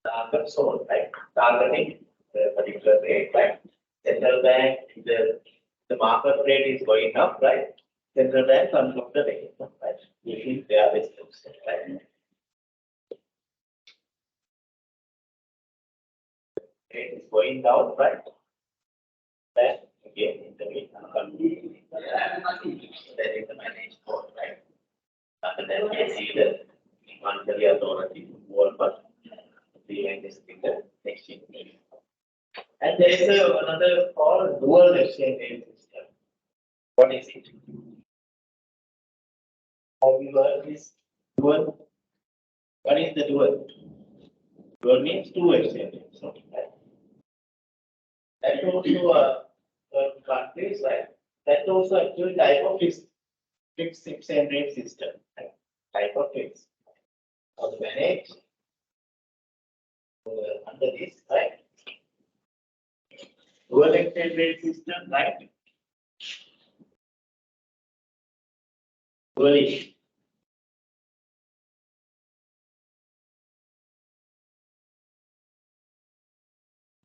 Target zone, right? Targeting the particular rate, right? Central bank, the market rate is going up, right? Central bank control the rate, right? If they are restrictions, right? Rate is going down, right? Then again, in the mid, that is the managed float, right? After that, we see the monetary authority involved, but behind this thing, the exchange rate. And there is another called dual exchange rate system. What is it? Have you heard this dual? What is the dual? Dual means two exchange rates. Right? That also countries, right? That also actually type of fixed exchange rate system. Right? Type of fixed. Or manage under this, right? Dual exchange rate system, right? Dually.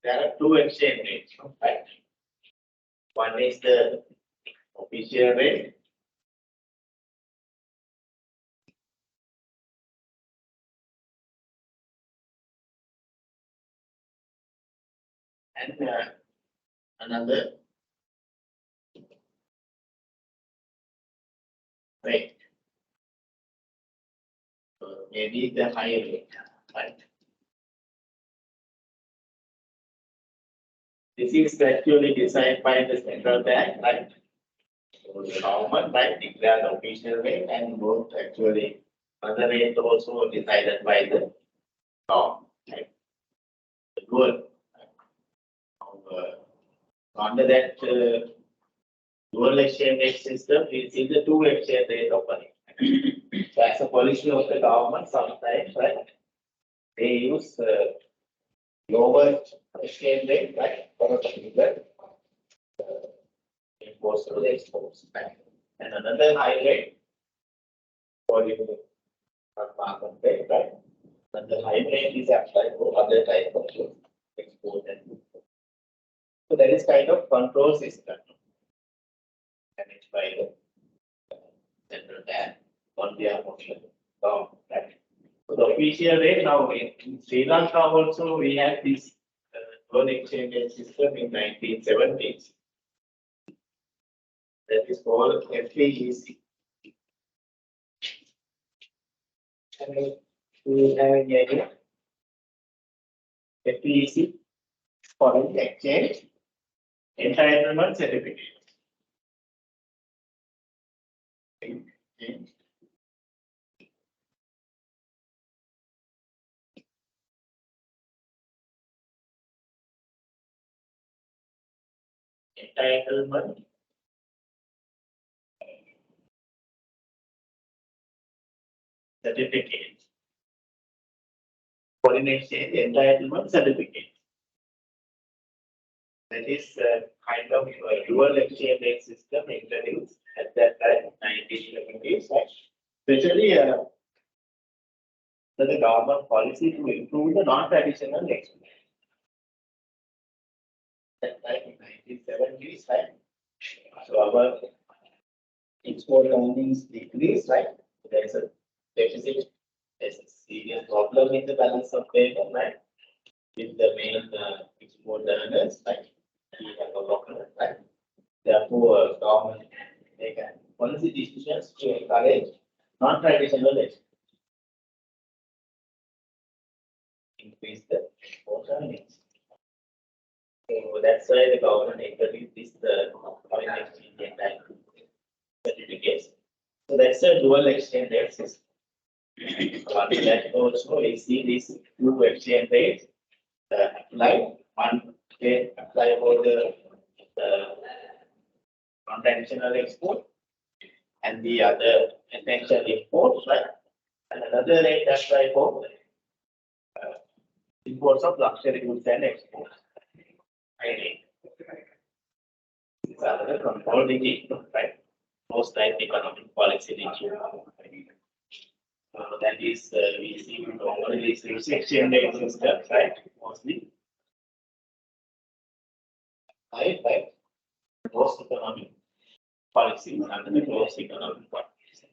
There are two exchange rates, right? One is the official rate. And another rate. Maybe the higher rate, right? This is actually designed by the central bank, right? So the government, right, declare the official rate, and both actually other rate also decided by the law, right? The dual. Under that dual exchange rate system, we see the two exchange rate opening. So as a policy of the government, sometimes, right, they use lower exchange rate, right, for a particular imports to the exports. Right? And another high rate for the market rate, right? And the high rate is applied for other type of export and import. So that is kind of control system managed by the central bank on their motion. Right? So the official rate now in Sri Lanka also we had this foreign exchange rate system in 1970s. That is called FEEC. And we have any idea? FEEC, foreign exchange entitlement certificate. Entitlement certificate. Foreign exchange entitlement certificate. That is kind of a dual exchange rate system introduced at that time, 1970s. Especially the government policy to improve the non-traditional exchange. That time in 1970s, right? So our export earnings decreased, right? There is a deficit. There's a serious problem in the balance of payment, right? With the main export earners, right? We have a local, right? Therefore, government take policy decisions to encourage non-traditional exchange. Increase the export earnings. So that's why the government introduced this foreign exchange entitlement certificates. So that's a dual exchange rate system. After that also we see these two exchange rates apply. One rate apply for the non-traditional export and the other essential imports, right? And another rate apply for imports of luxury goods and exports. These are the control regime, right? Most type economic policy regime. That is, we see normally this exchange rate system, right? Mostly. Right. Most economic policies under the most economic policies.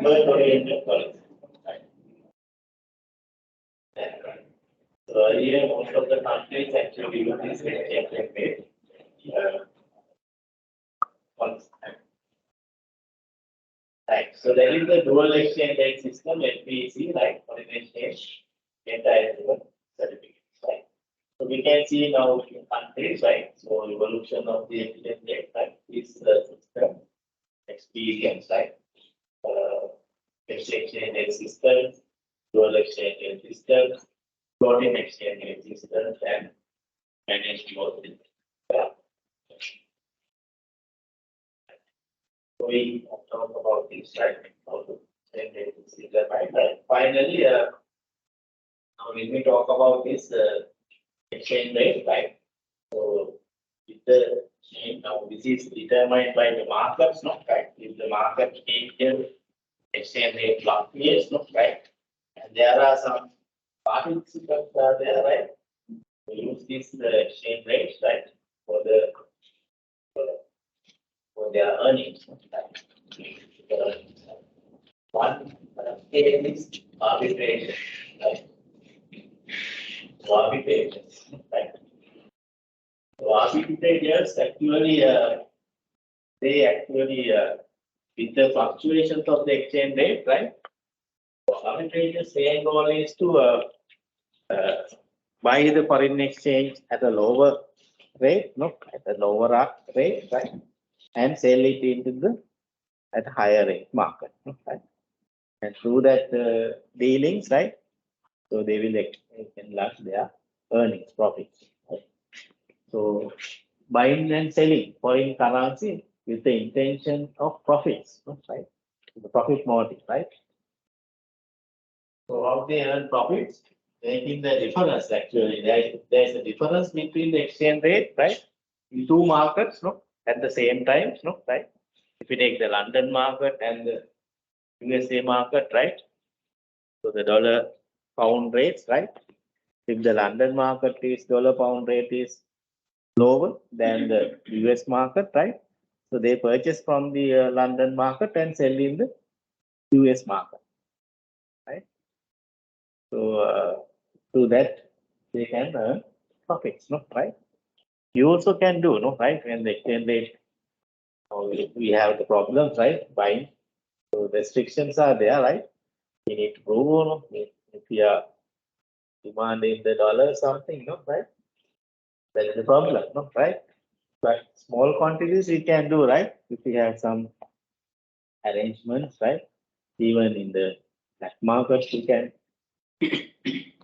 Growth-oriented policy. Right. So here, most of the countries actually use this exchange rate policy. Right. So that is the dual exchange rate system. FEEC, right? Foreign exchange entitlement certificate. Right. So we can see now in countries, right? So evolution of the exchange rate, right? This system experience, right? Exchange rate systems, dual exchange rate systems, floating exchange rate systems, and managed both. So we talk about this, right? How to exchange rate system, right? Finally, now when we talk about this exchange rate, right? So with the change now, this is determined by the markets, not right? If the market changes, exchange rate fluctuates, not right? And there are some participants are there, right? We use this exchange rates, right? For their earnings, right? One case is arbitration, right? So arbitration, right? So arbitrators actually, they actually, with the fluctuations of the exchange rate, right? So arbitrators' main goal is to buy the foreign exchange at a lower rate, no, at a lower rate, right? And sell it into at higher rate market, right? And through that dealings, right? So they will enlarge their earnings, profits. Right? So buying and selling foreign currency with the intention of profits, right? The profit motive, right? So how they earn profits? Making the difference actually. There is a difference between the exchange rate, right? In two markets, no? at the same time, no, right? If you take the London market and the USA market, right? So the dollar pound rates, right? If the London market is dollar pound rate is lower than the US market, right? So they purchase from the London market and sell in the US market, right? So through that they can earn profits, no, right? You also can do, no, right? When the exchange rate, we have the problems, right? Buying, so restrictions are there, right? We need to prove, no, if we are demanding the dollar something, no, right? That is the problem, no, right? But small quantities we can do, right? If we have some arrangements, right? Even in the black market, we can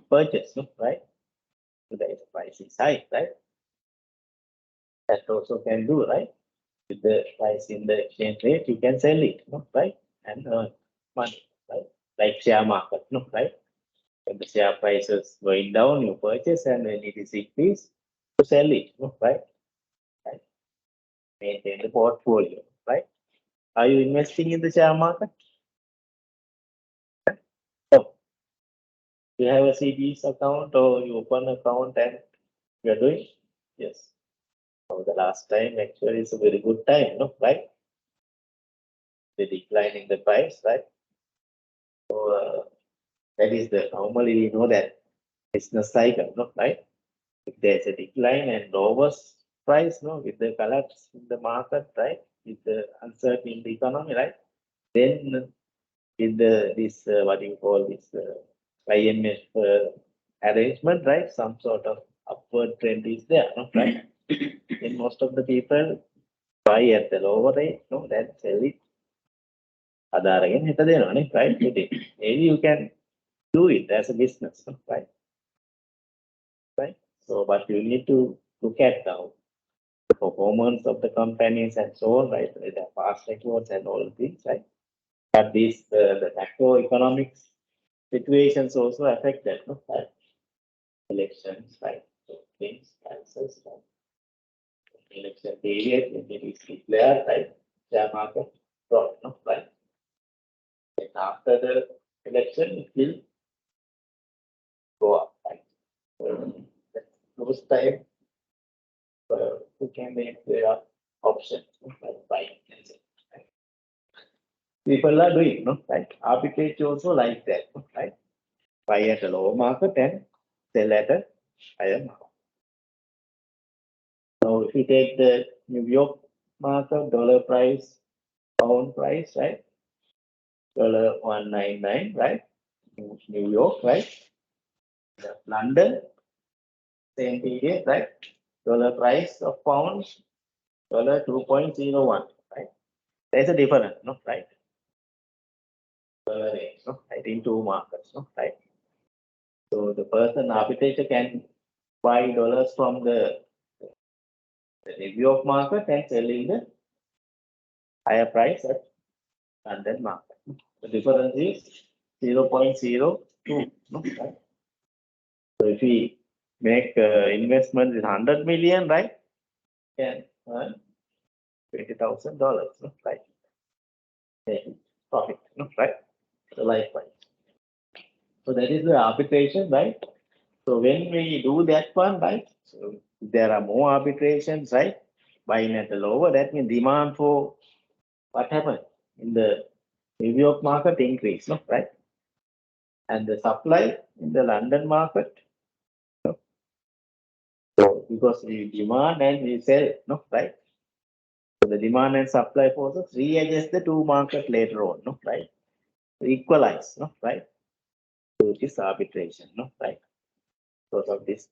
purchase, no, right? So the price is high, right? That also can do, right? With the price in the exchange rate, you can sell it, no, right? And earn money, right? Like share market, no, right? When the share price is going down, you purchase, and when it is increased, you sell it, no, right? Right? Maintain the portfolio, right? Are you investing in the share market? No. You have a CDs account or you open account and you are doing? Yes. So the last time actually is a very good time, no, right? The decline in the price, right? So that is the normally we know that business cycle, no, right? If there's a decline and lowest price, no, with the collapse in the market, right? With the uncertainty in the economy, right? Then with this what you call this IMF arrangement, right? Some sort of upward trend is there, no, right? And most of the people buy at the lower rate, no, then sell it. Again, right? Maybe you can do it as a business, no, right? Right. So, but you need to look at the performance of the companies and so on, right? The past records and all things, right? But these the macroeconomics situations also affect that, no? Right? Elections, right? So things, answers, right? Election period, when it is declared, right? Share market drop, no? Right? And after the election, it will go up, right? Those time, you can make their options, like buying and selling, right? People are doing, no, right? Arbitrage also like that, no, right? Buy at a lower market and sell at a higher market. So if you take the New York market, dollar price, pound price, right? $1.99, right? New York, right? London, same period, right? Dollar price of pounds, $2.01, right? There's a difference, no, right? Dollar range, no, right? In two markets, no, right? So the person arbitrator can buy dollars from the New York market and sell in the higher price at London market. The difference is 0.02. No, right? So if we make investment with 100 million, right, can earn $20,000, no, right? Profit, no, right? So likewise. So that is the arbitration, right? So when we do that one, right? So there are more arbitrations, right? Buying at the lower, that means demand for what happened in the New York market increase, no, right? And the supply in the London market, no? So because we demand and we sell, no, right? So the demand and supply forces readjust the two market later on, no, right? Equalize, no, right? So it is arbitration, no, right? Because of this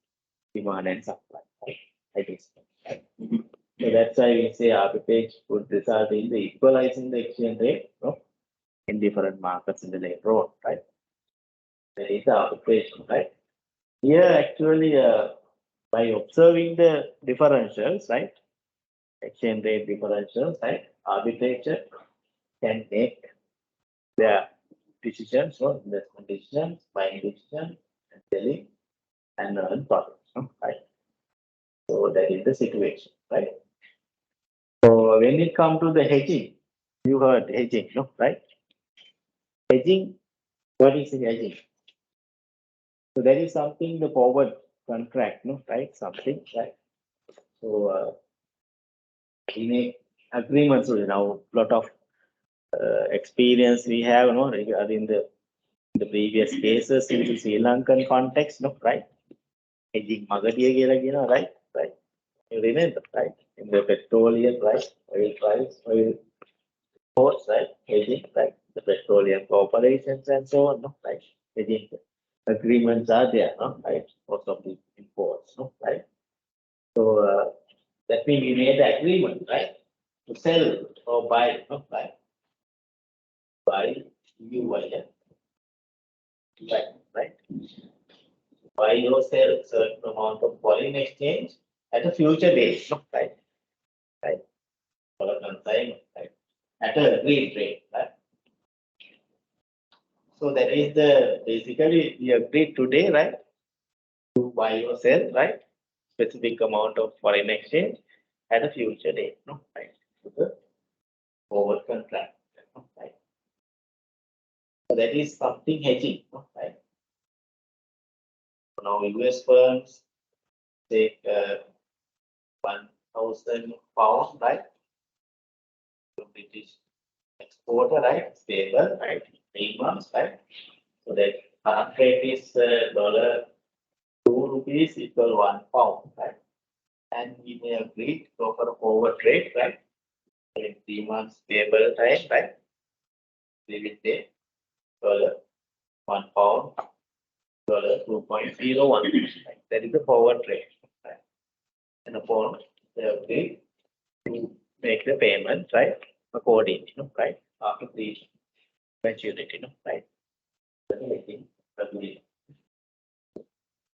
demand and supply, right? Like this, right? So that's why we say arbitrage would result in the equalizing the exchange rate, no, in different markets in the later on, right? That is the arbitration, right? Here actually by observing the differentials, right? Exchange rate differentials, right? Arbitrator can make their decisions, no, investment decisions, buying decisions, and selling and earn profits, no, right? So that is the situation, right? So when it comes to the hedging, you heard hedging, no, right? Hedging, what is hedging? So that is something the forward contract, no, right? Something, right? So we make agreements with now lot of experience we have, no, regarding the previous cases in the Sri Lankan context, no, right? Hedging magadiya කියලා කියනවා, right? Right. You remember, right? In the petroleum, right? Oil price, oil ports, right? Hedging, right? The petroleum corporations and so on, no, right? Hedging agreements are there, no, right? Most of the imports, no, right? So that means we made the agreement, right? To sell or buy, no, right? Buy you yeah. Right, right? Buy or sell certain amount of foreign exchange at a future date, no, right? Right? For a consignment, right? At a agreed rate, right? So that is the basically we agreed today, right? To buy or sell, right? Specific amount of foreign exchange at a future date, no, right? So the forward contract, no, right? So that is something hedging, no, right? So now US firms take 1,000 pounds, right? To British exporter, right? Stable, right? 3 months, right? So that current rate is dollar 2 rupees equal 1 pound, right? And we may agree to offer a forward rate, right? In 3 months stable time, right? We will take dollar 1 pound, dollar 2.01. Right? That is the forward rate, right? And upon they agree to make the payment, right? Accordingly, no, right? After the maturity, no, right?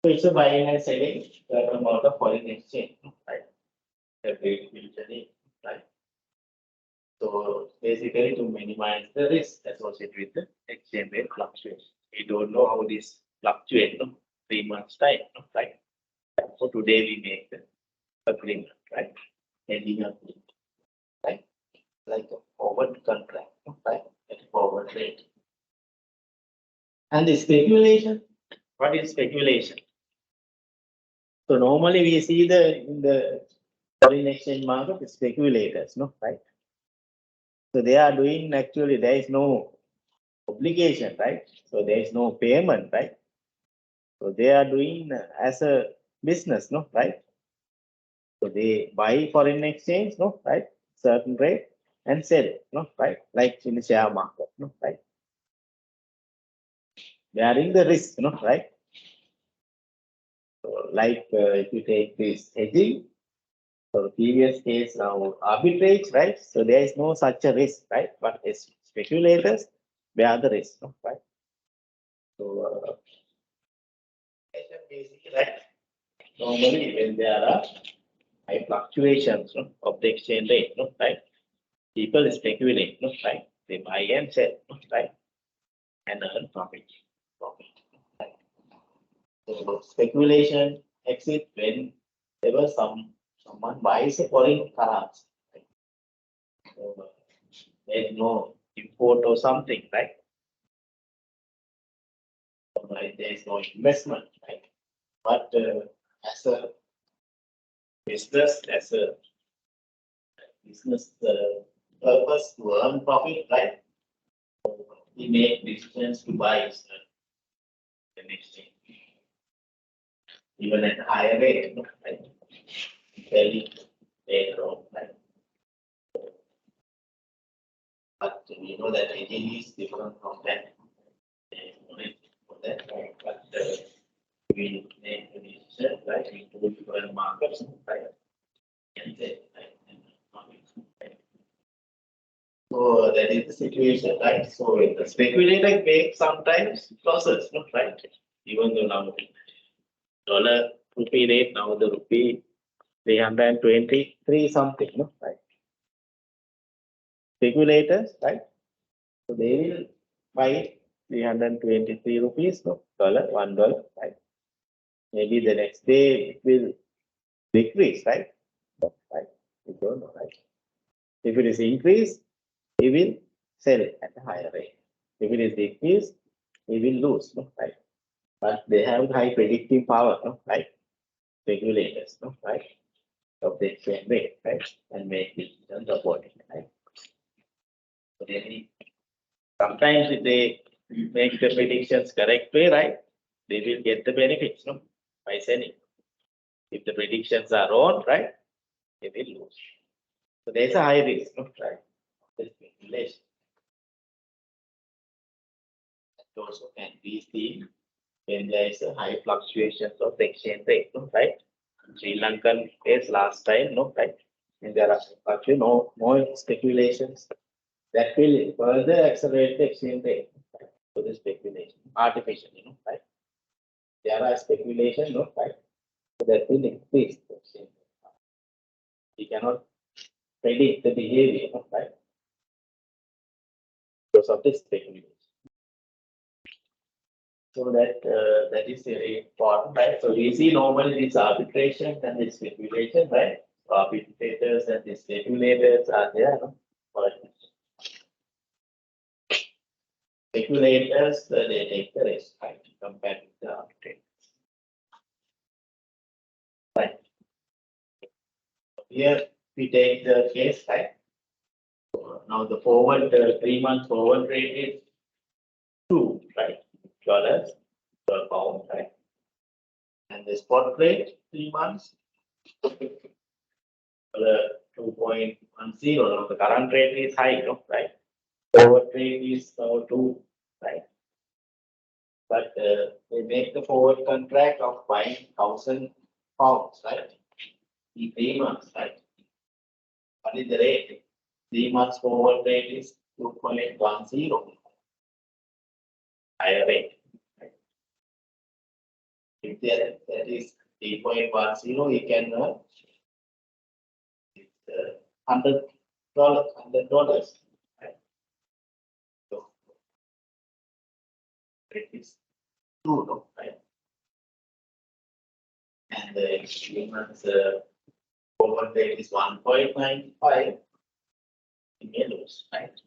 So it's a buying and selling that amount of foreign exchange, no, right? Every usually, right? So basically to minimize the risk associated with the exchange rate fluctuation. We don't know how this fluctuates, no? 3 months time, no, right? So today we make the agreement, right? Hedging agreement, right? Like a forward contract, no, right? At a forward rate. And the speculation, what is speculation? So normally we see in the foreign exchange market the speculators, no, right? So they are doing actually there is no obligation, right? So there is no payment, right? So they are doing as a business, no, right? So they buy foreign exchange, no, right? Certain rate and sell, no, right? Like in the share market, no, right? Bearing the risk, no, right? So like if you take this hedging, so the previous case now arbitrage, right? So there is no such a risk, right? But as speculators bear the risk, no, right? So basically, right? Normally when there are high fluctuations, no, of the exchange rate, no, right? People speculate, no, right? They buy and sell, no, right? And earn profit. Right? So speculation exists whenever someone buys a foreign currency. Right? So there is no import or something, right? So, right? There is no investment, right? But as a business, as a business purpose to earn profit, right? We make decisions to buy the exchange. Even at higher rate, no, right? Fairly later on, right? But we know that hedging is different from that. For that, right? But we make the decision, right? We do different markets, right? And then, right? Right? So that is the situation, right? So the speculator makes sometimes losses, no, right? Even though now dollar rupee rate, now the rupee 323 something, no, right? Speculators, right? So they will buy 323 rupees, no, dollar, $1, right? Maybe the next day it will decrease, right? Right? We don't know, right? If it is increased, he will sell at a higher rate. If it is decreased, he will lose, no? Right? But they have high predictive power, no? Right? Regulators, no? Right? Of the exchange rate, right? And make decisions accordingly, right? So they need, sometimes if they make the predictions correct way, right? They will get the benefits, no? By selling. If the predictions are wrong, right? They will lose. So there's a high risk, no? Right? The speculation. It also can be seen when there is a high fluctuations of the exchange rate, no? Right? Sri Lankan case last time, no? Right? And there are actually no more speculations that will further accelerate the exchange rate. Right? So the speculation, artificial, right? There are speculation, no? Right? So that will increase the exchange rate. We cannot predict the behavior, no? Right? Because of the speculation. So that is very important, right? So we see normally this arbitration and this speculation, right? So arbitrators and the speculators are there, no? But speculators, they take the risk, right? Compared with the arbitrators. Right. Here we take the case, right? So now the forward, 3 month forward rate is $2, dollars per pound, right? And the spot rate 3 months, 2.10. Now the current rate is high, right? Forward rate is now 2, right? But they make the forward contract of 5,000 pounds, right? In 3 months, right? What is the rate? 3 months forward rate is 2.10, higher rate. Right? If that is 3.10, you can earn $100, $100, right? So it is 2, no, right? And the 3 months forward rate is 1.95. You may lose, right?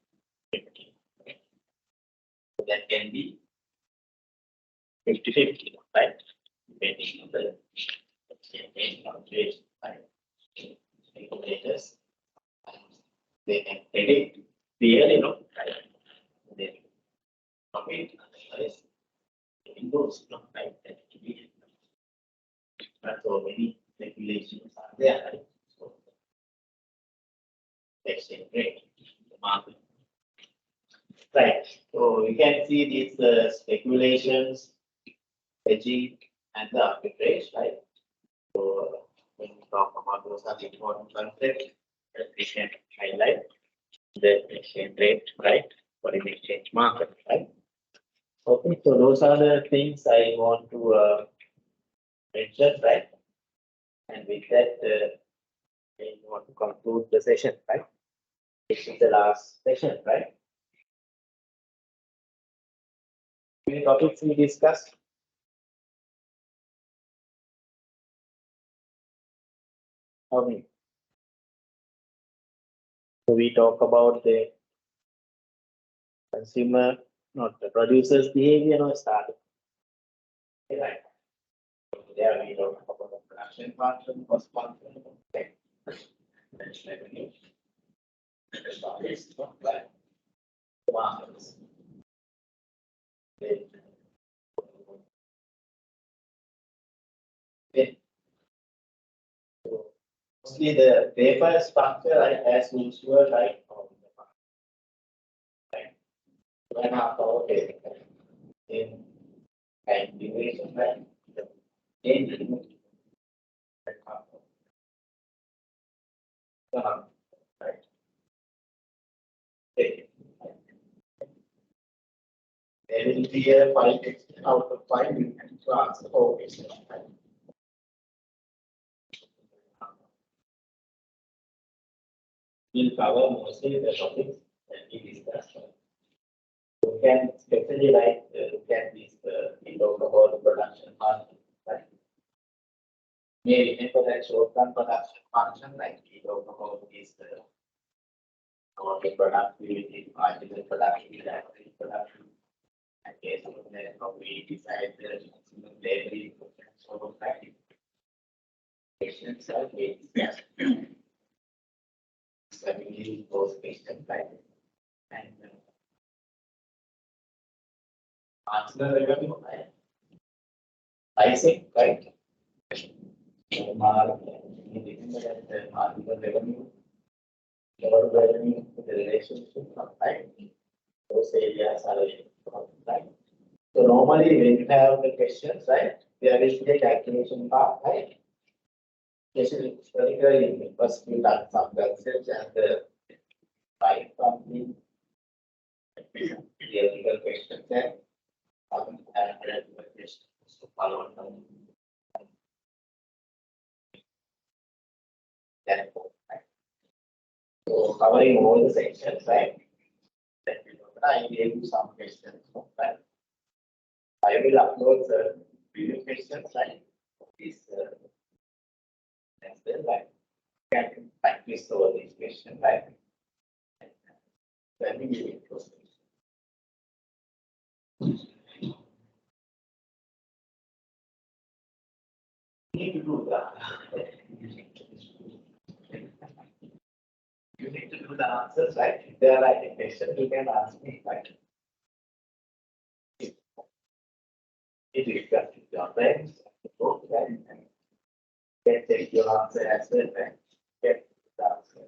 So that can be 50-50, right? Depending on the exchange fluctuation, right? Regulators, they can predict clearly, right? They commit, otherwise they will lose, right? That can be. But so many regulations are there, right? So exchange rate, the market. Right. So you can see these speculations, hedging, and the arbitrage, right? So when we talk about those are the important concepts that we can highlight the exchange rate, right? For an exchange market, right? Okay, so those are the things I want to mention, right? And with that, I want to conclude the session, right? This is the last session, right? Any topics we discussed? How many? So we talk about the consumer, not the producer's behavior, or starting. Right. So there we talk about the production function, cost function, okay. That's revenue. It's not like markets. Okay. So mostly the paper structure, right, as usual, right? Right. 2.5 hour day. In time duration, right? The change right. Okay. There will be a 5 out of 5 you can answer all questions. Right? We'll cover mostly the topics that we discussed. You can especially look at this, we talk about the production function, right? May remember that short-term production function, like we talk about this total productivity, marginal productivity, average productivity, and based on that, how we decide the maximum labor sort of practice. Patients are getting studying those patient types and marginal revenue, right? Pricing, right? Marginal revenue, total revenue, the relationship, right? Those areas are right. So normally when you have the questions, right, there is a calculation part, right? Particularly in the first few done some concepts and the right from the theoretical questions and some analytical questions to follow on that. Right? So covering all the sections, right? I gave you some questions, right? I will upload the video questions, right? This and then like can practice all these questions, right? Then we give it to you need to do that. You need to do the answers, right? If there are like questions, you can ask me, right? If you discuss with your friends, right? And can take your answer as well, right? Get the answer.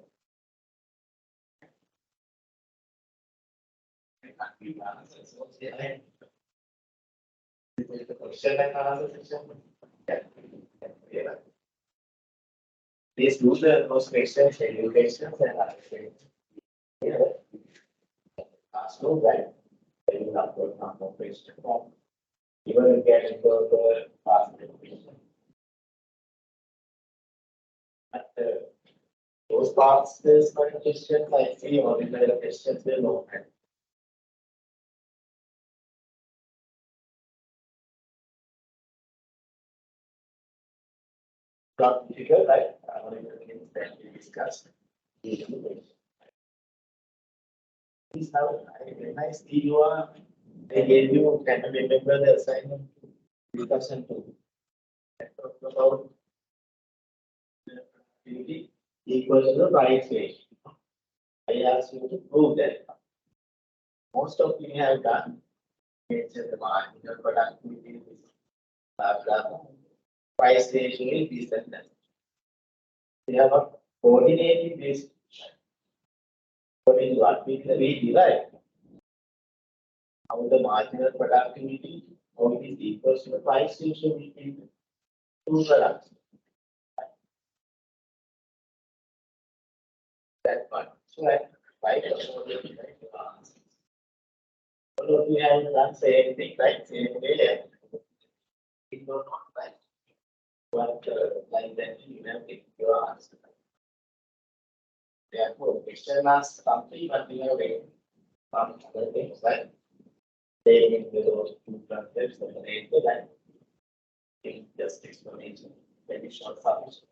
This is the question and answer section. Yeah. Please do those questions, educations, and other things. Yeah. Ask no right. Then you have to come up with question. Even if you get into the past education. But those parts, there's no questions I see, or if there are questions, they know. Got figure, right? One of the things that we discussed. Please have a nice you are. I gave you, can you remember the assignment discussion too? Talked about productivity equals to the price ratio. I asked you to prove that. Most of you have done. Mention the marginal productivity is blah blah. Price ratio is this and that. We have a coordinating this. What is what we derive? How the marginal productivity, how it is equals to the price ratio between the two products. That one. So right all of you have done same thing, right? Same way. It was not right. But like that, you have to your answer. Therefore, question asks something, but you have some other things, right? Taking those two concepts and relate to that. Just explanation, very short solution.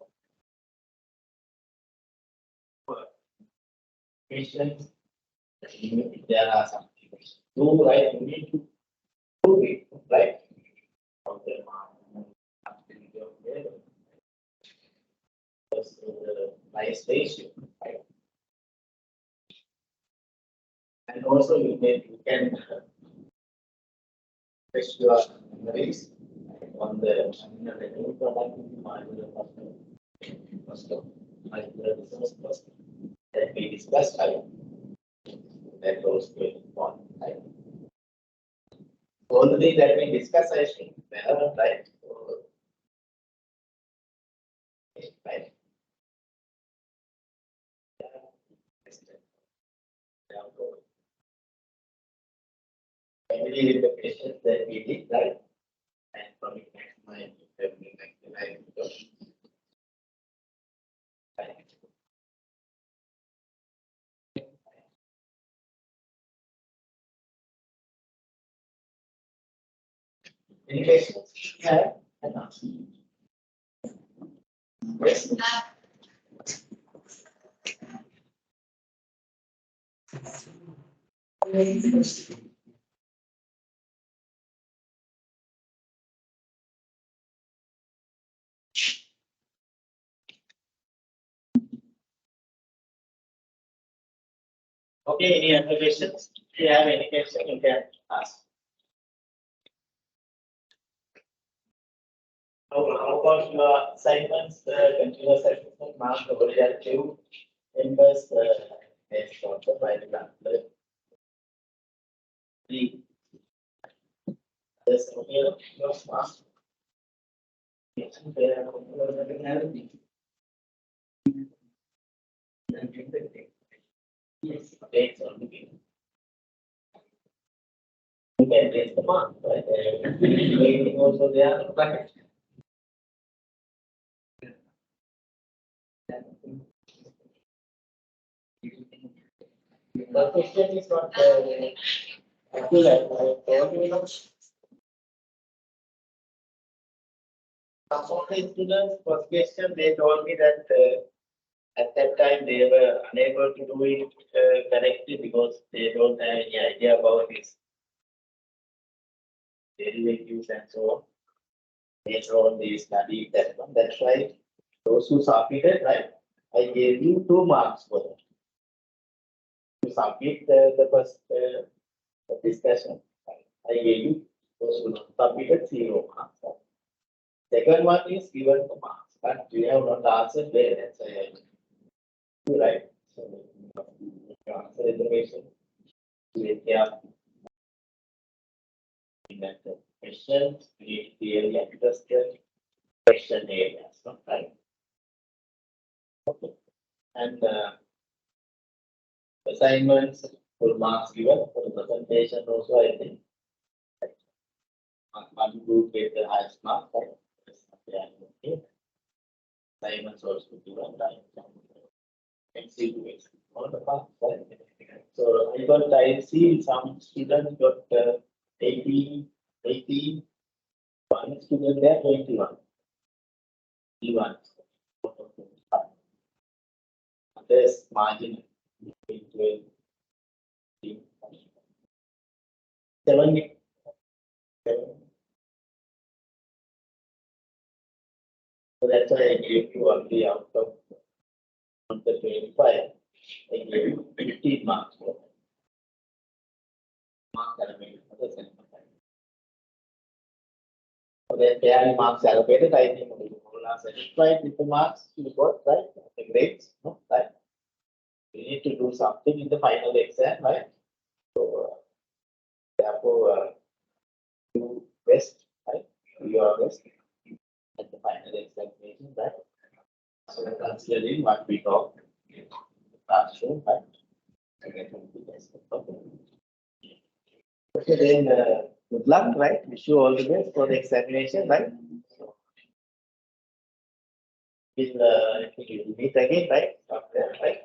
Questions, there are some things. Do right, you need to prove it, right? From the price ratio, right? And also you can test your memories on the revenue product, marginal cost of resource cost that we discussed, right? That goes to one, right? All the things that we discussed, I think, relevant, right? Right. Family with the questions that we did, right? And from it, maximize everything, right? Any questions? Yeah. Yes. Okay, any other questions? If you have any question, you can ask. How about your assignments, continuous assessment, mark the two members, next quarter, by the three. This here, your mark. Yes, dates on the game. You can raise the mark, right? Waiting also there, but the question is not some of the students, first question, they told me that at that time they were unable to do it correctly because they don't have any idea about this derivatives and so on. Later on, they studied that one. That's why those who submitted, right? I gave you 2 marks for that. To submit the first discussion, I gave you those who submitted 0 marks. Second one is given the marks, but you have not answered there. That's why I right. So you answer information. Yeah. In that question, we clearly address the question areas, right? Okay. And assignments, full marks given for the presentation also, I think. One group get the highest mark, right? Okay. Assignments also given, right? And see all the marks, right? So I see some students got 80, one student there, 21. 21. There's margin between 7. So that's why I gave you only out of the 25. I gave you 15 marks. Marks allocated for the second time. So then they are marks allocated. I think you are satisfied with the marks you got, right? The grades, no, right? You need to do something in the final exam, right? So therefore, do best, right? Do your best at the final examination, right? So considering what we talked in the classroom, right? Okay, then good luck, right? Wish you all the best for the examination, right? We'll meet again, right? After, right?